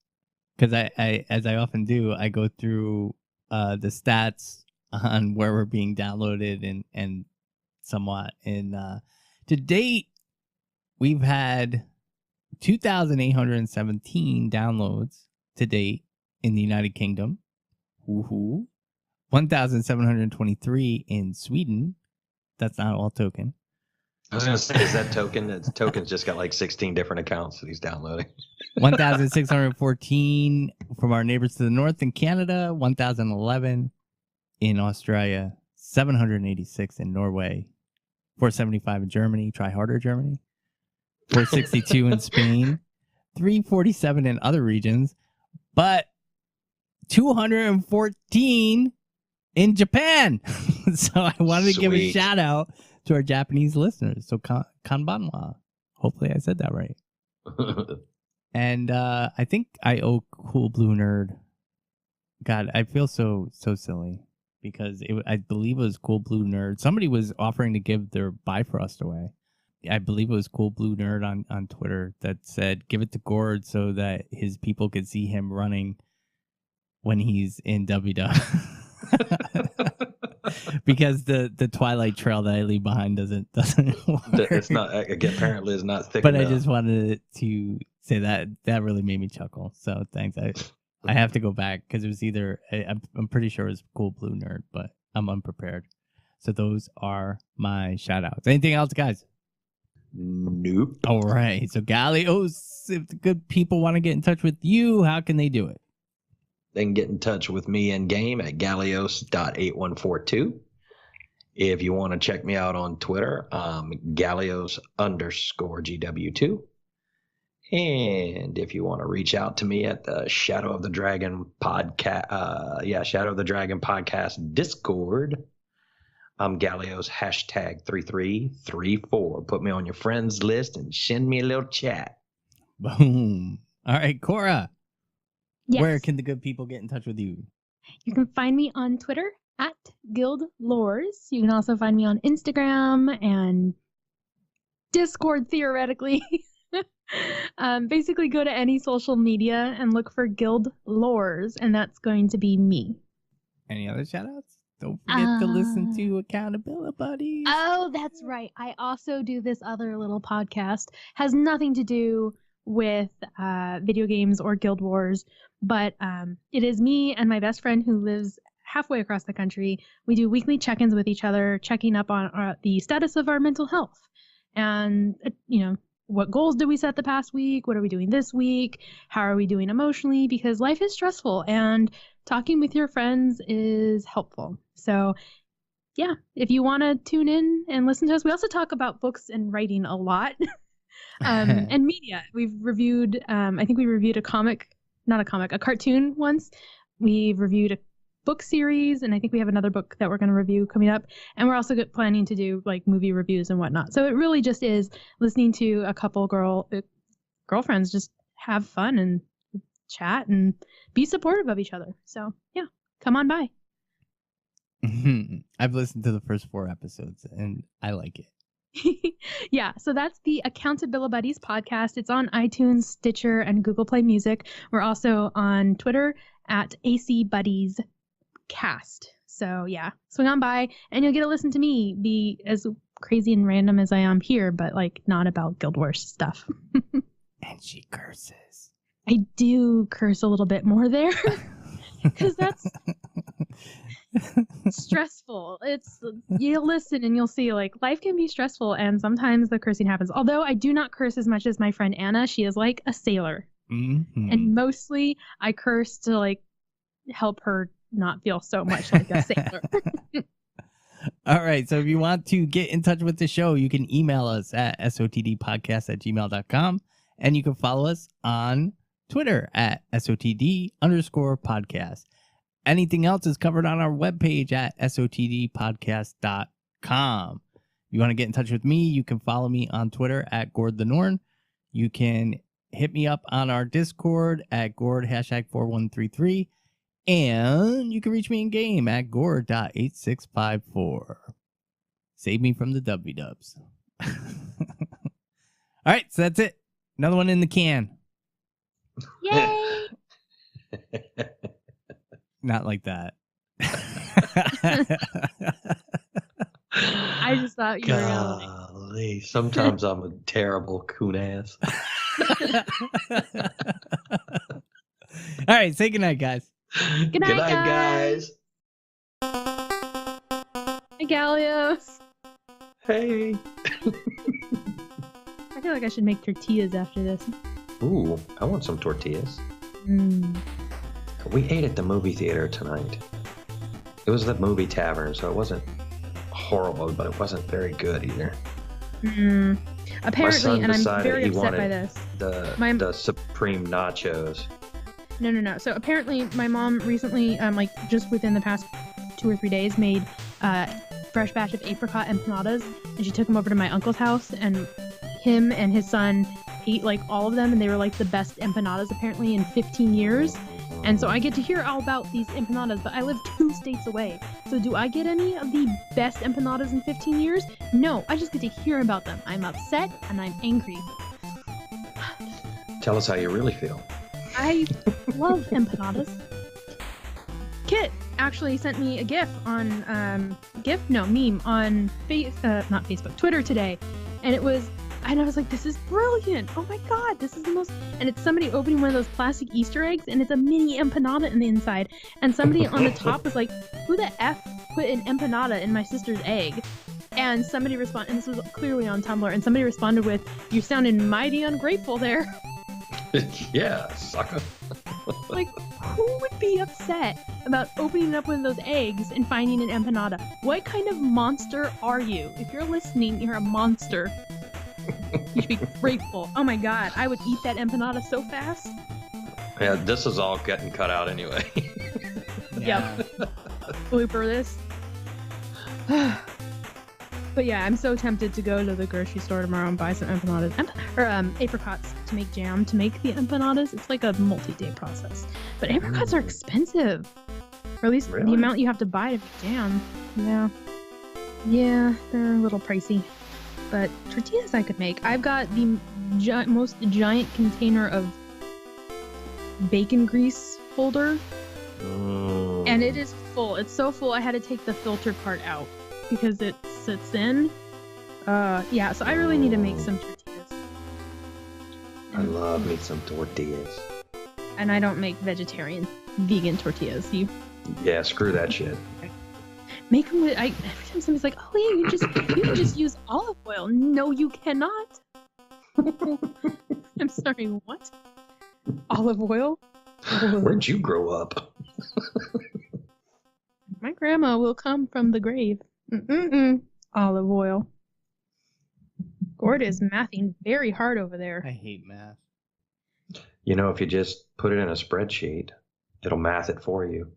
because I as I often do, I go through the stats on where we're being downloaded and somewhat. And to date, we've had 2,817 downloads to date in the United Kingdom. Woohoo! 1,723 in Sweden. That's not all Token. I was going to say, is that Token? Token's just got like 16 different accounts that he's downloading. 1,614 from our neighbors to the north in Canada. 1,011 in Australia. 786 in Norway. 475 in Germany. Try harder, Germany. 462 in Spain. 347 in other regions. But 214 in Japan. So I wanted to give a shout out to our Japanese listeners. So konbanwa. Hopefully I said that right. And I think I owe Cool Blue Nerd. God, I feel so silly because I believe it was Cool Blue Nerd. Somebody was offering to give their Bifrost away. I believe it was Cool Blue Nerd on Twitter that said, give it to Gord so that his people could see him running when he's in WW. Because the Twilight Trail that I leave behind doesn't work. It's not, apparently it's not thick but enough. I just wanted to say that really made me chuckle. So thanks. I have to go back because it was either, I'm pretty sure it was Cool Blue Nerd, but I'm unprepared. So those are my shout outs. Anything else, guys? Nope. All right. So Gallios, if the good people want to get in touch with you, how can they do it? They can get in touch with me in game at gallios.8142. If you want to check me out on Twitter, Gallios_GW2. And if you want to reach out to me at the Shadow of the Dragon podcast, Shadow of the Dragon podcast Discord, I'm Gallios #3334. Put me on your friends list and send me a little chat. Boom. All right, Kora. Yes. Where can the good people get in touch with you? You can find me on Twitter at Guild Lores. You can also find me on Instagram and Discord, theoretically. Basically, go to any social media and look for Guild Lores, and that's going to be me. Any other shout-outs? Don't forget to listen to Accountability Buddies. Oh, that's right. I also do this other little podcast. Has nothing to do with video games or Guild Wars, but it is me and my best friend who lives halfway across the country. We do weekly check-ins with each other, checking up on the status of our mental health. And, what goals did we set the past week? What are we doing this week? How are we doing emotionally? Because life is stressful and talking with your friends is helpful. So yeah, if you want to tune in and listen to us, we also talk about books and writing a lot. And media. We've reviewed, I think we reviewed a cartoon once. We've reviewed a book series, and I think we have another book that we're going to review coming up. And we're also planning to do like movie reviews and whatnot. So it really just is listening to a couple girlfriends just have fun and chat and be supportive of each other. So yeah, come on by. I've listened to the first 4 episodes and I like it. Yeah, so that's the Accountability Buddies podcast. It's on iTunes, Stitcher, and Google Play Music. We're also on Twitter at AC Buddies Cast. So yeah, swing on by and you'll get to listen to me be as crazy and random as I am here, but like not about Guild Wars stuff. And she curses. I do curse a little bit more there because that's stressful. You'll listen and you'll see like life can be stressful and sometimes the cursing happens. Although I do not curse as much as my friend Anna. She is like a sailor. Mm-hmm. And mostly I curse to like help her not feel so much like a sailor. All right. So if you want to get in touch with the show, you can email us at sotdpodcast@gmail.com. And you can follow us on Twitter at SOTD_podcast. Anything else is covered on our webpage at sotdpodcast.com. If you want to get in touch with me, you can follow me on Twitter at Gord the Norn. You can hit me up on our Discord at Gord #4133. And you can reach me in game at Gord.8654. Save me from the W-dubs. All right, so that's it. Another one in the can. Yay! Not like that. I just thought you were going. Golly, sometimes I'm a terrible coon ass. All right, say goodnight, guys. Good night, guys. Hey, Gallios. Hey. I feel like I should make tortillas after this. Ooh, I want some tortillas. Mm. We ate at the movie theater tonight. It was the movie tavern, so it wasn't horrible, but it wasn't very good either. Mm. Apparently, and I'm very upset by this. The supreme nachos. No. So apparently, my mom recently, like just within the past 2 or 3 days, made a fresh batch of apricot empanadas, and she took them over to my uncle's house, and him and his son ate like all of them, and they were like the best empanadas apparently in 15 years. And so I get to hear all about these empanadas, but I live 2 states away. So do I get any of the best empanadas in 15 years? No, I just get to hear about them. I'm upset and I'm angry. Tell us how you really feel. I love empanadas. Kit actually sent me a GIF on meme on not Facebook, Twitter today, and I was like, this is brilliant. Oh my god, this is the most. And it's somebody opening one of those plastic Easter eggs, and it's a mini empanada in the inside. And somebody on the top was like, who the F put an empanada in my sister's egg? And somebody responded, and this was clearly on Tumblr, and somebody responded with, you sounded mighty ungrateful there. Yeah, sucker. Like, who would be upset about opening up one of those eggs and finding an empanada? What kind of monster are you? If you're listening, you're a monster. You should be grateful. Oh my god, I would eat that empanada so fast. Yeah, this is all getting cut out anyway. Yeah. Yep. Blooper this. But yeah, I'm so tempted to go to the grocery store tomorrow and buy some empanadas or apricots to make jam to make the empanadas. It's like a multi-day process. But apricots are expensive. Or at least the amount you have to buy to make jam. Yeah, they're a little pricey. But tortillas I could make. I've got the most giant container of bacon grease holder. And it is full. It's so full I had to take the filter part out because it sits in. Yeah, so I really need to make some tortillas. I love me some tortillas. And I don't make vegan tortillas. Yeah, screw that shit. Make them with. Every time somebody's like, "Oh yeah, you can just use olive oil." No, you cannot. I'm sorry. What? Olive oil? Where'd you grow up? My grandma will come from the grave. Olive oil. Gord is mathing very hard over there. I hate math. You know, if you just put it in a spreadsheet, it'll math it for you.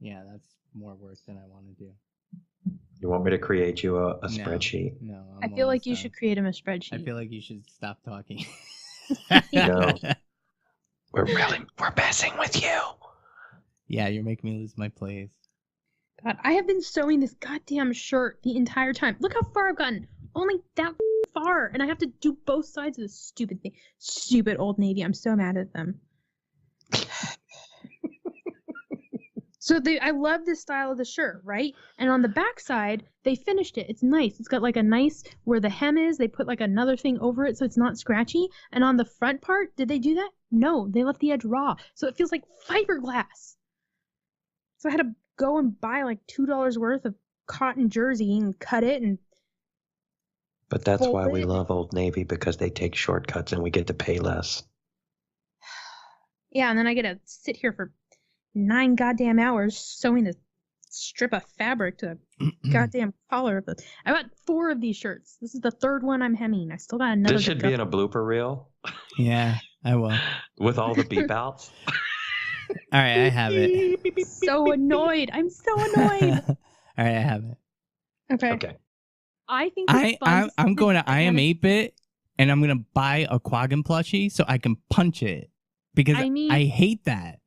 Yeah, that's more work than I want to do. You want me to create you a spreadsheet? No, I feel like you should create him a spreadsheet. I feel like you should stop talking. No. We're messing with you. Yeah, you're making me lose my place. God, I have been sewing this goddamn shirt the entire time. Look how far I've gotten. Only that far. And I have to do both sides of this stupid thing. Stupid Old Navy. I'm so mad at them. So I love this style of the shirt, right? And on the back side, they finished it. It's nice. It's got like a nice, where the hem is, they put like another thing over it so it's not scratchy. And on the front part, did they do that? No, they left the edge raw. So it feels like fiberglass. So I had to go and buy like $2 worth of cotton jersey and cut it. And But that's why fold we it. love Old Navy, because they take shortcuts and we get to pay less. Yeah, and then I get to sit here for 9 goddamn hours sewing this strip of fabric to the goddamn collar of the. I got 4 of these shirts. This is the 3rd one I'm hemming. I still got another. This should be in a blooper reel Yeah, I will. with all the beep outs. All right, I have it. So annoyed. I'm so annoyed. All right, I have it. Okay. Okay. I think it's fun to I'm see going the to I Am dynamic- 8-Bit, and I'm going to buy a Quaggan plushie so I can punch it. Because I mean- I hate that.